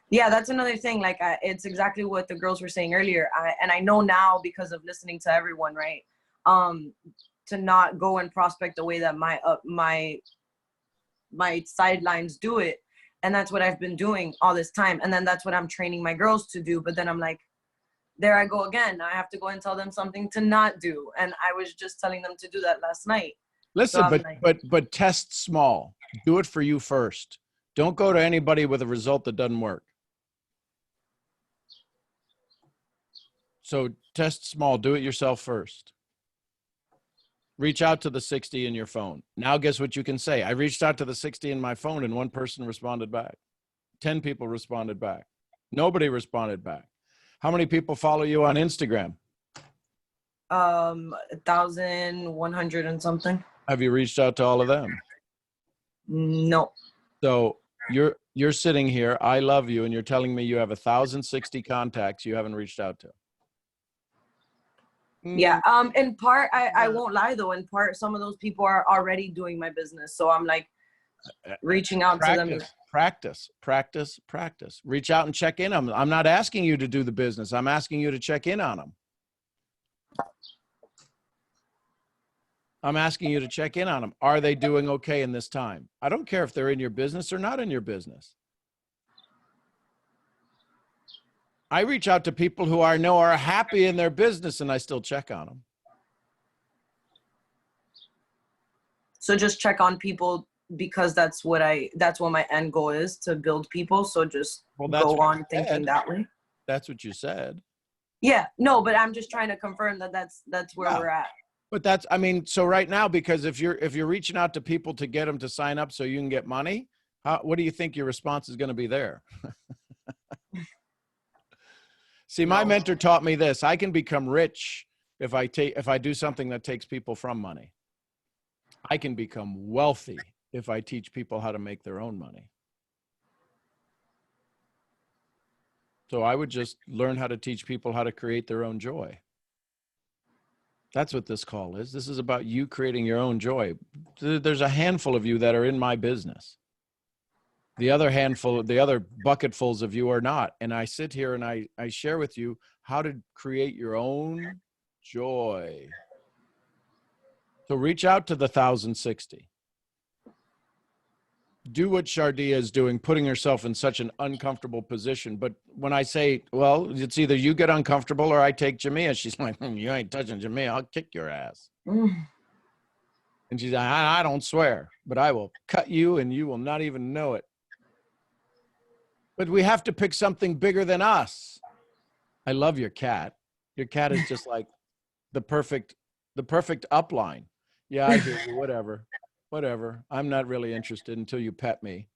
Yeah, that's another thing. Like, it's exactly what the girls were saying earlier. I know now because of listening to everyone, right? To not go and prospect the way that my sidelines do it. And that's what I've been doing all this time. And then that's what I'm training my girls to do. But then I'm like, there I go again. I have to go and tell them something to not do. And I was just telling them to do that last night. Listen, So but test small. Do it for you first. Don't go to anybody with a result that doesn't work. So test small. Do it yourself first. Reach out to the 60 in your phone. Now guess what you can say? I reached out to the 60 in my phone and one person responded back. 10 people responded back. Nobody responded back. How many people follow you on Instagram? 1,100 and something. Have you reached out to all of them? No. So you're sitting here, I love you, and you're telling me you have 1,060 contacts you haven't reached out to. Yeah. In part, I won't lie though. In part, some of those people are already doing my business, so I'm like reaching out to them. Practice. Reach out and check in on them. I'm not asking you to do the business. I'm asking you to check in on them. I'm asking you to check in on them. Are they doing okay in this time? I don't care if they're in your business or not in your business. I reach out to people who I know are happy in their business and I still check on them. So just check on people because that's what my end goal is, to build people. So just go on thinking that way. That's what you said. Yeah, no, but I'm just trying to confirm that that's where we're at. But so right now, because if you're reaching out to people to get them to sign up so you can get money, what do you think your response is going to be there? See, my mentor taught me this. I can become rich if I do something that takes people from money. I can become wealthy if I teach people how to make their own money. So I would just learn how to teach people how to create their own joy. That's what this call is. This is about you creating your own joy. There's a handful of you that are in my business. The other bucketfuls of you are not. And I sit here and I share with you how to create your own joy. So reach out to the 1,060. Do what Shardia is doing, putting herself in such an uncomfortable position. But when I say, well, it's either you get uncomfortable or I take Jamia, she's like, you ain't touching Jamia, I'll kick your ass. And she's like, I don't swear, but I will cut you and you will not even know it. But we have to pick something bigger than us. I love your cat. Your cat is just like the perfect upline. Yeah, I hear you, whatever. I'm not really interested until you pet me.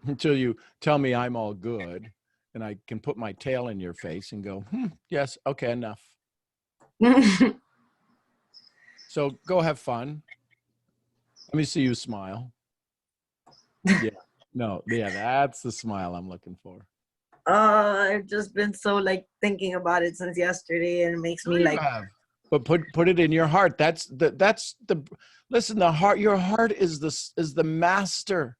Until you tell me I'm all good and I can put my tail in your face and go, yes, okay, enough. So go have fun. Let me see you smile. Yeah. No, yeah, that's the smile I'm looking for. I've just been so thinking about it since yesterday, and it makes me But put it in your heart. Listen, the heart, your heart is the master.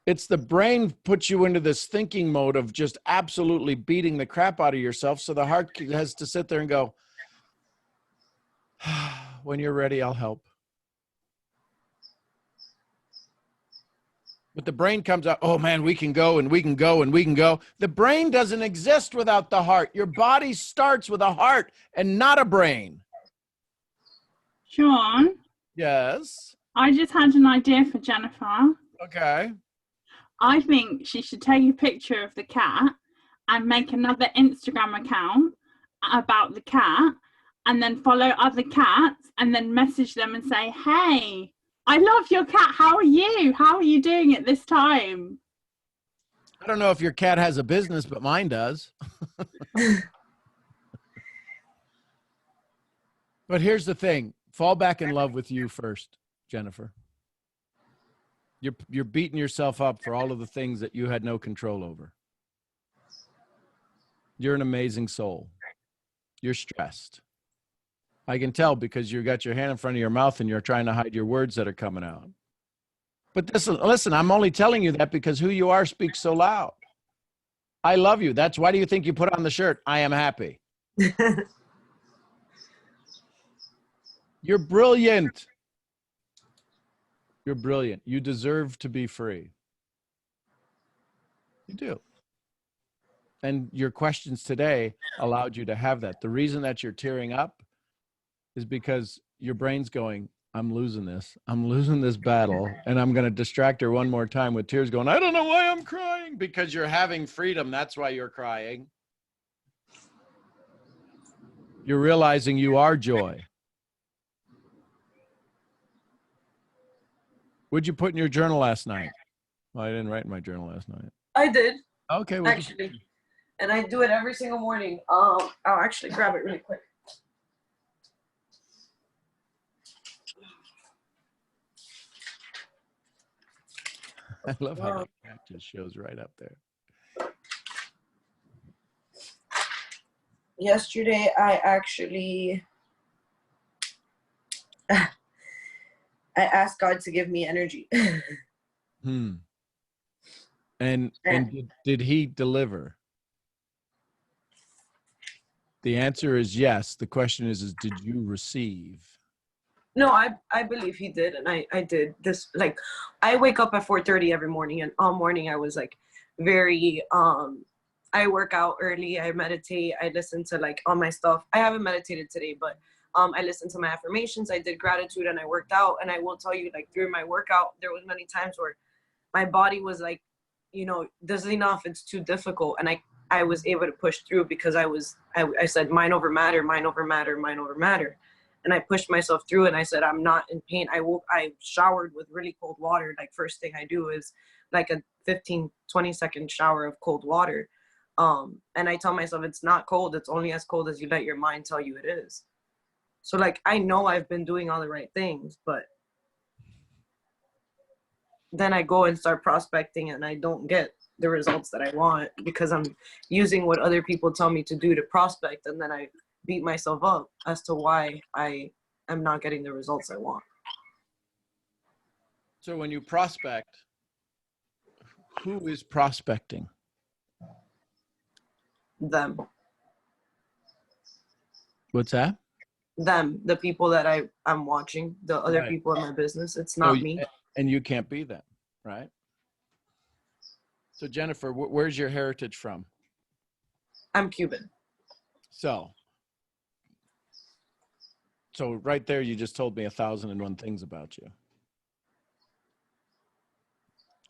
It's the brain puts you into this thinking mode of just absolutely beating the crap out of yourself. So the heart has to sit there and go, when you're ready, I'll help. But the brain comes out, oh man, we can go and we can go and we can go. The brain doesn't exist without the heart. Your body starts with a heart and not a brain. Sean, Yes. I just had an idea for Jennifer. Okay. I think she should take a picture of the cat and make another Instagram account about the cat and then follow other cats and then message them and say, hey, I love your cat. How are you? How are you doing at this time? I don't know if your cat has a business, but mine does. But here's the thing. Fall back in love with you first, Jennifer. You're beating yourself up for all of the things that you had no control over. You're an amazing soul. You're stressed. I can tell because you got your hand in front of your mouth and you're trying to hide your words that are coming out. But listen, I'm only telling you that because who you are speaks so loud. I love you. That's why do you think you put on the shirt, I am happy? You're brilliant. You're brilliant. You deserve to be free. You do. And your questions today allowed you to have that. The reason that you're tearing up is because your brain's going, I'm losing this. I'm losing this battle. And I'm going to distract her one more time with tears going, I don't know why I'm crying. Because you're having freedom. That's why you're crying. You're realizing you are joy. What'd you put in your journal last night? Well, I didn't write in my journal last night. I did. Okay. Actually. And I do it every single morning. I'll actually grab it really quick. I love how the cat just shows right up there. Yesterday, I actually I asked God to give me energy. And did he deliver? The answer is yes. The question is did you receive? No, I believe he did, and I did this. Like, I wake up at 4:30 every morning, and all morning I was like very I work out early, I meditate, I listen to like all my stuff. I haven't meditated today, but I listened to my affirmations, I did gratitude, and I worked out. And I will tell you, like, during my workout, there was many times where my body was like, you know, this is enough, it's too difficult. And I was able to push through because I said mind over matter, mind over matter, mind over matter. And I pushed myself through, and I said, I'm not in pain. I showered with really cold water. Like, first thing I do is like a 15, 20-second shower of cold water. And I tell myself it's not cold. It's only as cold as you let your mind tell you it is. So like, I know I've been doing all the right things, but then I go and start prospecting and I don't get the results that I want because I'm using what other people tell me to do to prospect. And then I beat myself up as to why I am not getting the results I want. So when you prospect, who is prospecting? Them. What's that? Them, the people that I'm watching, the other Right. people in my business. It's not me. And you can't be them, right? So Jennifer, where's your heritage from? I'm Cuban. So right there, you just told me 1,001 things about you.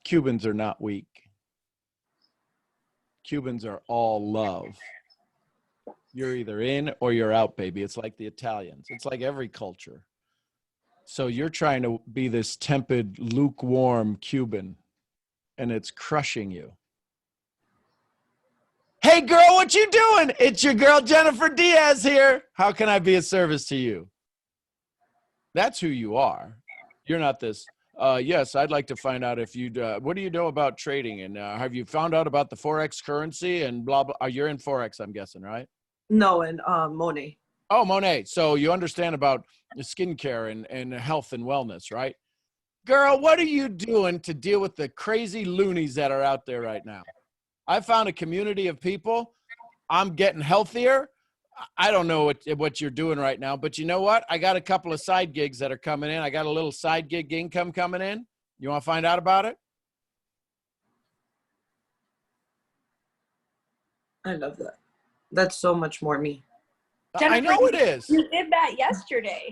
Cubans are not weak. Cubans are all love. You're either in or you're out, baby. It's like the Italians. It's like every culture. So you're trying to be this tepid, lukewarm Cuban, and it's crushing you. Hey, girl, what you doing? It's your girl, Jennifer Diaz here. How can I be of service to you? That's who you are. You're not this. Yes, I'd like to find out if you what do you know about trading? And have you found out about the Forex currency and blah, blah? You're in Forex, I'm guessing, right? No, and Monet. Oh, Monet. So you understand about skincare and health and wellness, right? Girl, what are you doing to deal with the crazy loonies that are out there right now? I found a community of people. I'm getting healthier. I don't know what you're doing right now, but you know what? I got a couple of side gigs that are coming in. I got a little side gig income coming in. You want to find out about it? I love that. That's so much more me. Jennifer, I know it is. You did that yesterday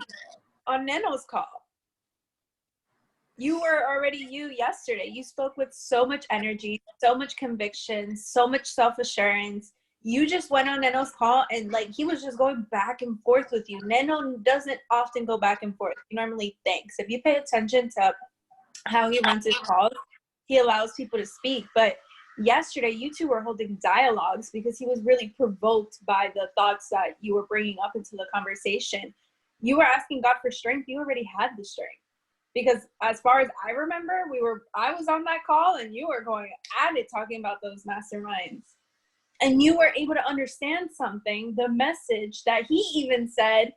on Neno's call. You were already you yesterday. You spoke with so much energy, so much conviction, so much self-assurance. You just went on Neno's call and like he was just going back and forth with you. Neno doesn't often go back and forth. He normally thinks. If you pay attention to how he runs his calls, he allows people to speak. But yesterday, you two were holding dialogues because he was really provoked by the thoughts that you were bringing up into the conversation. You were asking God for strength. You already had the strength. Because as far as I remember, I was on that call and you were going at it talking about those masterminds. And you were able to understand something, the message that he even said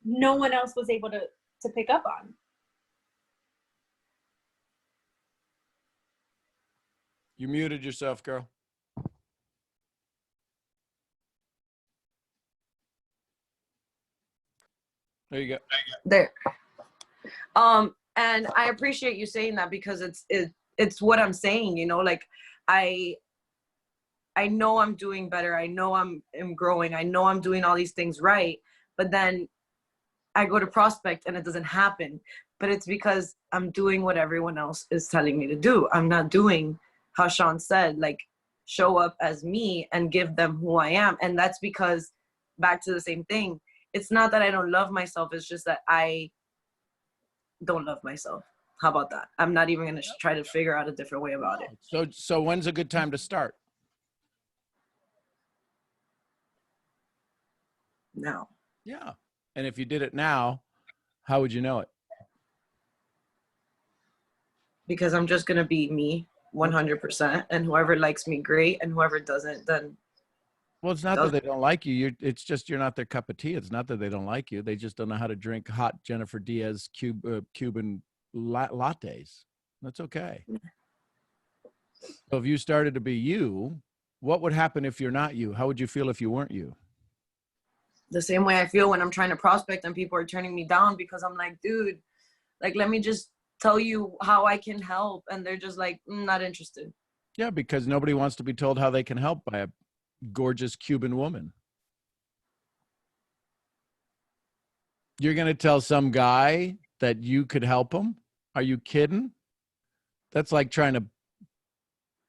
no one else was able to pick up on. You muted yourself, girl. There you go. There. And I appreciate you saying that because it's what I'm saying, you know, like I know I'm doing better. I know I'm growing. I know I'm doing all these things right. But then I go to prospect and it doesn't happen. But it's because I'm doing what everyone else is telling me to do. I'm not doing how Sean said, like show up as me and give them who I am. And that's because back to the same thing. It's not that I don't love myself. It's just that I don't love myself. How about that? I'm not even going to try to figure out a different way about it. So when's a good time to start? Now. Yeah. And if you did it now, how would you know it? Because I'm just going to be me 100%. And whoever likes me, great. And whoever doesn't, then. Well, it's not that they don't like you. It's just you're not their cup of tea. It's not that they don't like you. They just don't know how to drink hot Jennifer Diaz Cuban lattes. That's okay. So if you started to be you, what would happen if you're not you? How would you feel if you weren't you? The same way I feel when I'm trying to prospect and people are turning me down because I'm like, dude, like, let me just tell you how I can help. And they're just like, not interested. Yeah, because nobody wants to be told how they can help by a gorgeous Cuban woman. You're going to tell some guy that you could help him? Are you kidding? That's like trying to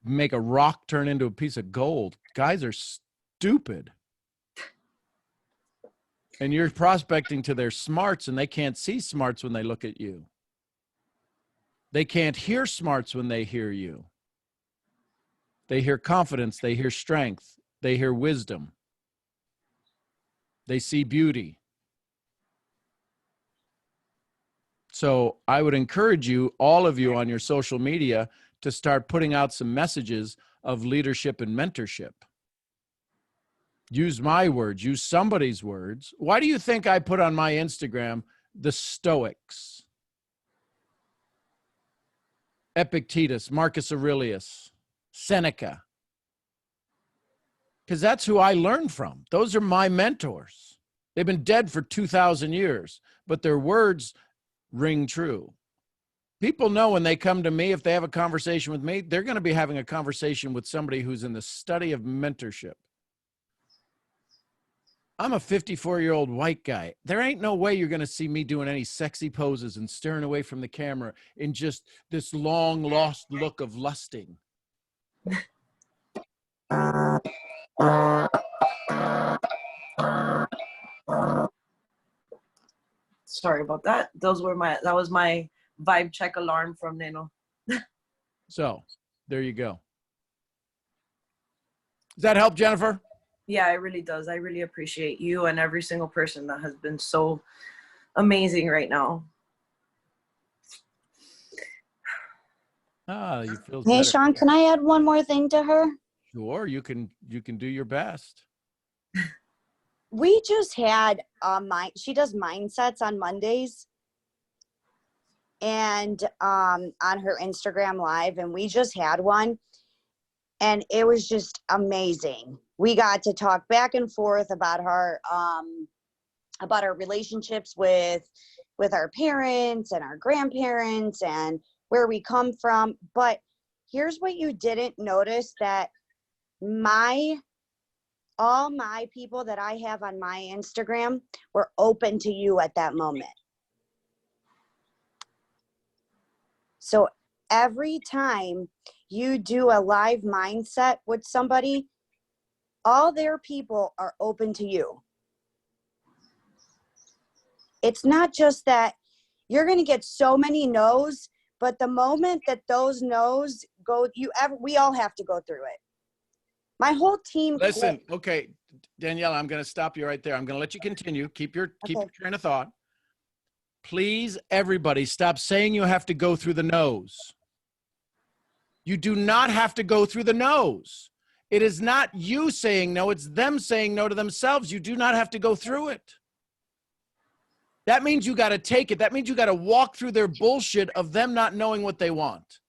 make a rock turn into a piece of gold. Guys are stupid. And you're prospecting to their smarts, and they can't see smarts when they look at you. They can't hear smarts when they hear you. They hear confidence. They hear strength. They hear wisdom. They see beauty. So I would encourage you, all of you on your social media, to start putting out some messages of leadership and mentorship. Use my words, use somebody's words. Why do you think I put on my Instagram the Stoics? Epictetus, Marcus Aurelius, Seneca. Because that's who I learned from. Those are my mentors. They've been dead for 2,000 years, but their words ring true. People know when they come to me, if they have a conversation with me, they're going to be having a conversation with somebody who's in the study of mentorship. I'm a 54-year-old white guy. There ain't no way you're going to see me doing any sexy poses and staring away from the camera in just this long lost look of lusting. Sorry about that. That was my vibe check alarm from Neno. So there you go. Does that help, Jennifer? Yeah, it really does. I really appreciate you and every single person that has been so amazing right now. You feel Hey, better. Sean, can I add one more thing to her? Sure, you can do your best. We just had she does mindsets on Mondays and on her Instagram live, and we just had one and it was just amazing. We got to talk back and forth about our relationships with our parents and our grandparents and where we come from. But here's what you didn't notice, that my all my people that I have on my Instagram were open to you at that moment. So every time you do a live mindset with somebody, all their people are open to you. It's not just that you're going to get so many no's, but the moment that those no's go, we all have to go through it. My whole team. Listen, okay, Danielle, I'm going to stop you right there. I'm going to let you continue. Keep your train of thought. Please, everybody, stop saying you have to go through the no's. You do not have to go through the no's. It is not you saying no, it's them saying no to themselves. You do not have to go through it. That means you got to take it. That means you got to walk through their bullshit of them not knowing what they want.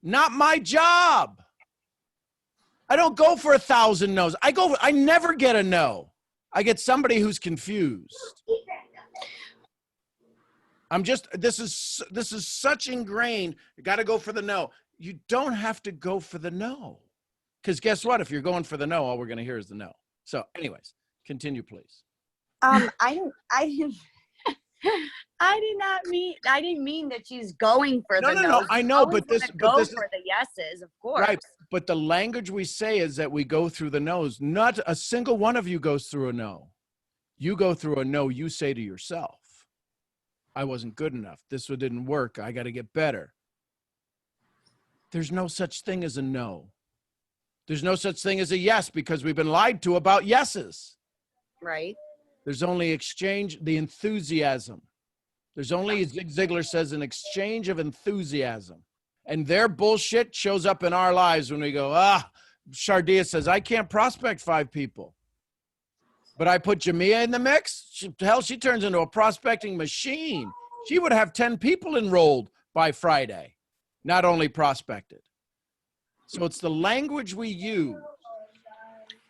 Not my job. I don't go for 1,000 no's. I never get a no. I get somebody who's confused. This is such ingrained. You got to go for the no. You don't have to go for the no. Because guess what? If you're going for the no, all we're going to hear is the no. So anyways, continue, please. I didn't mean that she's going for the No. I know, but this for the yeses, of course. Right. But the language we say is that we go through the no's. Not a single one of you goes through a no. You go through a no, you say to yourself, I wasn't good enough. This one didn't work. I got to get better. There's no such thing as a no. There's no such thing as a yes because we've been lied to about yeses. Right. There's only exchange, the enthusiasm. There's only, as Zig Ziglar says, an exchange of enthusiasm. And their bullshit shows up in our lives when we go, Shardia says, I can't prospect 5 people. But I put Jamia in the mix. She turns into a prospecting machine. She would have 10 people enrolled by Friday, not only prospected. So it's the language we use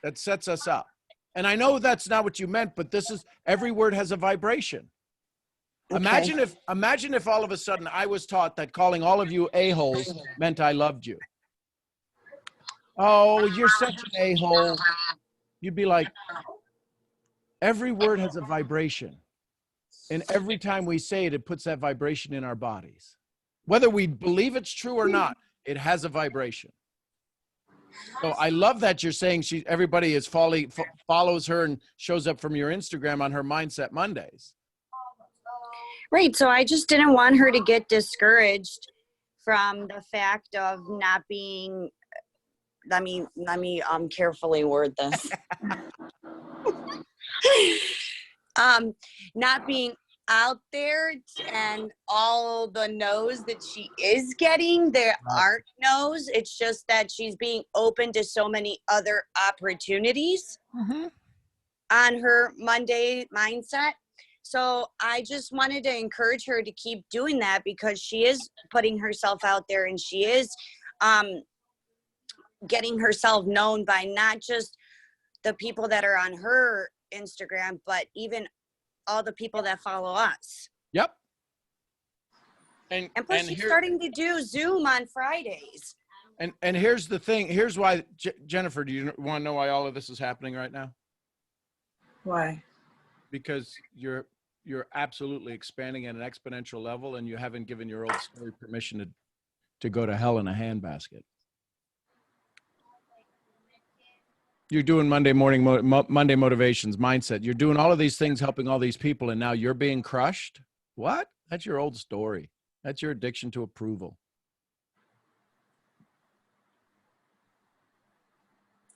that sets us up. And I know that's not what you meant, but this is, every word has a vibration. Okay. Imagine if all of a sudden I was taught that calling all of you a-holes meant I loved you. Oh, you're such an a-hole. You'd be like, every word has a vibration. And every time we say it, it puts that vibration in our bodies. Whether we believe it's true or not, it has a vibration. So I love that you're saying everybody is follows her and shows up from your Instagram on her Mindset Mondays. Right. So I just didn't want her to get discouraged from the fact of not being, let me carefully word this. Not being out there, and all the no's that she is getting, there aren't no's. It's just that she's being open to so many other opportunities on her Monday mindset. So I just wanted to encourage her to keep doing that because she is putting herself out there and she is getting herself known by not just the people that are on her Instagram, but even all the people that follow us. Yep. And plus she's starting to do Zoom on Fridays. And here's the thing. Here's why, Jennifer, do you want to know why all of this is happening right now? Why? Because you're absolutely expanding at an exponential level and you haven't given your old story permission to go to hell in a handbasket. You're doing Monday motivations, mindset. You're doing all of these things, helping all these people, and now you're being crushed? What? That's your old story. That's your addiction to approval.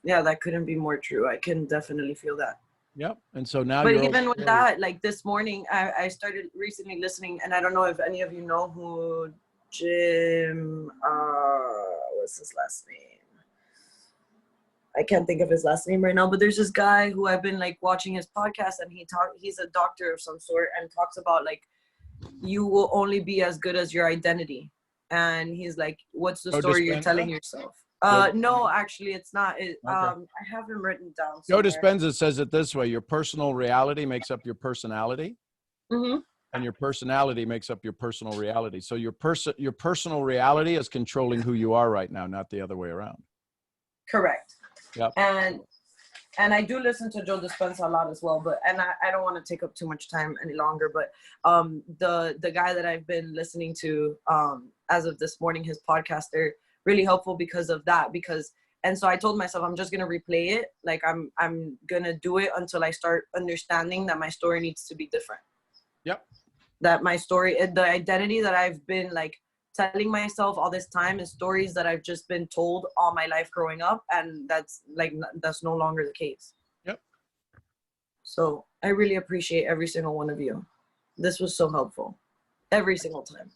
Yeah, that couldn't be more true. I can definitely feel that. Yep. And so now but even with that, like this morning, I started recently listening, and I don't know if any of you know who Jim, what's his last name? I can't think of his last name right now, but there's this guy who I've been like watching his podcast, and he's a doctor of some sort and talks about like, you will only be as good as your identity. And he's like, what's the story you're telling yourself? No, actually it's not. Okay. I have him written down somewhere. Joe Dispenza says it this way: your personal reality makes up your personality. And your personality makes up your personal reality. So your personal reality is controlling who you are right now, not the other way around. Correct. Yep. And And I do listen to Joe Dispenza a lot as well, but I don't want to take up too much time any longer. But the guy that I've been listening to as of this morning, his podcast, they're really helpful because of that. And so I told myself I'm just gonna replay it. Like I'm gonna do it until I start understanding that my story needs to be different. Yep. That my story, the identity that I've been like telling myself all this time is stories that I've just been told all my life growing up, and that's no longer the case. Yep. So I really appreciate every single one of you. This was so helpful every single time.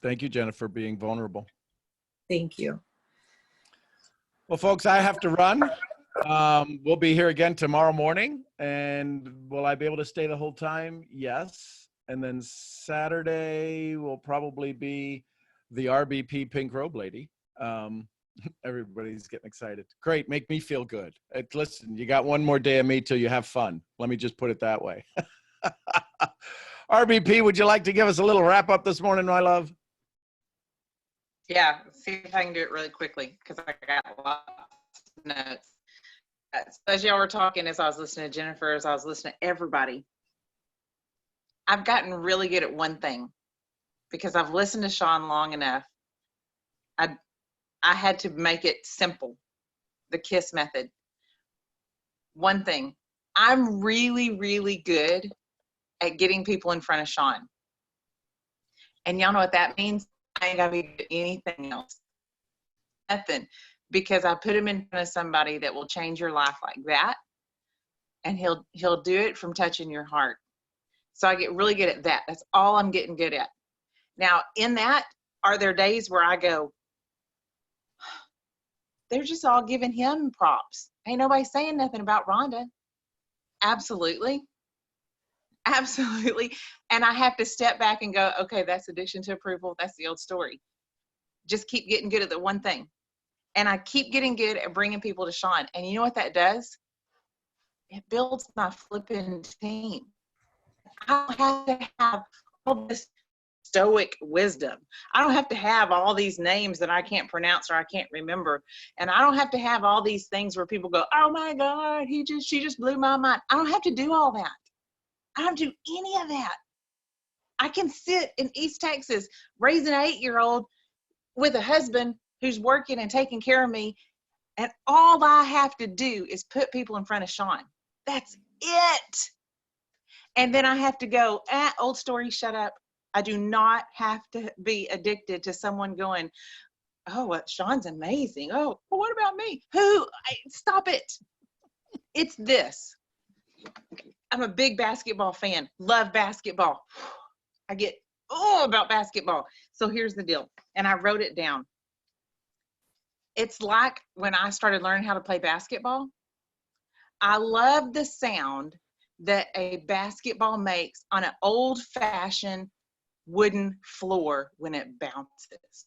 Thank you, Jennifer, being vulnerable. Thank you. Well, folks, I have to run. We'll be here again tomorrow morning. And will I be able to stay the whole time? Yes. And then Saturday will probably be the RBP Pink Robe Lady. Everybody's getting excited. Great. Make me feel good. Listen, you got one more day of me till you have fun. Let me just put it that way. RBP, would you like to give us a little wrap up this morning, my love? Yeah, see if I can do it really quickly because I got lots of notes. As y'all were talking, as I was listening to Jennifer, as I was listening to everybody, I've gotten really good at one thing because I've listened to Sean long enough. I had to make it simple, the KISS method. One thing, I'm really, really good at getting people in front of Sean. And y'all know what that means? I ain't gotta be anything else. Nothing. Because I put him in front of somebody that will change your life like that. And he'll do it from touching your heart. So I get really good at that. That's all I'm getting good at. Now, in that, are there days where I go, they're just all giving him props. Ain't nobody saying nothing about Rhonda. Absolutely. Absolutely. And I have to step back and go, okay, that's addiction to approval. That's the old story. Just keep getting good at the one thing. And I keep getting good at bringing people to Sean. And you know what that does? It builds my flipping team. I don't have to have all this stoic wisdom. I don't have to have all these names that I can't pronounce or I can't remember. And I don't have to have all these things where people go, oh my God, she just blew my mind. I don't have to do all that. I don't do any of that. I can sit in East Texas, raise an 8-year-old with a husband who's working and taking care of me. And all I have to do is put people in front of Sean. That's it. And then I have to go, old story, shut up. I do not have to be addicted to someone going, oh, Sean's amazing. Oh, well, what about me? Stop it. It's this. I'm a big basketball fan. Love basketball. I get about basketball. So here's the deal. And I wrote it down. It's like when I started learning how to play basketball, I love the sound that a basketball makes on an old-fashioned wooden floor when it bounces.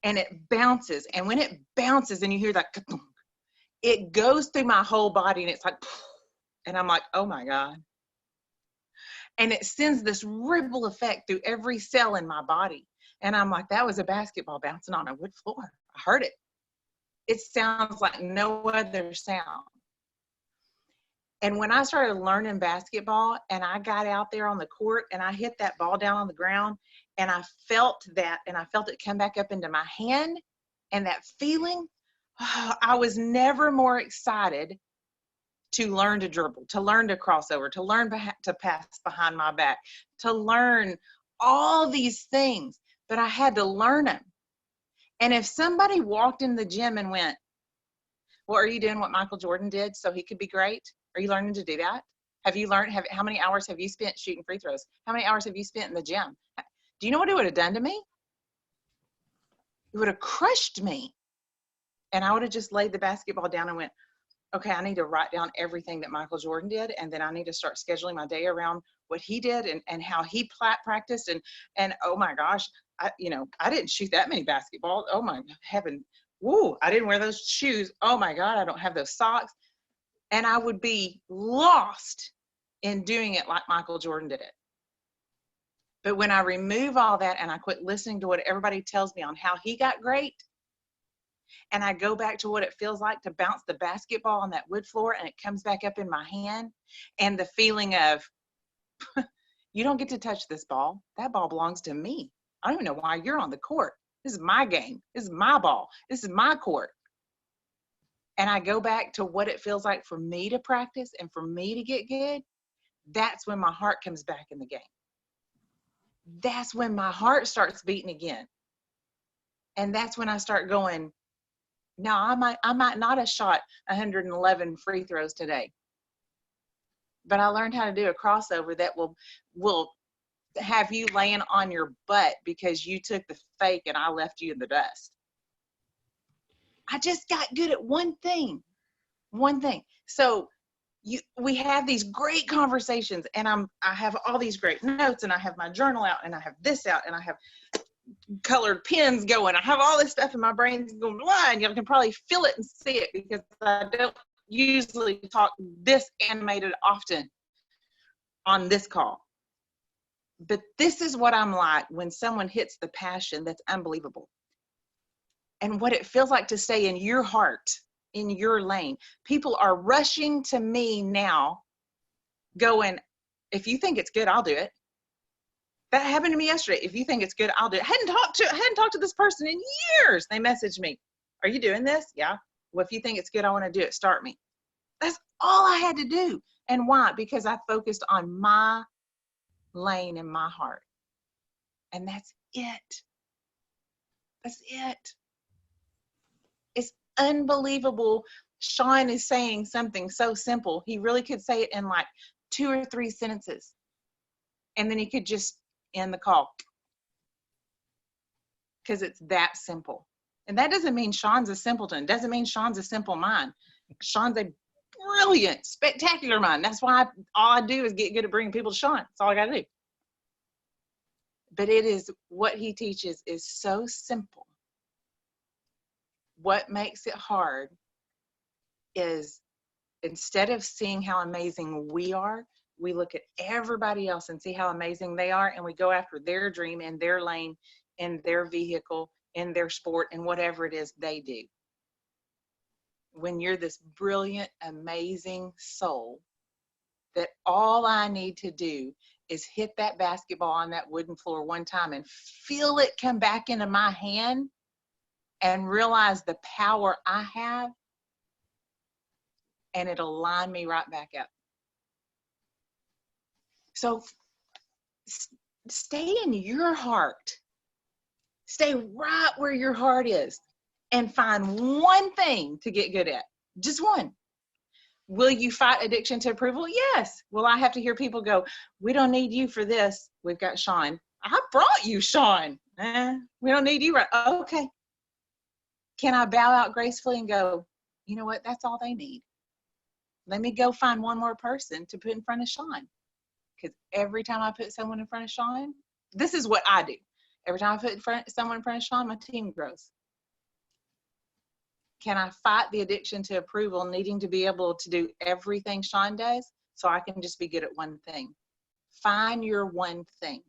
And it bounces. And when it bounces and you hear that, it goes through my whole body and it's like, and I'm like, oh my God. And it sends this ripple effect through every cell in my body. And I'm like, that was a basketball bouncing on a wood floor. I heard it. It sounds like no other sound. And when I started learning basketball and I got out there on the court and I hit that ball down on the ground and I felt that and I felt it come back up into my hand and that feeling, I was never more excited to learn to dribble, to learn to cross over, to learn to pass behind my back, to learn all these things, but I had to learn them. And if somebody walked in the gym and went, well, are you doing what Michael Jordan did so he could be great? Are you learning to do that? Have you learned, how many hours have you spent shooting free throws? How many hours have you spent in the gym? Do you know what it would have done to me? It would have crushed me. And I would have just laid the basketball down and went, okay, I need to write down everything that Michael Jordan did. And then I need to start scheduling my day around what he did and how he practiced. And oh my gosh, I didn't shoot that many basketballs. Oh my heaven. Woo, I didn't wear those shoes. Oh my God, I don't have those socks. And I would be lost in doing it like Michael Jordan did it. But when I remove all that and I quit listening to what everybody tells me on how he got great, and I go back to what it feels like to bounce the basketball on that wood floor and it comes back up in my hand, and the feeling of, you don't get to touch this ball. That ball belongs to me. I don't even know why you're on the court. This is my game. This is my ball. This is my court. And I go back to what it feels like for me to practice and for me to get good. That's when my heart comes back in the game. That's when my heart starts beating again. And that's when I start going, no, I might not have shot 111 free throws today, but I learned how to do a crossover that will have you laying on your butt because you took the fake and I left you in the dust. I just got good at one thing. So we have these great conversations, and I have all these great notes, and I have my journal out, and I have this out, and I have colored pens going. I have all this stuff in my brain going blind. You can probably feel it and see it because I don't usually talk this animated often on this call. But this is what I'm like when someone hits the passion that's unbelievable. And what it feels like to stay in your heart, in your lane. People are rushing to me now going, if you think it's good, I'll do it. That happened to me yesterday. If you think it's good, I'll do it. I hadn't talked to this person in years. They messaged me, are you doing this? Yeah. Well, if you think it's good, I want to do it. Start me. That's all I had to do. And why? Because I focused on my lane in my heart. And that's it. That's it. It's unbelievable. Sean is saying something so simple. He really could say it in like 2 or 3 sentences. And then he could just end the call. Because it's that simple. And that doesn't mean Sean's a simpleton. Doesn't mean Sean's a simple mind. Sean's a brilliant, spectacular mind. That's why all I do is get good at bringing people to Sean. That's all I got to do. But it is, what he teaches is so simple. What makes it hard is, instead of seeing how amazing we are, we look at everybody else and see how amazing they are, and we go after their dream in their lane, in their vehicle, in their sport, and whatever it is they do. When you're this brilliant, amazing soul, that all I need to do is hit that basketball on that wooden floor one time and feel it come back into my hand and realize the power I have, and it'll line me right back up. So stay in your heart. Stay right where your heart is and find one thing to get good at. Just one. Will you fight addiction to approval? Yes. Will I have to hear people go, we don't need you for this. We've got Sean. I brought you, Sean. We don't need you. Right? Okay. Can I bow out gracefully and go, you know what? That's all they need. Let me go find one more person to put in front of Sean. Because every time I put someone in front of Sean, this is what I do. Every time I put someone in front of Sean, my team grows. Can I fight the addiction to approval, needing to be able to do everything Sean does, so I can just be good at one thing? Find your one thing.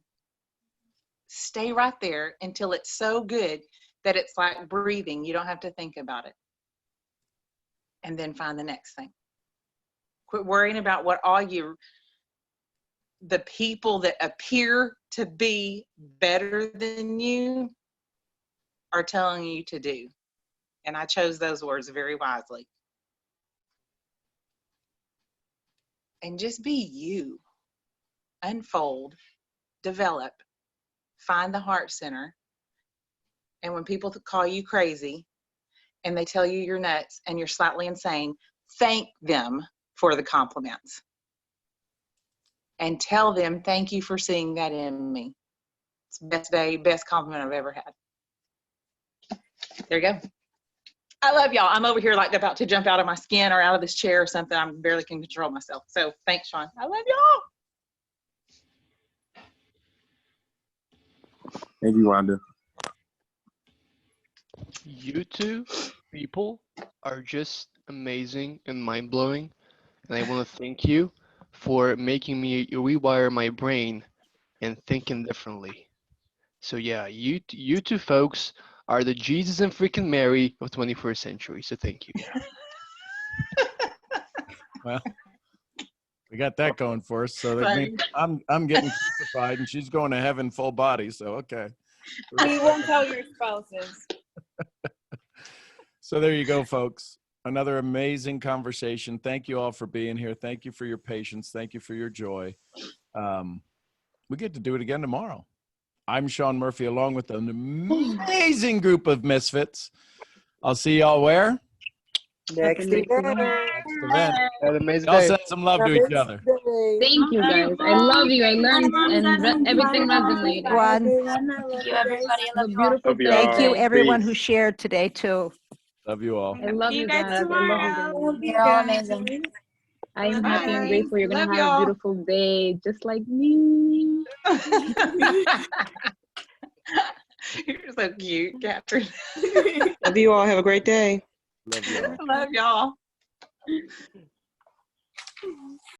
Stay right there until it's so good that it's like breathing. You don't have to think about it. And then find the next thing. Quit worrying about what the people that appear to be better than you are telling you to do. And I chose those words very wisely. And just be you. Unfold, develop, find the heart center. And when people call you crazy and they tell you you're nuts and you're slightly insane, thank them for the compliments. And tell them, thank you for seeing that in me. It's the best day, best compliment I've ever had. There you go. I love y'all. I'm over here like about to jump out of my skin or out of this chair or something. I barely can control myself. So thanks, Sean. I love y'all. Thank you, Rhonda. You two people are just amazing and mind-blowing. And I want to thank you for making me rewire my brain and thinking differently. So yeah, you two folks are the Jesus and freaking Mary of 21st century. So thank you. Well, we got that going for us. So that means I'm getting crucified and she's going to heaven full body. So okay. We won't tell your spouses. So there you go, folks. Another amazing conversation. Thank you all for being here. Thank you for your patience. Thank you for your joy. We get to do it again tomorrow. I'm Sean Murphy, along with an amazing group of misfits. I'll see y'all where? Next event. Next event. Have an amazing Y'all day. send some love to each other. Thank you guys. I love you. I learned and everything resonated. Thank you, everybody. I love you all. Beautiful Thank Thursday. you, Everyone who shared today too. Love you all. I love See you you guys guys. I tomorrow. love you You're all amazing. guys. I am Bye. happy and grateful. You're Love gonna have a y'all. beautiful day, just like me. You're so cute, Catherine. Love you all. Have a great day. Love y'all. Love y'all.